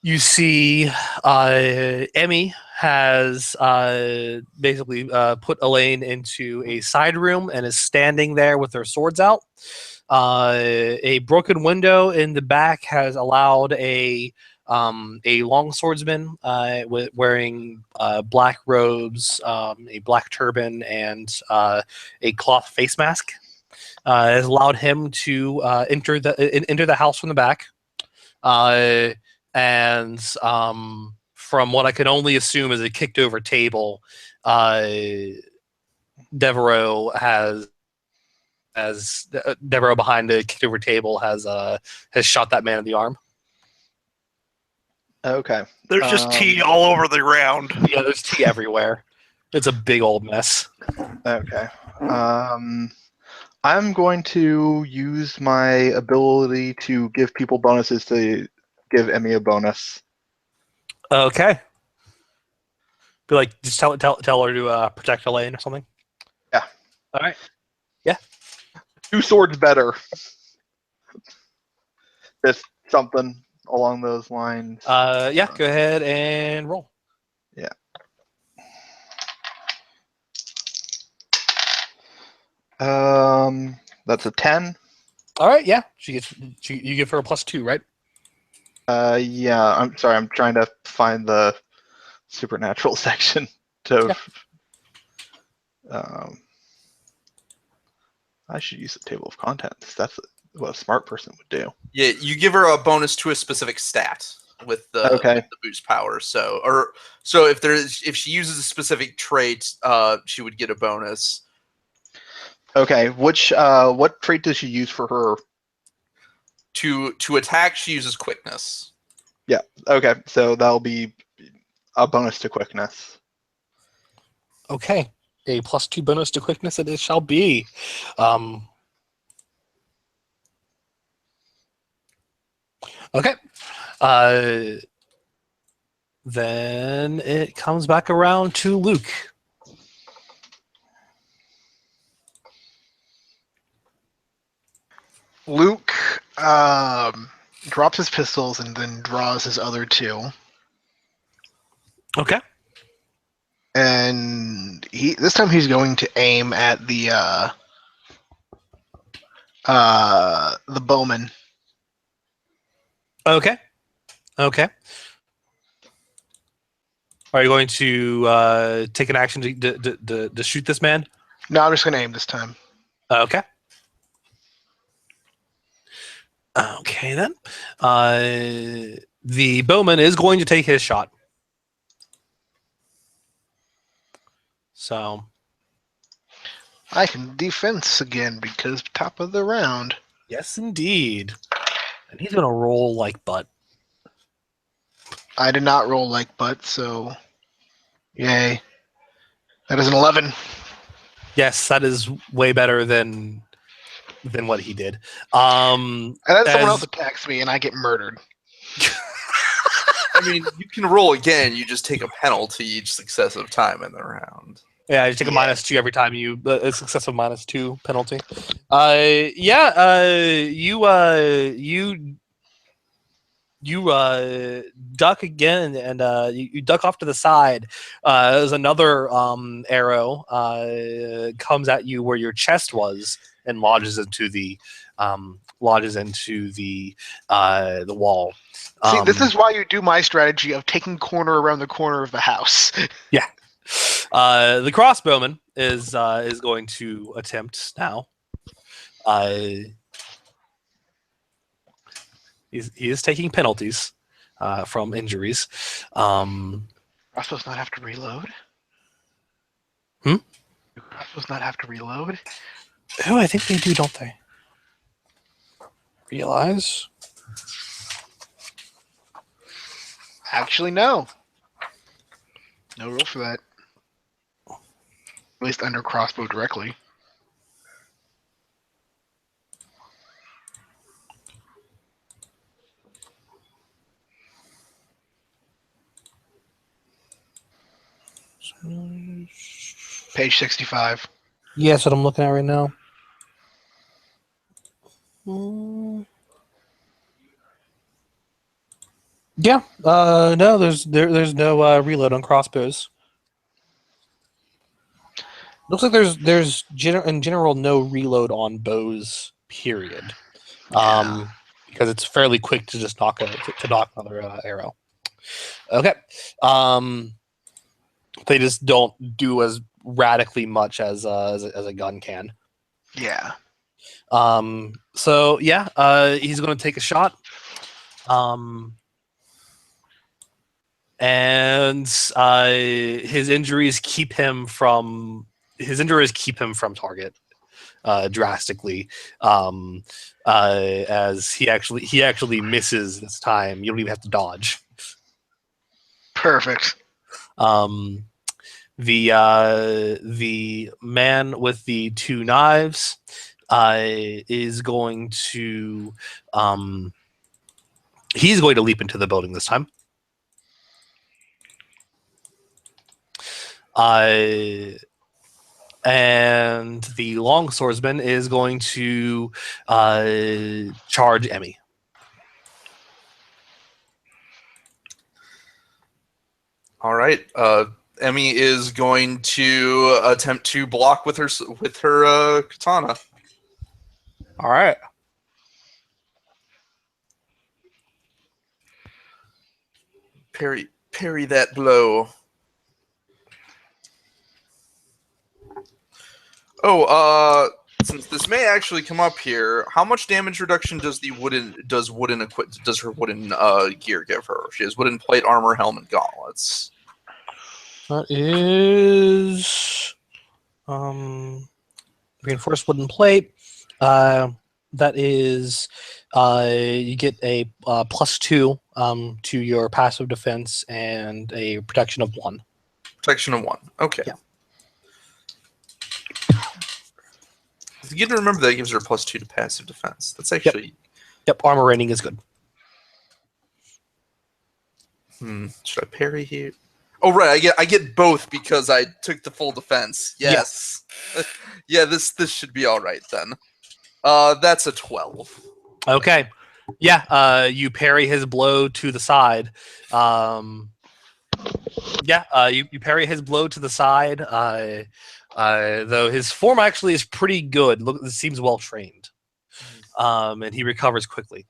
You see, Emmy has basically put Elaine into a side room and is standing there with their swords out. A broken window in the back has allowed a long swordsman wearing black robes, a black turban, and a cloth face mask has allowed him to enter the house from the back. And from what I can only assume is a kicked over table, Devereaux Devereaux behind the kicked over table has shot that man in the arm. Okay. There's just tea all over the ground. Yeah, there's tea everywhere. It's a big old mess. Okay. I'm going to use my ability to give people bonuses to give Emmy a bonus. Okay. Be like, just tell her to protect Elaine or something. Yeah. All right. Yeah. 2 swords better. Just something along those lines. Yeah. Go ahead and roll. Yeah. That's a 10. All right. Yeah. You give her a +2, right? Yeah. I'm sorry. I'm trying to find the supernatural section to. Yeah. I should use the table of contents. That's what a smart person would do. Yeah, you give her a bonus to a specific stat with the, Okay. with the boost power. So if she uses a specific trait, she would get a bonus. Okay. What trait does she use for her? To attack, she uses quickness. Yeah. Okay. So that'll be a bonus to quickness. Okay. A +2 bonus to quickness it shall be. Okay. Then it comes back around to Luke. Luke drops his pistols and then draws his other 2. Okay. And this time he's going to aim at the bowman. Okay. Okay. Are you going to take an action to shoot this man? No, I'm just going to aim this time. Okay. Okay, then. The bowman is going to take his shot. So. I can defense again because top of the round. Yes, indeed. And he's going to roll like butt. I did not roll like butt, so yay. That is an 11. Yes, that is way better than what he did. And then someone else attacks me and I get murdered. I mean, you can roll again. You just take a penalty each successive time in the round. Yeah, you take a -2 every time you a successive -2 penalty. You duck again and you duck off to the side. There's another arrow comes at you where your chest was and lodges into the wall. See, this is why you do my strategy of taking corner around the corner of the house. Yeah. The crossbowman is going to attempt now. He is taking penalties from injuries. Crossbows not have to reload? Hmm? Do crossbows not have to reload? Oh, I think they do, don't they? Realize? Actually, no. No rule for that. At least under crossbow directly. Page 65. Yeah, that's what I'm looking at right now. Yeah. No, there's no reload on crossbows. Looks like there's in general no reload on bows. Period. Because it's fairly quick to just knock another arrow. Okay. They just don't do as radically much as a gun can. Yeah. So yeah, he's going to take a shot. And his injuries keep him from target drastically. As he actually misses this time. You don't even have to dodge. Perfect. The man with the two knives is going to he's going to leap into the building this time. And the long swordsman is going to charge Emmy. All right. Emmy is going to attempt to block with her katana. All right. Parry that blow. Oh, since this may actually come up here, how much damage reduction does her wooden gear give her? She has wooden plate, armor, helmet, gauntlets. That is reinforced wooden plate. That is you get a +2 to your passive defense and a protection of 1. Protection of 1. Okay. Yeah. You get to remember that gives her +2 to passive defense. That's actually. Yep. Armor rating is good. Should I parry here? Oh right, I get both because I took the full defense. Yes. Yeah, this should be all right then. That's a 12. Okay. Yeah. You parry his blow to the side. You parry his blow to the side. Though his form actually is pretty good. Look, it seems well trained. And he recovers quickly.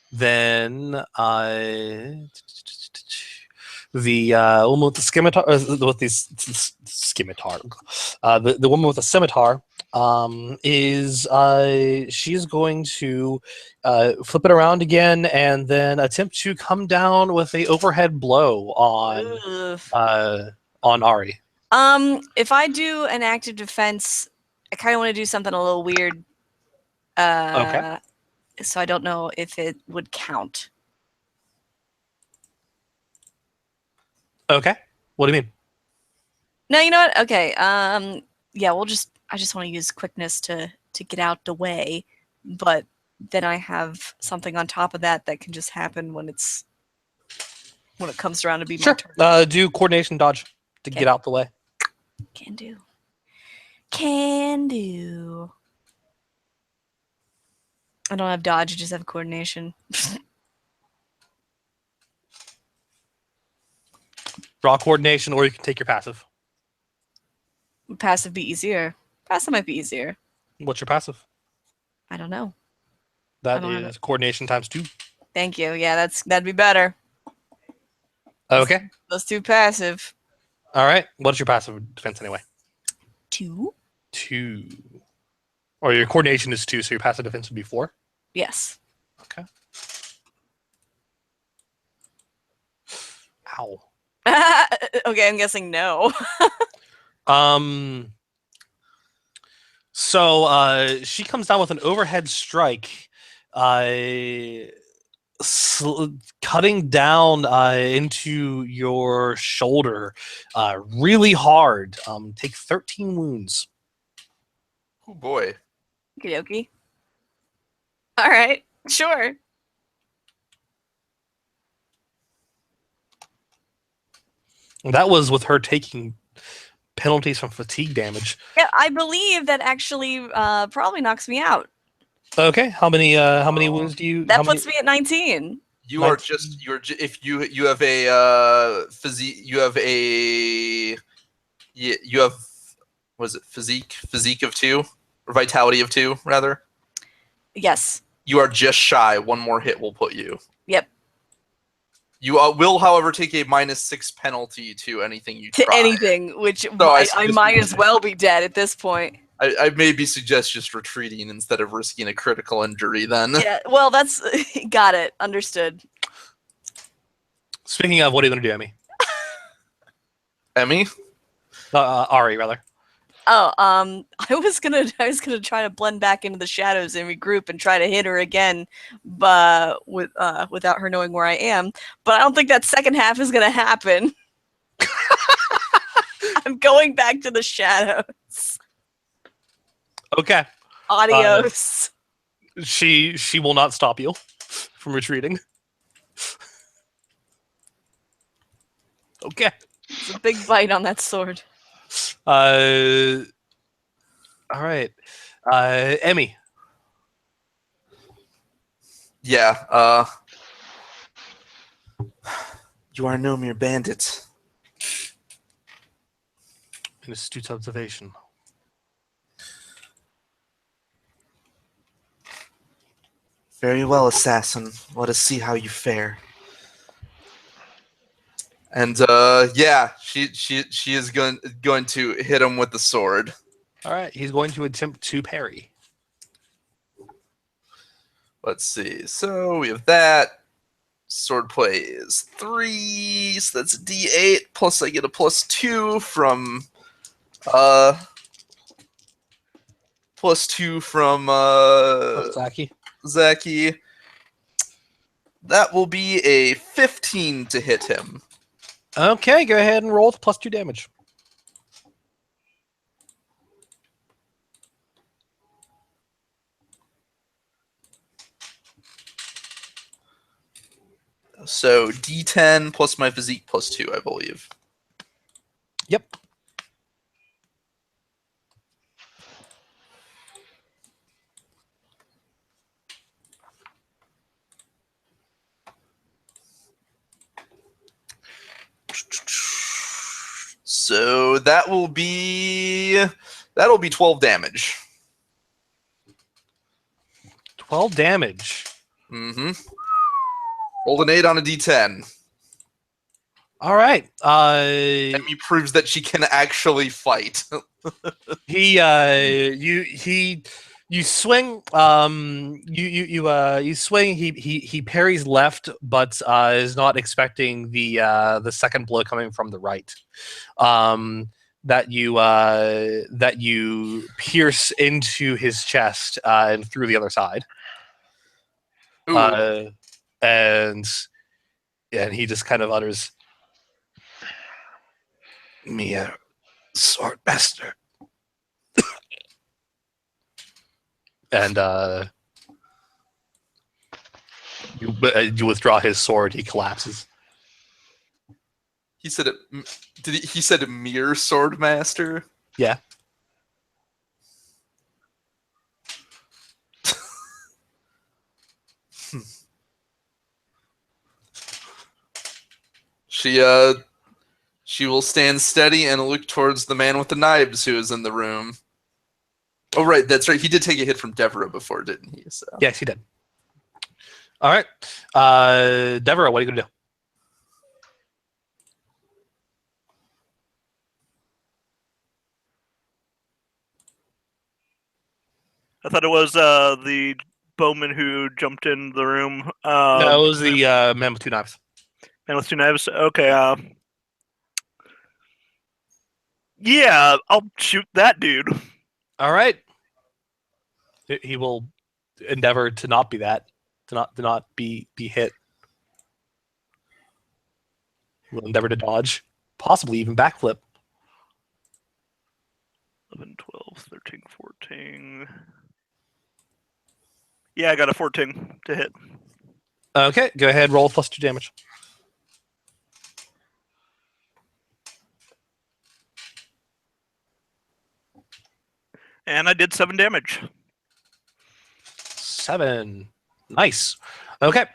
Then the woman with the scimitar, with the scimitar, the woman with the scimitar, is she's going to flip it around again and then attempt to come down with a overhead blow on Ari. If I do an active defense, I kind of want to do something a little weird. Okay. So I don't know if it would count. Okay. What do you mean? No, you know what? Okay. Yeah, I just want to use quickness to get out the way, but then I have something on top of that can just happen when it comes around to be my turn. Do coordination dodge to get out the way. Can do. I don't have dodge, I just have coordination. Draw coordination, or you can take your passive. Passive be easier. Passive might be easier. What's your passive? I don't know. That is coordination times 2. Thank you. Yeah, that'd be better. Okay. Let's do passive. All right. What's your passive defense anyway? 2. 2. Or your coordination is 2, so your passive defense would be 4. Yes. Okay. Ow. Okay, I'm guessing no. So she comes down with an overhead strike, cutting down into your shoulder really hard. Take 13 wounds. Oh boy. Okie dokie. All right, sure. That was with her taking penalties from fatigue damage. Yeah, I believe that actually probably knocks me out. Okay, how many wounds do you? That how puts many, me at 19. You are 19. just if you have a physique you have was it physique of 2 or vitality of 2 rather. Yes. You are just shy. One more hit will put you. Yep. You will, however, take a -6 penalty to anything you To try. anything, which So I might as well be dead at this point. I maybe suggest just retreating instead of risking a critical injury then. Yeah, well, that's got it. Understood. Speaking of, what are you going to do, Emmy? Emmy? Ari, rather. Oh, I was gonna try to blend back into the shadows and regroup and try to hit her again, but without her knowing where I am. But I don't think that second half is gonna happen. I'm going back to the shadows. Okay. Adios. She will not stop you from retreating. Okay. It's a big bite on that sword. All right. Emmy. Yeah. You are no mere bandit. An astute observation. Very well, assassin. Let us see how you fare. And yeah, she is going to hit him with the sword. All right. He's going to attempt to parry. Let's see. So we have that. Sword play is 3, so that's a D8 plus I get a +2 from +2 from Zaki. Zaki. That will be a 15 to hit him. Okay, go ahead and roll with +2 damage. So D10 plus my physique +2, I believe. Yep. So that'll be 12 damage. 12 damage. Mm-hmm. Rolled an 8 on a D10. All right. Emmy proves that she can actually fight. You swing. You swing. He parries left, but is not expecting the second blow coming from the right. That you pierce into his chest and through the other side. Ooh. And he just kind of utters, "Mere sword master." And you withdraw his sword. He collapses. He said it. He said mere sword master? Yeah. She will stand steady and look towards the man with the knives who is in the room. Oh, right, that's right. He did take a hit from Deborah before, didn't he? So. Yes, he did. All right. Deborah, what are you going to do? I thought it was the bowman who jumped in the room. No, it was the man with two knives. Man with two knives. Okay. Yeah, I'll shoot that dude. All right. He will endeavor to not be that, to not be hit. He will endeavor to dodge, possibly even backflip. 11, 12, 13, 14. Yeah, I got a 14 to hit. Okay, go ahead. Roll plus 2 damage. And I did 7 damage. 7. Nice. Okay.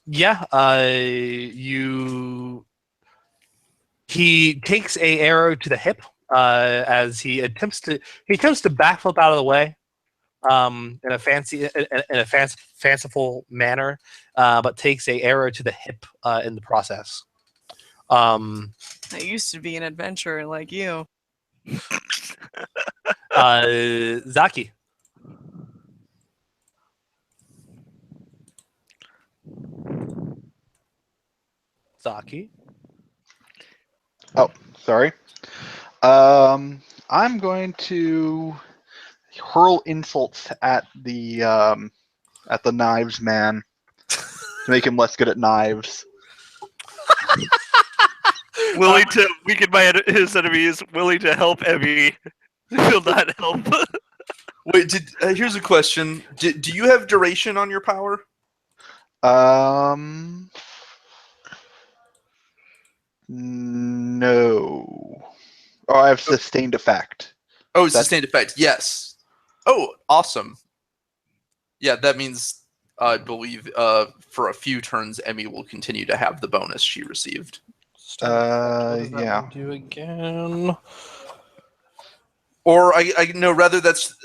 Yeah. He takes a arrow to the hip as he attempts to backflip out of the way in a fanciful manner, but takes a arrow to the hip in the process. I used to be an adventurer like you. Zaki. Zaki. Oh, sorry. I'm going to hurl insults at the knives man to make him less good at knives. Willing to weaken his enemies, willing to help Evie. Will not help. Wait, here's a question. Do you have duration on your power? No. Oh, I have sustained effect. Oh, sustained effect. Yes. Oh, awesome. Yeah, that means I believe for a few turns, Emmy will continue to have the bonus she received. Yeah. Do again. Or I no, rather that's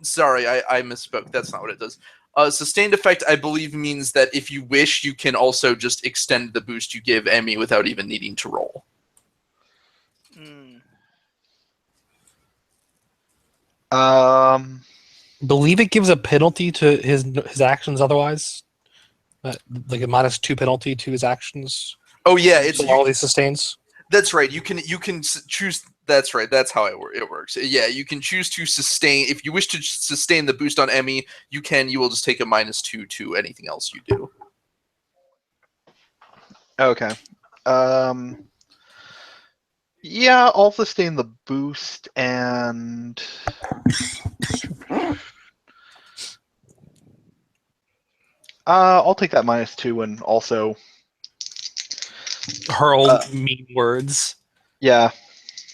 sorry, I misspoke. That's not what it does. Sustained effect, I believe, means that if you wish, you can also just extend the boost you give Emmy without even needing to roll. Believe it gives a penalty to his actions otherwise, like a -2 penalty to his actions. Oh yeah, it's all he sustains. That's right. You can choose. That's right. That's how it works. Yeah, you can choose to sustain. If you wish to sustain the boost on Emmy, you can. You will just take a -2 to anything else you do. Okay. Yeah, I'll sustain the boost and I'll take that -2 and also hurl mean words. Yeah.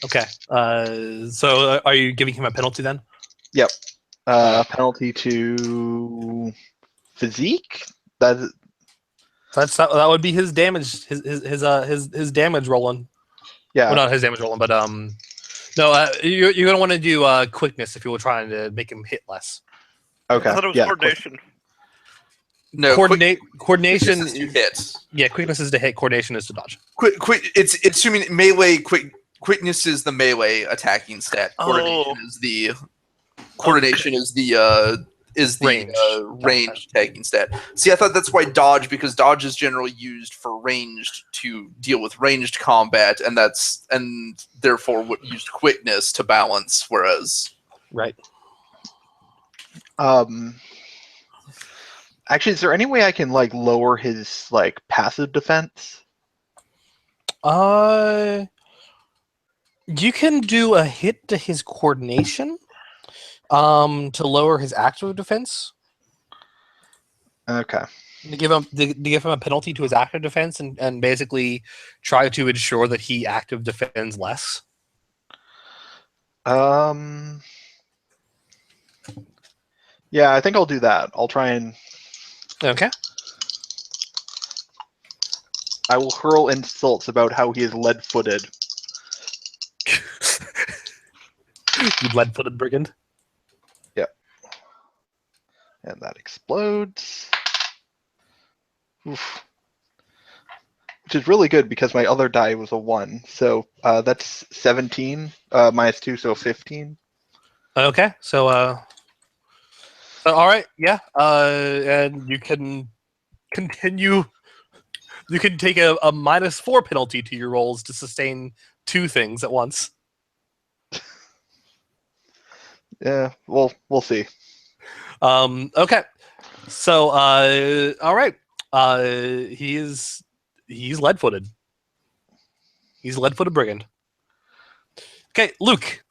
Okay. So are you giving him a penalty then? Yep. Penalty to physique. That would be his damage. His damage rolling. Yeah. Well, not his damage rolling, but no. You're gonna want to do quickness if you were trying to make him hit less. Okay. I thought it was coordination. No, coordination is to hit. Yeah, quickness is to hit. Coordination is to dodge. Quick. It's assuming melee. Quickness is the melee attacking stat. Coordination is the ranged attacking stat. See, I thought that's why dodge, because dodge is generally used for ranged to deal with ranged combat, and therefore used quickness to balance. Whereas, right. Actually, is there any way I can lower his passive defense? You can do a hit to his coordination, to lower his active defense. Okay. To give him a penalty to his active defense, and basically try to ensure that he active defends less. Yeah, I think I'll do that. I'll try and. Okay. I will hurl insults about how he is lead-footed. You lead-footed brigand. Yep. And that explodes. Oof. Which is really good because my other die was a 1. So that's 17 -2, so 15. Okay, so all right, yeah, and you can continue. You can take a -4 penalty to your rolls to sustain 2 things at once. Yeah, we'll see. Okay, so all right, he's lead-footed. He's lead-footed brigand. Okay, Luke.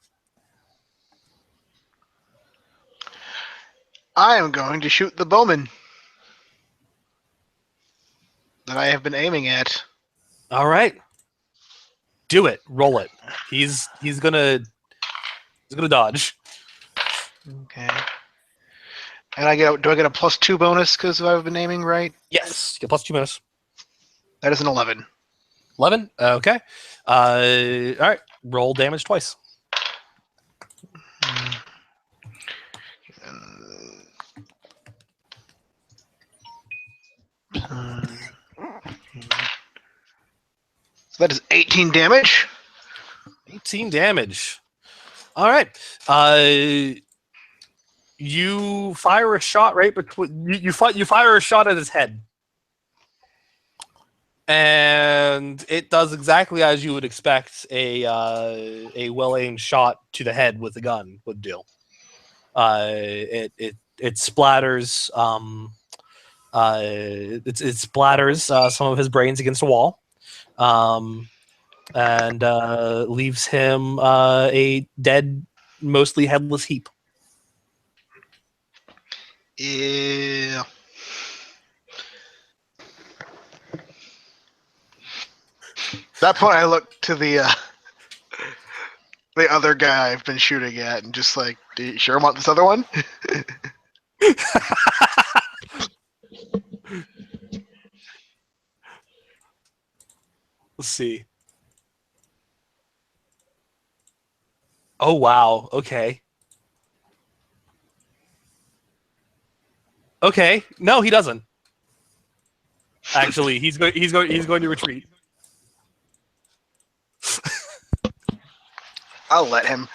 I am going to shoot the bowman that I have been aiming at. All right, do it. Roll it. He's gonna dodge. Okay. And do I get a +2 bonus because I've been aiming right? Yes, you get +2 minutes. That is an 11. 11. Okay. All right. Roll damage twice. So that is 18 damage. 18 damage. All right. You fire a shot right between you fire a shot at his head, and it does exactly as you would expect a well-aimed shot to the head with a gun would do. It splatters it splatters some of his brains against a wall, and leaves him a dead, mostly headless heap. Yeah. At that point, I look to the other guy I've been shooting at, and just like, do you sure want this other one? Let's see. Oh wow. Okay. Okay. No, he doesn't. Actually, he's going to retreat. I'll let him.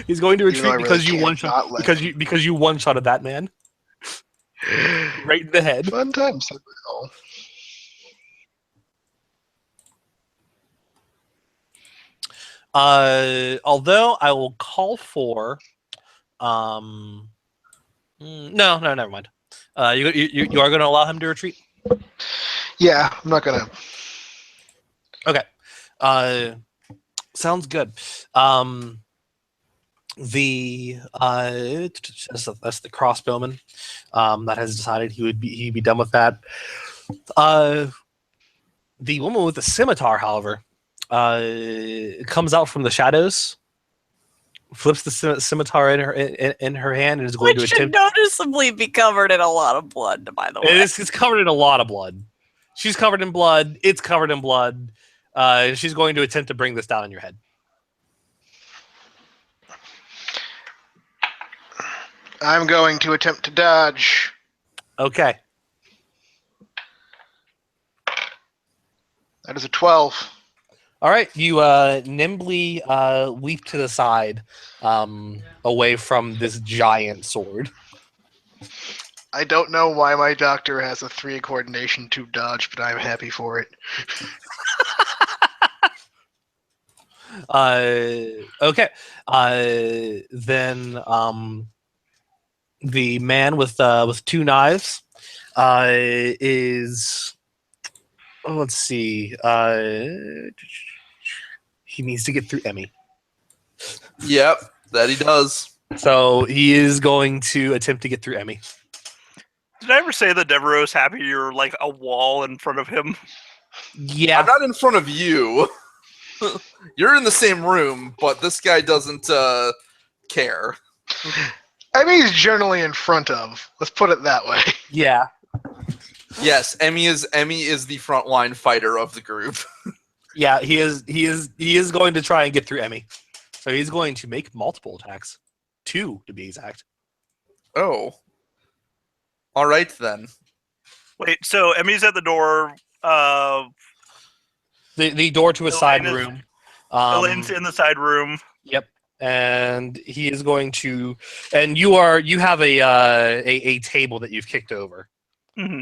He's going to Even though I retreat really because you can't one shot not let because you one shotted that man right in the head. Fun times. Oh. Although I will call for, no, never mind. You are going to allow him to retreat. Yeah, I'm not gonna. Okay. Sounds good. The that's the crossbowman that has decided he'd be done with that. The woman with the scimitar, however, comes out from the shadows, flips the scimitar in her hand, and is going Which to should attempt. noticeably be covered in a lot of blood, by the way. It's covered in a lot of blood. She's covered in blood. It's covered in blood. She's going to attempt to bring this down on your head. I'm going to attempt to dodge. Okay. That is a 12. All right. You nimbly leap to the side, away from this giant sword. I don't know why my doctor has a 3 coordination, 2 dodge, but I'm happy for it. Okay. Then the man with 2 knives is. Oh, let's see. He needs to get through Emmy. Yep, that he does. So he is going to attempt to get through Emmy. Did I ever say that Devereaux's happy you're like a wall in front of him? Yeah. I'm not in front of you. You're in the same room, but this guy doesn't care. I mean, he's generally in front of. Let's put it that way. Yeah. Yes, Emmy is the frontline fighter of the group. Yeah, he is going to try and get through Emmy. So he's going to make multiple attacks. 2 to be exact. Oh. All right then. Wait, so Emmy's at the door. The door to a side Elaine is- room. Elaine's in the side room. Yep. And he is going to, and you have a table that you've kicked over, hmm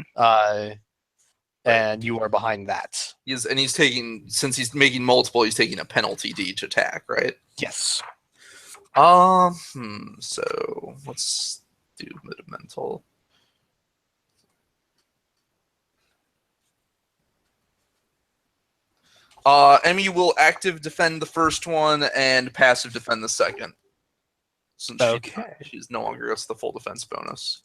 and you are behind that. He's taking, since he's making multiple, he's taking a penalty to each attack, right? Yes. So let's do mental. Emmy will active defend the first one and passive defend the second. Since Okay. she's no longer gets the full defense bonus.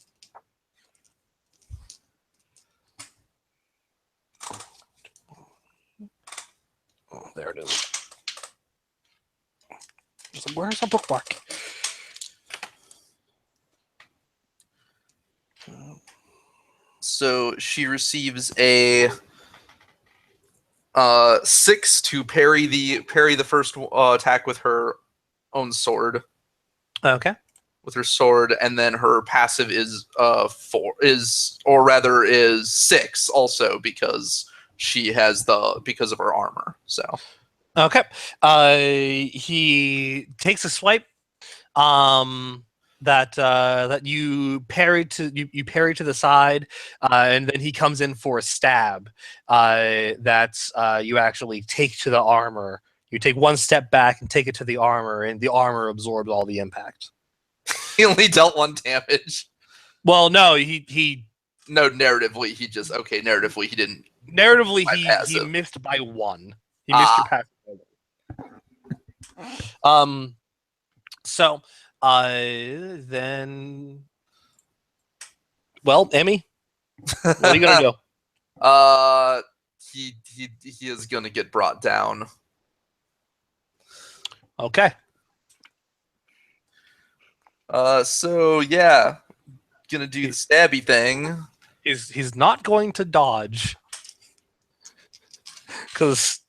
Oh, there it is. Where's the bookmark? So she receives a 6 to parry the first attack with her own sword. Okay. With her sword, and then her passive is 6 also because she has because of her armor. So Okay. He takes a swipe. That you parry to you parry to the side, and then he comes in for a stab. You actually take to the armor. You take one step back and take it to the armor, and the armor absorbs all the impact. he only dealt 1 damage. Well, no, he No, narratively he just narratively he didn't. narratively he passive. missed by 1. He missed your passive. So then, well, Emmy, what are you gonna do? He is gonna get brought down. Okay. So yeah, gonna do the stabby thing. He's not going to dodge because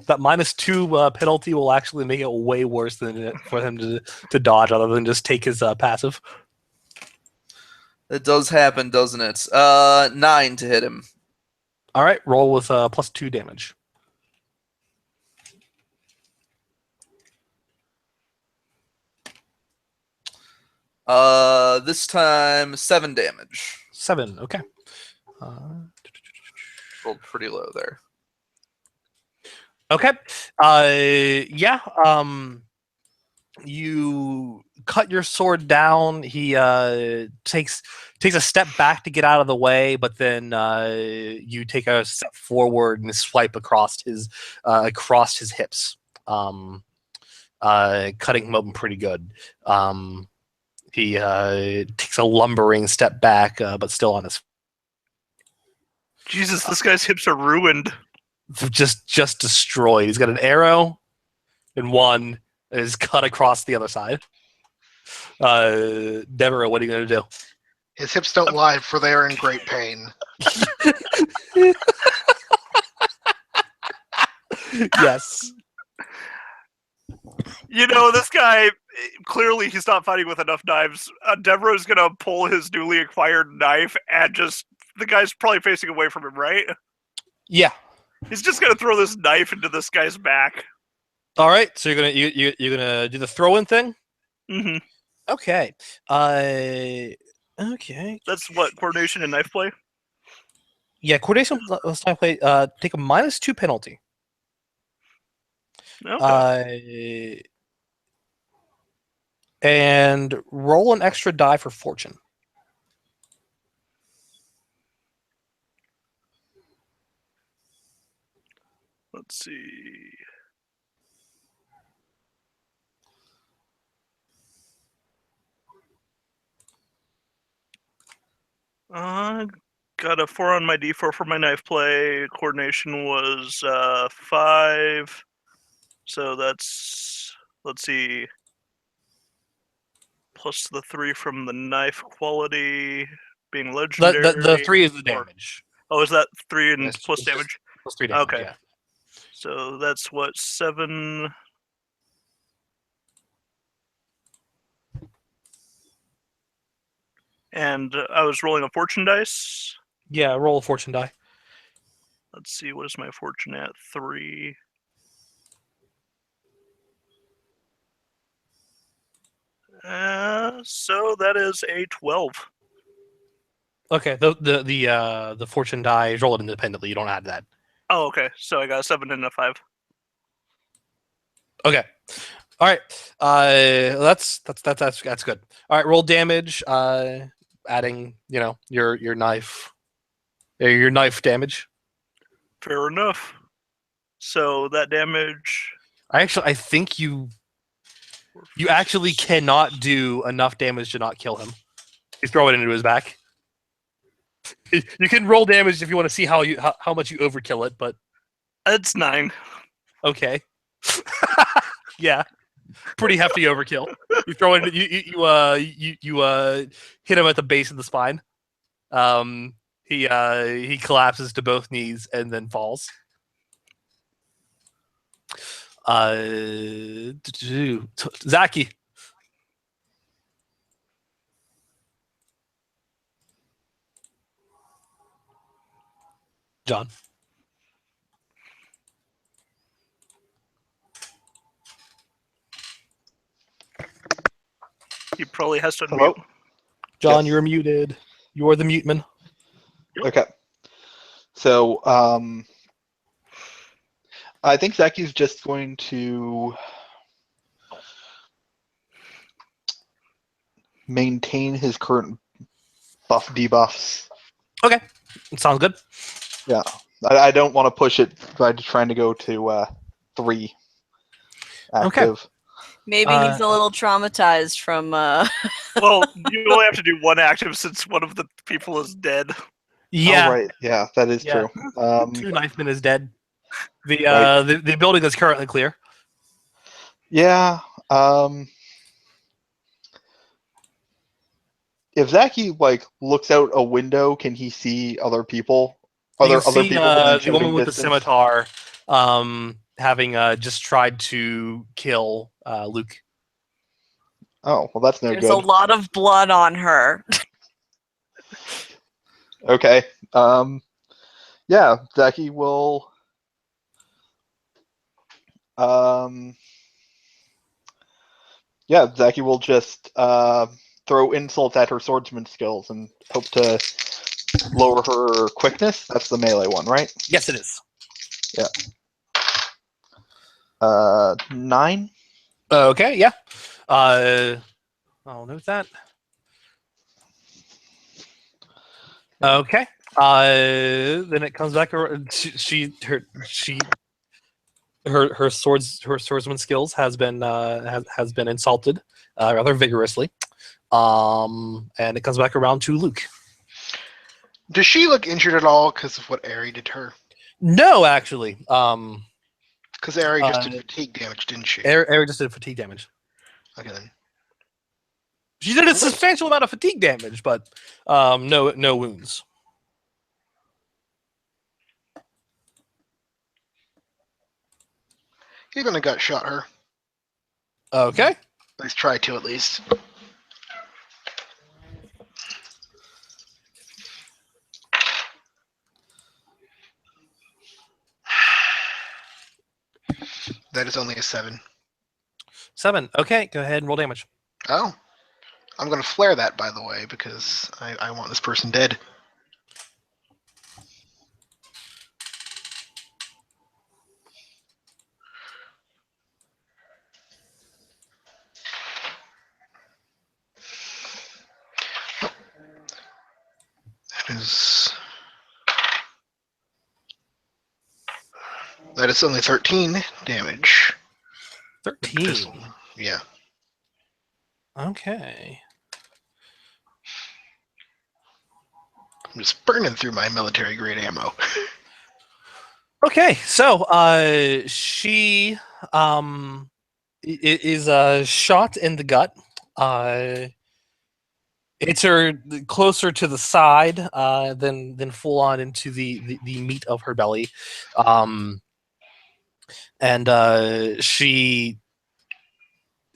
that -2 penalty will actually make it way worse than for him to dodge, other than just take his passive. That does happen, doesn't it? 9 to hit him. All right, roll with +2 damage. This time 7 damage. 7. Okay. Rolled pretty low there. Okay. Yeah. You cut your sword down. He takes a step back to get out of the way, but then you take a step forward and swipe across his hips, cutting him open pretty good. He takes a lumbering step back, but still on his. Jesus, this guy's hips are ruined. Just destroyed. He's got an arrow in one and is cut across the other side. Deborah, what are you going to do? His hips don't lie, for they are in great pain. Yes. You know, this guy, clearly he's not fighting with enough knives. Deborah's gonna pull his newly acquired knife and the guy's probably facing away from him, right? Yeah. He's just gonna throw this knife into this guy's back. All right. So you're gonna do the throw-in thing. Mm-hmm. Okay. Okay. That's what, coordination and knife play? Yeah. Coordination. Let's time play. Take a -2 penalty. Okay. And roll an extra die for fortune. Let's see. Got a 4 on my d4 for my knife play. Coordination was 5. So that's, let's see, plus the 3 from the knife quality being legendary. The 3 is the damage. Oh, is that 3 and Yes, plus it's just damage? +3 damage. Okay. Yeah. So that's what, 7. And I was rolling a fortune dice. Yeah. Roll a fortune die. Let's see, what is my fortune at? 3. So that is a 12. Okay, the fortune die, roll it independently. You don't add that. Oh, okay. So I got a 7 and a 5. Okay. All right. That's good. All right, roll damage. Adding, your knife. Your knife damage. Fair enough. So that damage. I think you actually cannot do enough damage to not kill him. You throw it into his back. You can roll damage if you want to see how much you overkill it, but It's 9. okay. Yeah. Pretty hefty overkill. You throw it. You hit him at the base of the spine. He collapses to both knees and then falls. Zaki. John. He probably has to Hello? unmute. John, Yes. you're muted. You're the muteman. Okay. So, I think Zaki's just going to maintain his current buff debuffs. Okay. Sounds good. Yeah. I don't want to push it by trying to go to 3 Okay. active. Maybe he's a little traumatized from. Well, you only have to do 1 active since one of the people is dead. Yeah. Oh, right. Yeah, that is Yeah. true. Two Knifeman is dead. The Right. the building is currently clear. Yeah. If Zaki looks out a window, can he see other people? Are You there can other see people within the shouting woman with distance? the scimitar, having just tried to kill Luke. Oh, well, that's no There's good. a lot of blood on her. Okay. Yeah, Zaki will. Yeah, Zaki will just throw insults at her swordsman skills and hope to lower her quickness. That's the melee one, right? Yes, it is. 9. Okay, yeah. I'll note that. Okay. Then it comes back. Her swordsman skills has been insulted rather vigorously. And it comes back around to Luke. Does she look injured at all because of what Ari did to her? No, actually. Because Ari just did Uh, fatigue damage, didn't she? Ari just did fatigue damage. Okay then. She did a substantial amount of fatigue damage, but no wounds. You're gonna gut shot her. Okay. At least try to, at least. That is only a 7. 7. Okay, go ahead and roll damage. Oh. I'm gonna flare that, by the way, because I want this person dead. That is only 13 damage. 13. Yeah. Okay. I'm just burning through my military grade ammo. Okay, so she is shot in the gut. It's her closer to the side than full on into the meat of her belly, and she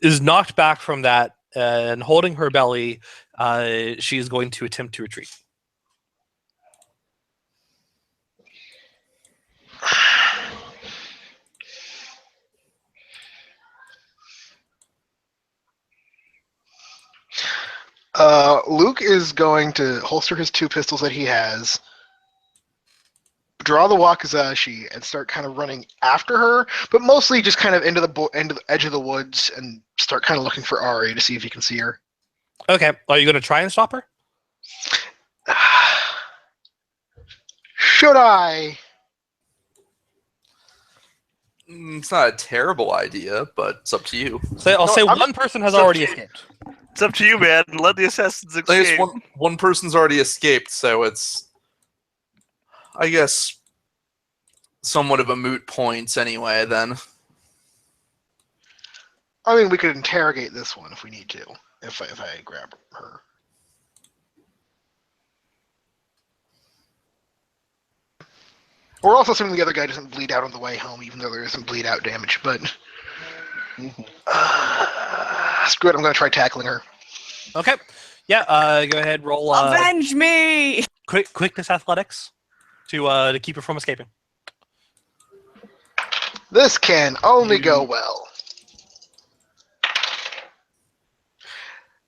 is knocked back from that, and holding her belly, she is going to attempt to retreat. Luke is going to holster his 2 pistols that he has, draw the wakizashi, and start kind of running after her, but mostly just kind of into the edge of the woods and start kind of looking for Ari to see if he can see her. Okay. Are you going to try and stop her? Should I? It's not a terrible idea, but it's up to you. I'll say one person has already escaped. It's up to you, man. Let the assassins I guess escape. one person's already escaped, so it's, I guess, somewhat of a moot point anyway, then. I mean, we could interrogate this one if we need to, if I grab her. We're also assuming the other guy doesn't bleed out on the way home, even though there isn't bleed out damage, but... screw it, I'm going to try tackling her. Okay. Yeah, go ahead, roll Avenge me! quickness athletics to keep her from escaping. This can only go well.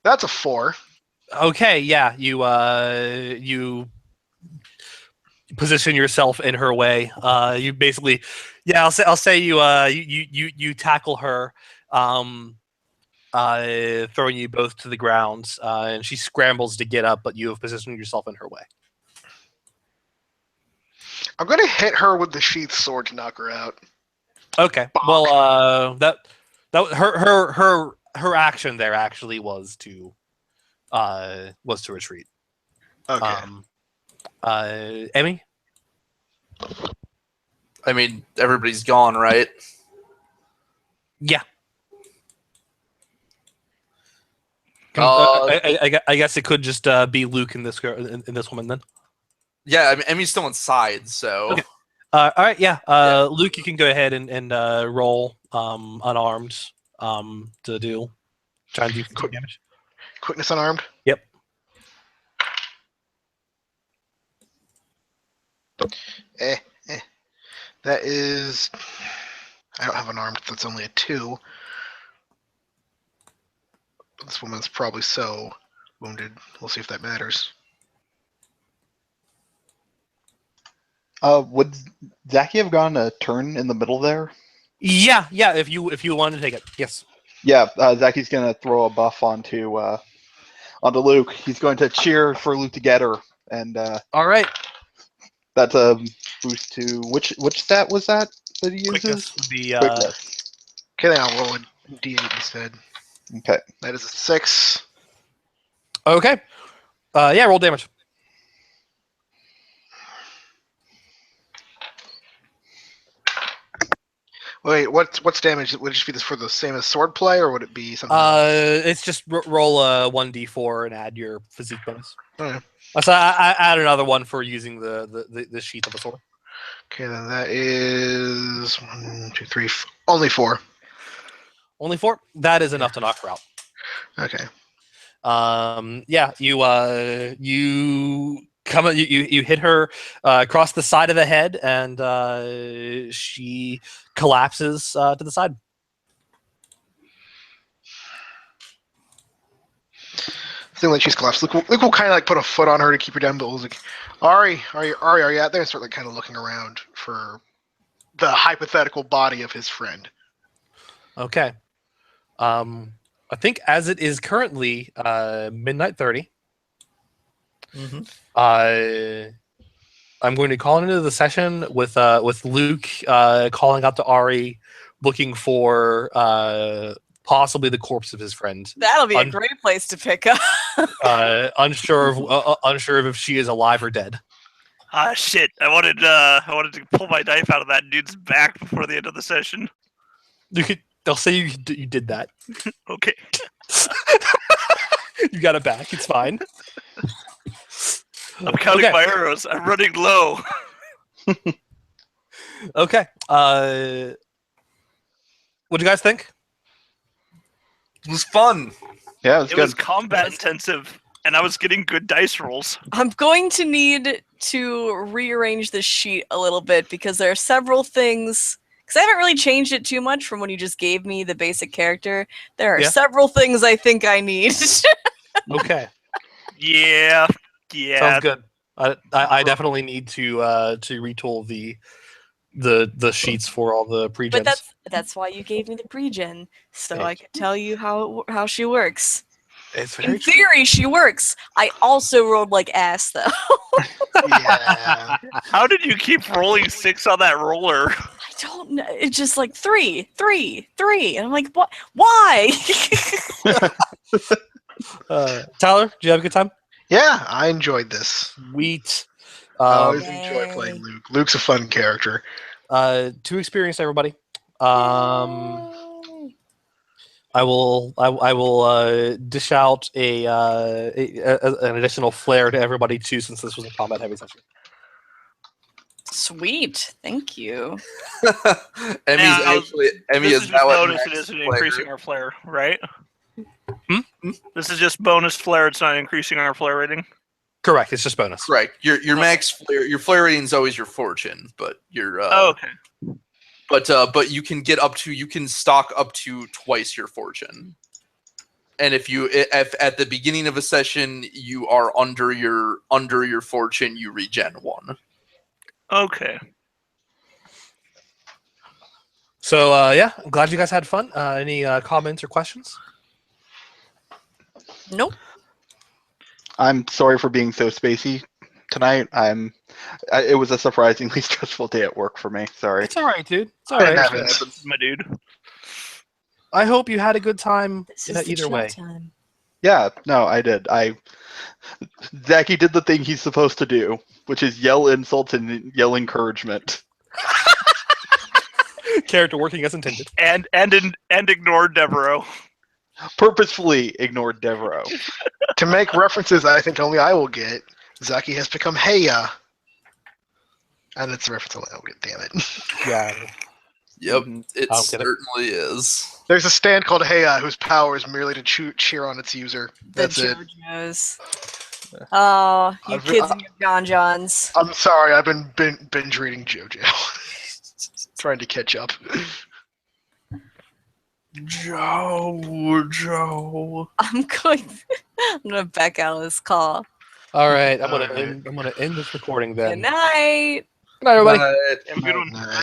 That's a 4. Okay, yeah, you position yourself in her way. You basically, yeah, I'll say you tackle her, throwing you both to the ground, and she scrambles to get up, but you have positioned yourself in her way. I'm going to hit her with the sheath sword to knock her out. Okay, well, that her action there actually was to retreat. Okay. Emmy? I mean, everybody's gone, right? Yeah. Uh, I guess it could just be Luke and this girl, in this woman then. Yeah, I mean, Emmy's still inside, so. Okay. All right, yeah. Luke, you can go ahead and roll unarmed to try and do some damage. Quickness unarmed? Yep. That is... I don't have unarmed, that's only a 2. This woman's probably so wounded. We'll see if that matters. Would Zaki have gone a turn in the middle there? Yeah. If you wanted to take it, yes. Yeah, Zaki's gonna throw a buff onto Luke. He's going to cheer for Luke to get her, and All right. that's a boost to which stat was that he uses? Quickness would be Quickness. Okay, then I'll roll a d8 instead. Okay. That is a 6. okay. Yeah, roll damage. Wait, what's damage? Would it just be this for the same as sword play, or would it be something? It's just roll a 1d4 and add your physique bonus. Okay. So I add another one for using the sheath of a sword. Okay, then that is 1, 2, 3, only 4. Only 4. That is enough to knock her out. Okay. Yeah, you come, you hit her across the side of the head, and she collapses to the side. Seeing like she's collapsed, Luke will kind of like put a foot on her to keep her down, but was like, Ari, are you out there? And start like kind of looking around for the hypothetical body of his friend. Okay. I think as it is currently midnight 30. I'm going to call into the session with Luke calling out to Ari, looking for possibly the corpse of his friend. That'll be a great place to pick up. Unsure of if she is alive or dead. Ah, shit! I wanted to pull my knife out of that dude's back before the end of the session. They'll say you did that. Okay. You got it back. It's fine. I'm counting my arrows. I'm running low. Okay. What do you guys think? It was fun. Yeah, it was It good. was combat intensive, and I was getting good dice rolls. I'm going to need to rearrange the sheet a little bit because there are several things. Because I haven't really changed it too much from when you just gave me the basic character. There are several things I think I need. Okay. Yeah. Sounds good. I definitely need to retool the sheets for all the pre-gens. But that's why you gave me the pre-gen, so I Thank could tell you how she works. It's very In theory, she works. I also rolled like ass though. Yeah. How did you keep rolling 6 on that roller? I don't know. It's just like 3, 3, 3, and I'm like, what? Why? Tyler, did you have a good time? Yeah, I enjoyed this. Sweet. I always Yay. enjoy playing Luke. Luke's a fun character. To experience everybody. I will dish out an additional flare to everybody too, since this was a combat heavy session. Sweet, thank you. Emmy This is is just now at bonus. It max isn't flare. increasing our flare, right? Hmm? This is just bonus flare. It's not increasing our flare rating. Correct. It's just bonus. Correct. Your max flare, your flare rating is always your fortune, but your Okay. but you can stock up to twice your fortune. And if at the beginning of a session you are under your fortune, you regen 1. Okay. So yeah, I'm glad you guys had fun. Any comments or questions? Nope. I'm sorry for being so spacey tonight. It was a surprisingly stressful day at work for me. Sorry. It's all right, dude. It's all It right. happens. My dude. I hope you had a good time This is the either chill way. time. Yeah, no, I did. Zachy did the thing he's supposed to do, which is yell insults and yell encouragement. Character working as intended. And ignore Devereaux. Purposefully ignored Devereaux. To make references I think only I will get, Zaki has become Heya. And it's a reference only I will get, damn it. Yeah. Yep, it I'll get it. certainly is. There's a stand called Heya whose power is merely to cheer on its user. That's the it. JoJo's. Oh, you I've- kids and your John Johns. I'm sorry, I've been binge reading JoJo. Trying to catch up. Joe. I'm gonna back out of this call. All right. I'm All right. gonna end this recording then. Good night. Good night, everybody. But Have a good one. Nah.